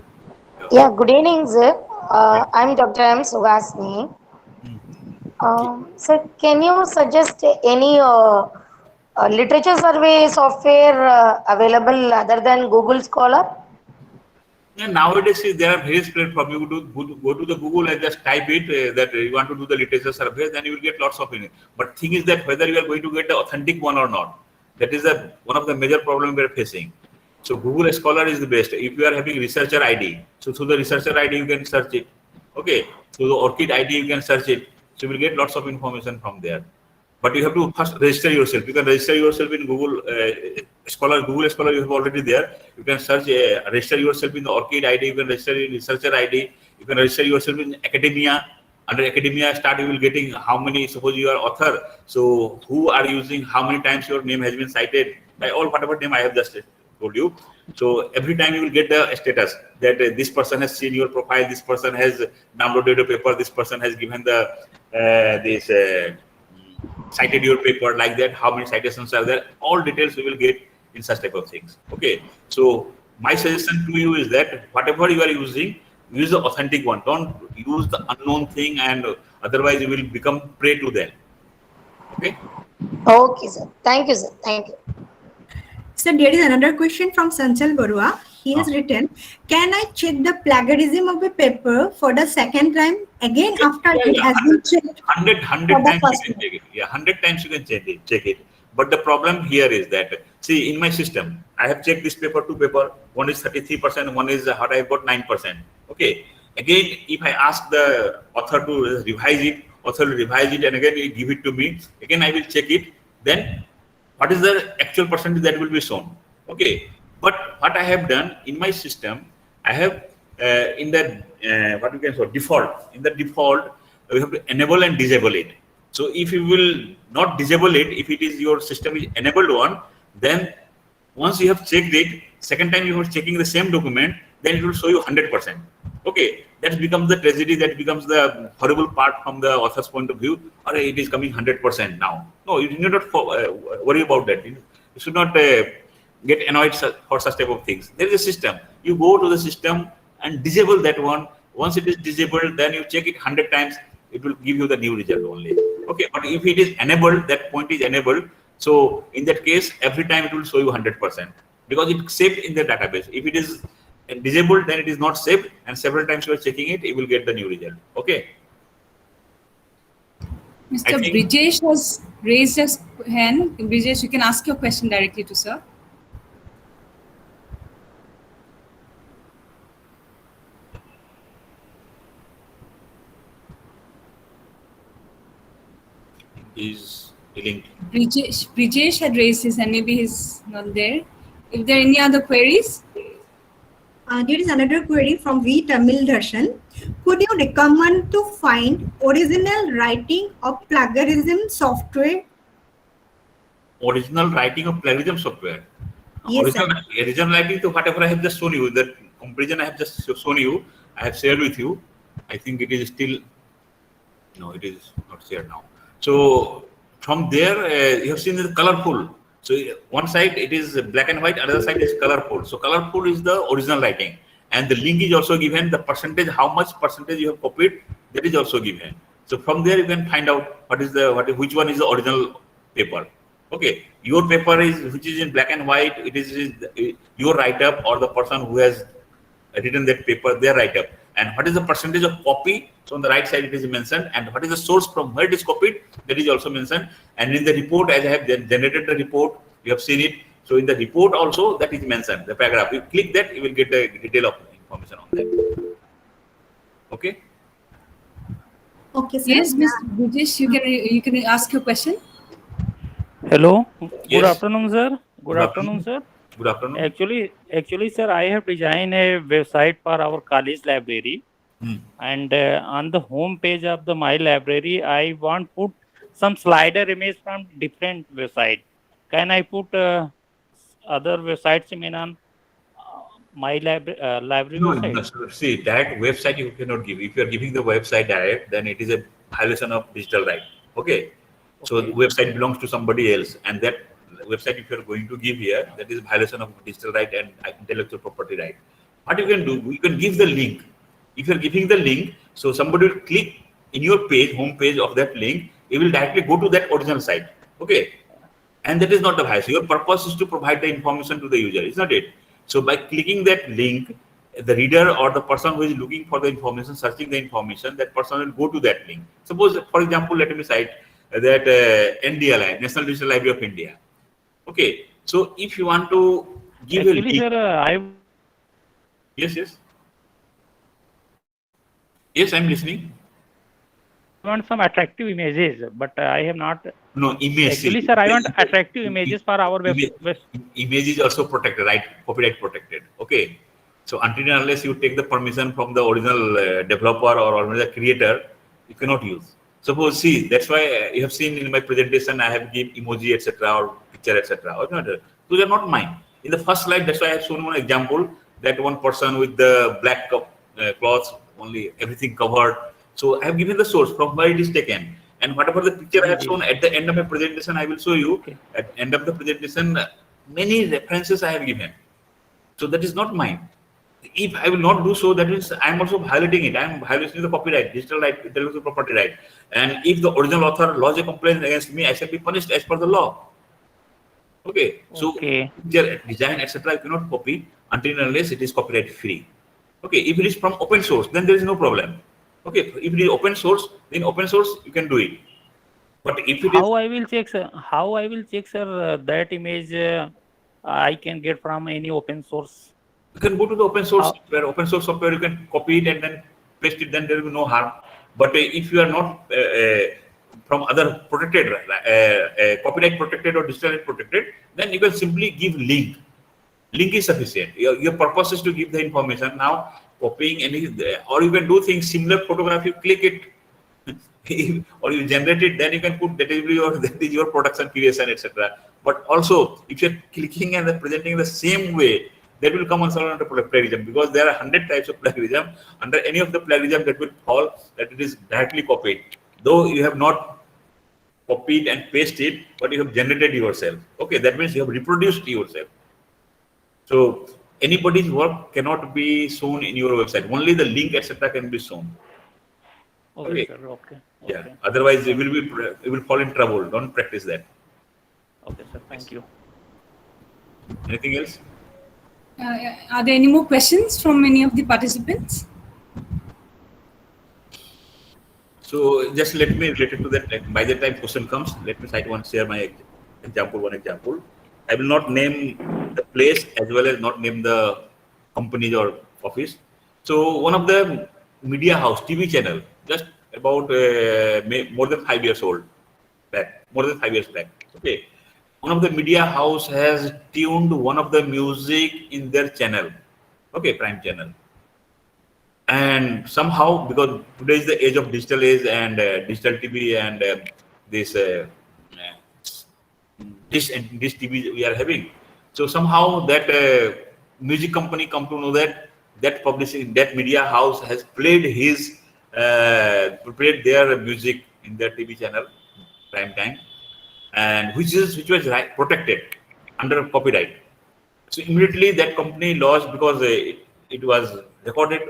Yeah, good evening, sir. I'm Dr. M. Suhasini. Sir, can you suggest any literature survey software available other than Google Scholar? Yeah, nowadays there are various platforms. You go to the Google and just type it that you want to do the literature survey, then you will get lots of it. But thing is that whether you are going to get the authentic one or not, that is one of the major problems we are facing. So Google Scholar is the best. If you are having researcher ID, so through the researcher ID you can search it. Okay, through the ORCID ID you can search it. So you will get lots of information from there. But you have to first register yourself. You can register yourself in Google Scholar. Google Scholar you have already there. You can search, register yourself in the ORCID ID. You can register in researcher ID. You can register yourself in academia. Under academia start, you will getting how many. Suppose you are author. So who are using? How many times your name has been cited by all whatever name I have just told you. So every time you will get the status that this person has seen your profile. This person has downloaded a paper. This person has given the cited your paper, like that, how many citations are there, all details we will get in such type of things. Okay, so my suggestion to you is that whatever you are using, Use the authentic one. Don't use the unknown thing, and otherwise you will become prey to them. Okay. Okay, sir. Thank you, sir. Thank you. So there is another question from Sanchal Barua. He has written, can I check the plagiarism of a paper for the second time again after it has been checked? 100 for the times first you can check it. Yeah, 100 times you can check it. But the problem here is that, see, in my system, I have checked this paper, two paper, one is 33%, one is what I've got 9%. Okay. Again, if I ask the author to revise it, author will revise it and again he give it to me. Again, I will check it. Then what is the actual percentage that will be shown? Okay. But what I have done in my system, I have in the what you can say default. In the default, we have to enable and disable it. So if you will not disable it, if it is your system is enabled one, then once you have checked it, second time you are checking the same document, then it will show you 100%. Okay, that becomes the tragedy, that becomes the horrible part from the author's point of view, or it is coming 100% now. No, you need not worry about that. You should not get annoyed for such type of things. There is a system. You go to the system and disable that one. Once it is disabled, then you check it 100 times. It will give you the new result only. Okay, but if it is enabled, that point is enabled. So in that case, every time it will show you 100% because it's saved in the database. If it is disabled, then it is not saved, and several times you are checking it, you will get the new result. Okay. Mr. Brijesh has raised his hand. Brijesh, you can ask your question directly to sir. Is linked. Brijesh had raised his hand. Maybe he's not there. If there are any other queries? There is another query from V. Tamil Darshan. Could you recommend to find original writing of plagiarism software? Original writing of plagiarism software. Yes, original writing to whatever I have just shown you, the comparison I have just shown you, I have shared with you. I think it is still, no, it is not shared now. So from there, you have seen the colorful. So one side it is black and white, other side is colorful. So colorful is the original writing, and the link is also given. The percentage, how much percentage you have copied, that is also given. So from there you can find out which one is the original paper. Okay, your paper is which is in black and white. It is your write-up or the person who has written that paper, their write-up. And what is the percentage of copy? So on the right side it is mentioned, and what is the source from where it is copied, that is also mentioned. And in the report, as I have generated the report, you have seen it. So in the report also that is mentioned, the paragraph. You click that, you will get the detail of information on that. Okay. Okay, sir. Yes, Mr. Brijesh, you can ask your question. Hello. Good Yes. afternoon, sir. Good afternoon, sir. Good afternoon. Actually, sir, I have designed a website for our college library, and on the home page of my library, I want put some slider image from different website. Can I put other websites on my library No, website? no, see, direct website you cannot give. If you are giving the website direct, then it is a violation of digital right. Okay. So the website belongs to somebody else, and that website, if you are going to give here, that is violation of digital right and intellectual property right. What you can do, you can give the link. If you are giving the link, so somebody will click in your page, home page of that link, it will directly go to that original site. Okay. And that is not the violation. Your purpose is to provide the information to the user, is not it? So by clicking that link, the reader or the person who is looking for the information, searching the information, that person will go to that link. Suppose, for example, let me cite that NDLI, National Digital Library of India. Okay, so if you want to give a link, sir, yes, I'm listening. I want some attractive images, but I have not. No, image. Actually, sir, I want attractive images for our Image is also protected, right? Copyright protected. Okay, so until and unless you take the permission from the original developer or the creator, you cannot use. Suppose, see, that's why you have seen in my presentation, I have given emoji, etc., or picture, etc. Those are not mine. In the first slide, that's why I have shown one example that one person with the black cloths, only everything covered. So I have given the source from where it is taken. And whatever the picture I have shown at the end of my presentation, I will show you. Okay. At the end of the presentation, many references I have given. So that is not mine. If I will not do so, that means I am also violating it. I am violating the copyright, digital right, intellectual property right. And if the original author lodges a complaint against me, I shall be punished as per the law. Okay, so their design, etc., you cannot copy until and unless it is copyright free. Okay, if it is from open source, then there is no problem. Okay, if it is open source, then open source you can do it. But if it how I will check, sir? How I will check, sir, that image I can get from any open source? You can go to the open source software. Open source software, you can copy it and then paste it. Then there will be no harm. But if you are not from other protected, copyright protected or digital right protected, then you can simply give link. Link is sufficient. Your purpose is to give the information. Now copying any, or you can do things similar photograph. You click it, or you generate it. Then you can put that is your production creation, etc. But also, if you're clicking and presenting the same way, that will come also under plagiarism, because there are 100 types of plagiarism. Under any of the plagiarism, that will fall that it is directly copied. Though you have not copied and pasted it, but you have generated yourself. Okay, that means you have reproduced yourself. So anybody's work cannot be shown in your website. Only the link, etc., can be shown. Okay, sir. Okay. Yeah. Otherwise, it will fall in trouble. Don't practice that. Okay, sir. Thank you. Anything else? Are there any more questions from any of the participants? So just let me relate it to that. Like, by the time question comes, let me share my example. One example. I will not name the place as well as not name the company or office. So one of the media house TV channel, just about more than 5 years old back, more than 5 years back. Okay, one of the media house has tuned one of the music in their channel. Okay, prime channel. And somehow, because today is the age of digital age and digital TV and this TV we are having. So somehow that music company come to know that publishing, that media house has played their music in their TV channel prime time, and which was protected under copyright. So immediately that company lost, because it was recorded.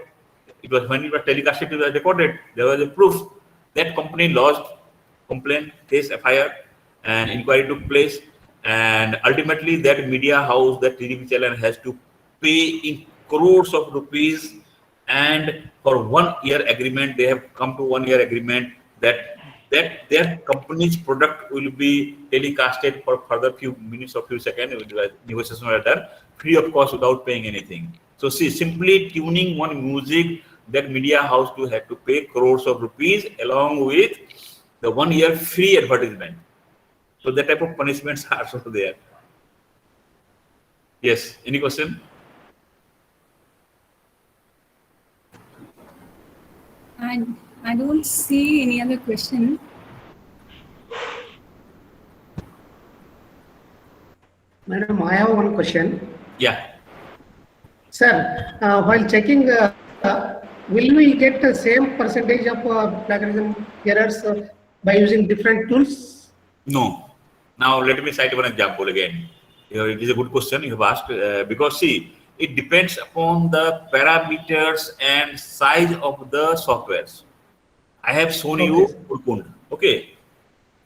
It was when it was telecasted, it was recorded. There was a proof. That company lost, complaint, case, FIR, and inquiry took place. And ultimately, that media house, that TV channel, has to pay in crores of rupees. And for 1 year agreement, they have come to 1 year agreement that their company's product will be telecasted for further few minutes or few seconds. Negotiations were done free of cost without paying anything. So see, simply tuning one music, that media house to have to pay crores of rupees along with the 1 year free advertisement. So that type of punishments are also there. Yes, any question? I don't see any other question. Madam, I have one question. Yeah. Sir, while checking, will we get the same percentage of plagiarism errors by using different tools? No. Now let me cite one example again. It is a good question you have asked, because see, it depends upon the parameters and size of the softwares. I have shown you Urkund. Okay.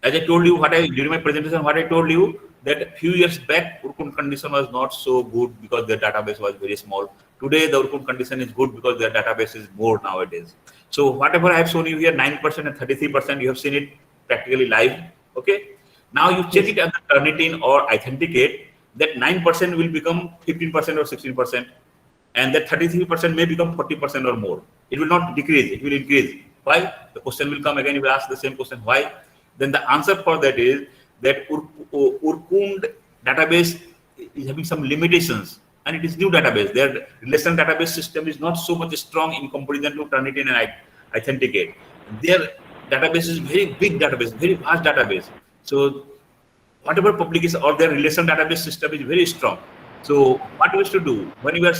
As I told you during my presentation, what I told you, that a few years back, Urkund condition was not so good because their database was very small. Today, the Urkund condition is good because their database is more nowadays. So whatever I have shown you here, 9% and 33%, you have seen it practically live. Okay. Now you check it and turn it in or authenticate, that 9% will become 15% or 16%. And that 33% may become 40% or more. It will not decrease, it will increase. Why? The question will come again, you will ask the same question, why? Then the answer for that is that Urkund database is having some limitations, and it is new database. Their relational database system is not so much strong in comparison to Turnitin and authenticate. Their database is very big database, very vast database. So whatever publication or their relational database system is very strong. So what we used to do when you are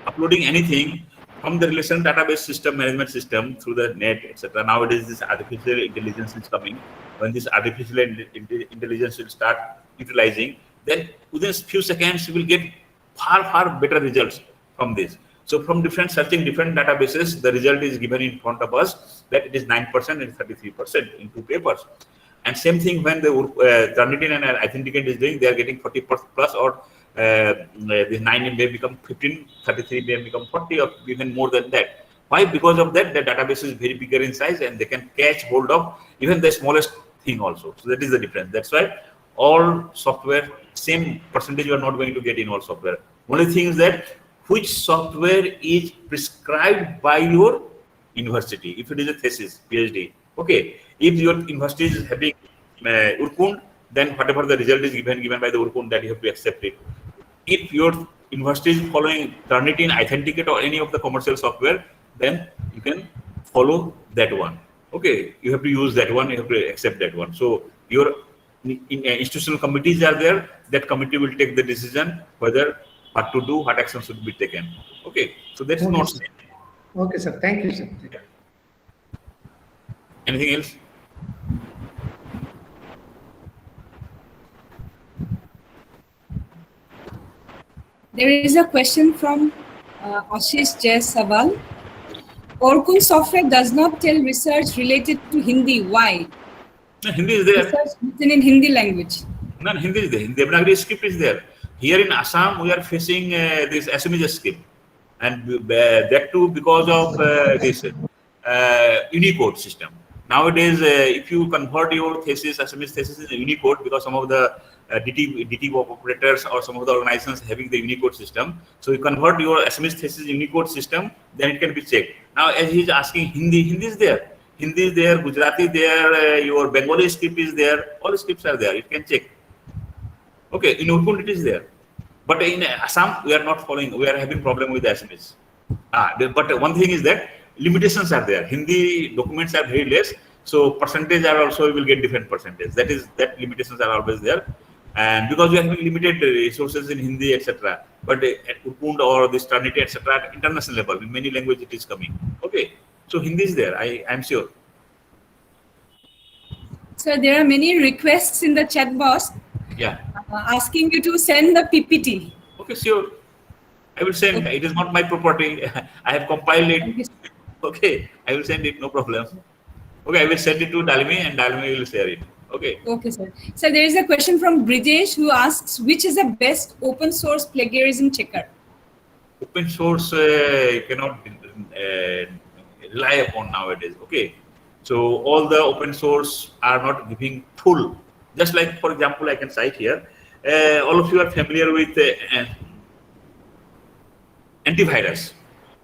uploading anything from the relational database system, management system through the net, etc. Nowadays, this artificial intelligence is coming. When this artificial intelligence will start utilizing, then within a few seconds, you will get far better results from this. So from searching different databases, the result is given in front of us that it is 9% and 33% in 2 papers. And same thing when the Turnitin and Authenticate is doing, they are getting 40 plus, or this 9 may become 15, 33 may become 40, or even more than that. Why? Because of that, the database is very bigger in size and they can catch hold of even the smallest thing also. So that is the difference. That's why all software, same percentage you are not going to get in all software. Only thing is that which software is prescribed by your university. If it is a thesis, PhD, okay. If your university is having Urkund, then whatever the result is given by the Urkund, that you have to accept it. If your university is following Turnitin, Authenticate, or any of the commercial software, then you can follow that one. Okay, you have to use that one, you have to accept that one. So your institutional committees are there, that committee will take the decision whether what to do, what action should be taken. Okay, so that's Okay, not sir. same. Okay, sir. Thank you, sir. Anything else? There is a question from Ashish Jaisawal. Orkun software does not tell research related to Hindi. Why? No, Hindi is there. Research written in Hindi language. No, Hindi is there. Devanagari script is there. Here in Assam, we are facing this Assamese script, and that too because of this Unicode system. Nowadays, if you convert your thesis, Assamese thesis, in Unicode, because some of the DT operators or some of the organizations having the Unicode system, so you convert your Assamese thesis Unicode system, then it can be checked. Now, as he is asking Hindi is there. Hindi is there, Gujarati there, your Bengali script is there, all scripts are there, it can check. Okay, in Urkund it is there. But in Assam, we are not following, we are having problem with the Assamese. But one thing is that limitations are there. Hindi documents are very less, so percentage are also, we will get different percentage. That limitations are always there. And because we are having limited resources in Hindi, etc. But at Urkund or this Trinity, etc., at international level, in many languages it is coming. Okay, so Hindi is there, I am sure. So there are many requests in the chat box. Yeah. Asking you to send the PPT. Okay, sure. I will send. Okay. It is not my property. I have compiled it. Okay. Okay, I will send it. No problem. Okay, I will send it to Dalimi, and Dalimi will share it. Okay. Okay, sir. So there is a question from Brijesh who asks, which is the best open source plagiarism checker? Open source you cannot rely upon nowadays. Okay. So all the open source are not giving full. Just like, for example, I can cite here. All of you are familiar with antivirus.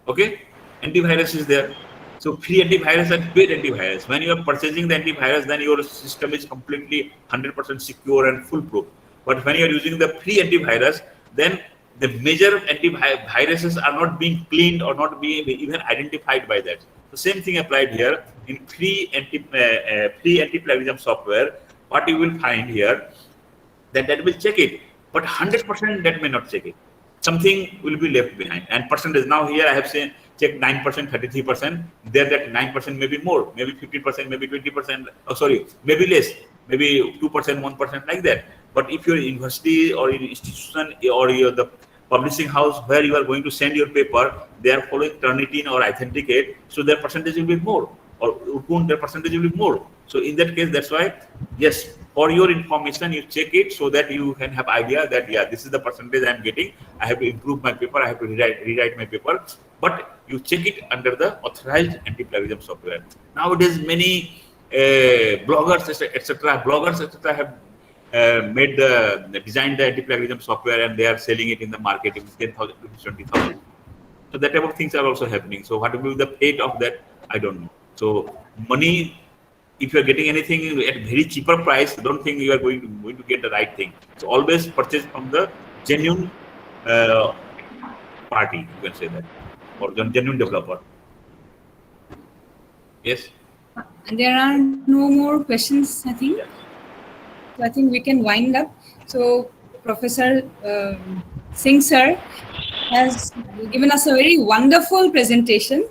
Okay, antivirus is there. So free antivirus and paid antivirus. When you are purchasing the antivirus, then your system is completely 100% secure and foolproof. But when you are using the free antivirus, then the major antiviruses are not being cleaned or not being even identified by that. The same thing applied here in free anti-plagiarism software. What you will find here, that will check it, but 100% that may not check it. Something will be left behind. And percentage, now here I have said check 9%, 33%. There that 9% may be more, maybe 50%, maybe 20%. Oh, sorry, maybe less, maybe 2%, 1% like that. But if your university or your institution or the publishing house where you are going to send your paper, they are following Turnitin or Authenticate, so their percentage will be more. Or Urkund, their percentage will be more. So in that case, that's why, yes, for your information, you check it so that you can have idea that, yeah, this is the percentage I'm getting. I have to improve my paper. I have to rewrite my paper. But you check it under the authorized anti-plagiarism software. Nowadays, many bloggers, etc., have designed the anti-plagiarism software and they are selling it in the market in 10,000 to 20,000. So that type of things are also happening. So what will be the fate of that? I don't know. So money, if you are getting anything at very cheaper price, don't think you are going to get the right thing. So always purchase from the genuine party, you can say that, or the genuine developer. Yes. There are no more questions, I think. Yeah. So I think we can wind up. So Professor Singh sir has given us a very wonderful presentation,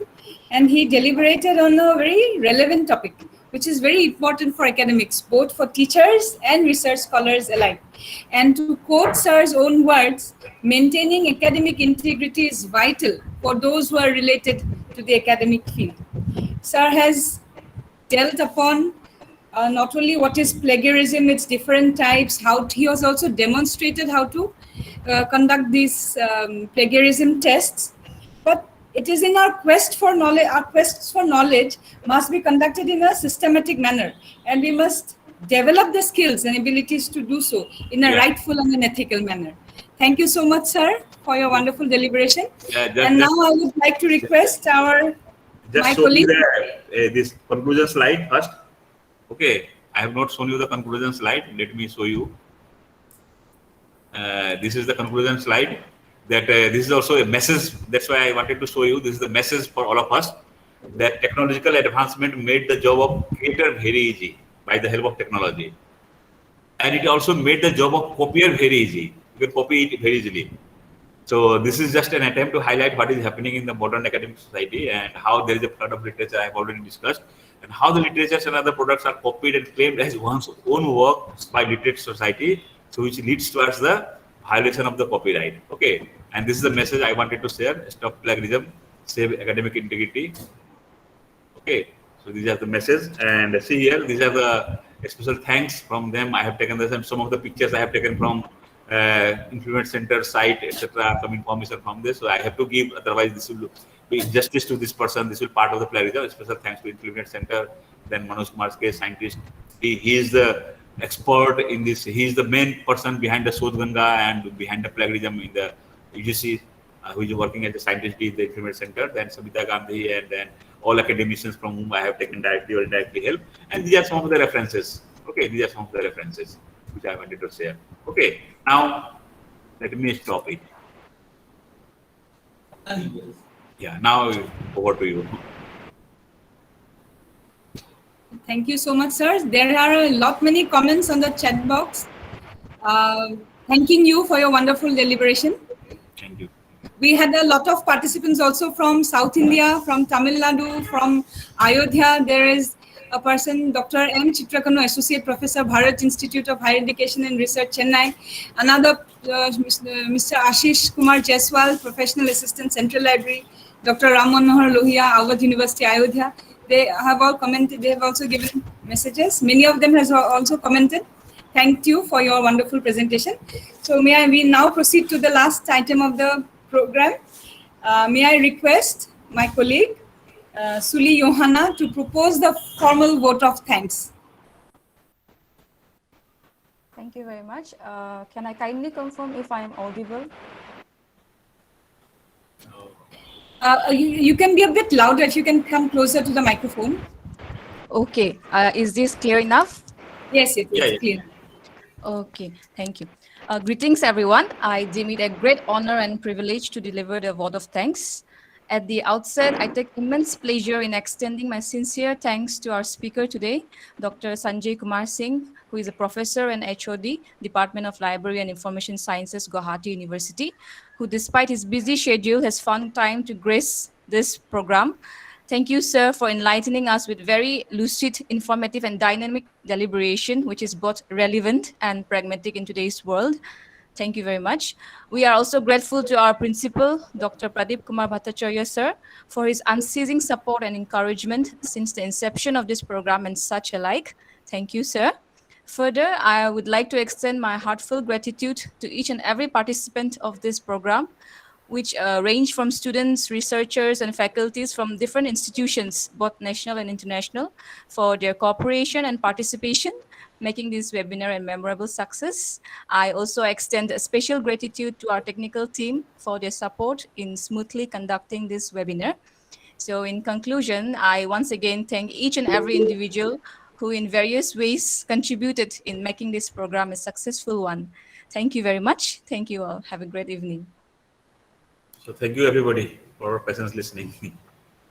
and he deliberated on a very relevant topic, which is very important for academics, both for teachers and research scholars alike. And to quote sir's own words, maintaining academic integrity is vital for those who are related to the academic field. Sir has dealt upon not only what is plagiarism, its different types, how he has also demonstrated how to conduct these plagiarism tests. But it is in our quest for knowledge, our quests for knowledge must be conducted in a systematic manner, and we must develop the skills and abilities to do so in a rightful and an ethical manner. Thank you so much, sir, for your wonderful deliberation. And now I would like to request my colleague. This conclusion slide first. Okay, I have not shown you the conclusion slide. Let me show you. This is the conclusion slide. That this is also a message. That's why I wanted to show you. This is the message for all of us. That technological advancement made the job of creator very easy by the help of technology, and it also made the job of copier very easy. You can copy it very easily. So this is just an attempt to highlight what is happening in the modern academic society and how there is a flood of literature I have already discussed, and how the literatures and other products are copied and claimed as one's own work by literate society, so which leads towards the violation of the copyright. Okay, and this is the message I wanted to share. Stop plagiarism, save academic integrity. Okay, so these are the message, and see here, these are the special thanks from them. I have taken this, and some of the pictures I have taken from Implement Center site, etc. Some information from this. So I have to give, otherwise this will be injustice to this person. This will part of the plagiarism. Special thanks to Implement Center. Then Manoj Kumar's case, scientist. He is the expert in this. He is the main person behind the Sodh Ganga and behind the plagiarism in the UGC, who is working as a scientist in the Implement Center. Then Sabita Gandhi, and then all academicians from whom I have taken directly or indirectly help. And these are some of the references. Okay, these are some of the references which I wanted to share. Okay, now let me stop it. Yeah, now over to you. Thank you so much, sir. There are a lot many comments on the chat box. Thanking you for your wonderful deliberation. Thank you. We had a lot of participants also from South India, from Tamil Nadu, from Ayodhya. There is a person, Dr. M. Chitrakanu, Associate Professor, Bharat Institute of Higher Education and Research, Chennai. Another, Mr. Ashish Kumar Jaiswal, Professional Assistant, Central Library. Dr. Ram Manohar Lohia, Awadh University, Ayodhya. They have all commented. They have also given messages. Many of them has also commented. Thank you for your wonderful presentation. So we now proceed to the last item of the program. May I request my colleague, Suli Johanna, to propose the formal vote of thanks. Thank you very much. Can I kindly confirm if I am audible? You can be a bit louder if you can come closer to the microphone. Okay. Is this clear enough? Yes, it is clear. Okay, thank you. Greetings, everyone. I deem it a great honor and privilege to deliver the vote of thanks. At the outset, I take immense pleasure in extending my sincere thanks to our speaker today, Dr. Sanjay Kumar Singh, who is a professor and HOD, Department of Library and Information Sciences, Guwahati University, who despite his busy schedule has found time to grace this program. Thank you, sir, for enlightening us with very lucid, informative, and dynamic deliberation, which is both relevant and pragmatic in today's world. Thank you very much. We are also grateful to our principal, Dr. Pradip Kumar Bhattacharyya, sir, for his unceasing support and encouragement since the inception of this program and such alike. Thank you, sir. Further, I would like to extend my heartfelt gratitude to each and every participant of this program, which range from students, researchers, and faculties from different institutions, both national and international, for their cooperation and participation, making this webinar a memorable success. I also extend a special gratitude to our technical team for their support in smoothly conducting this webinar. So in conclusion, I once again thank each and every individual who in various ways contributed in making this program a successful one. Thank you very much. Thank you all. Have a great evening. So thank you everybody for patience listening,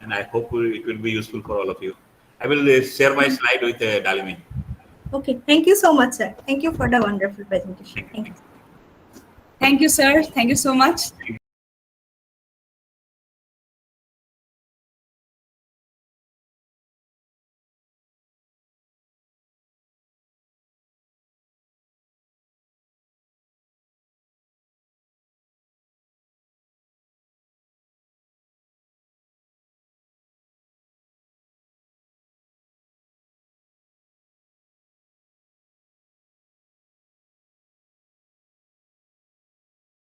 and I hope it will be useful for all of you. I will share my slide with Dalimi. Okay, thank you so much, sir. Thank you for the wonderful presentation. Thank you. Thank you, sir. Thank you so much.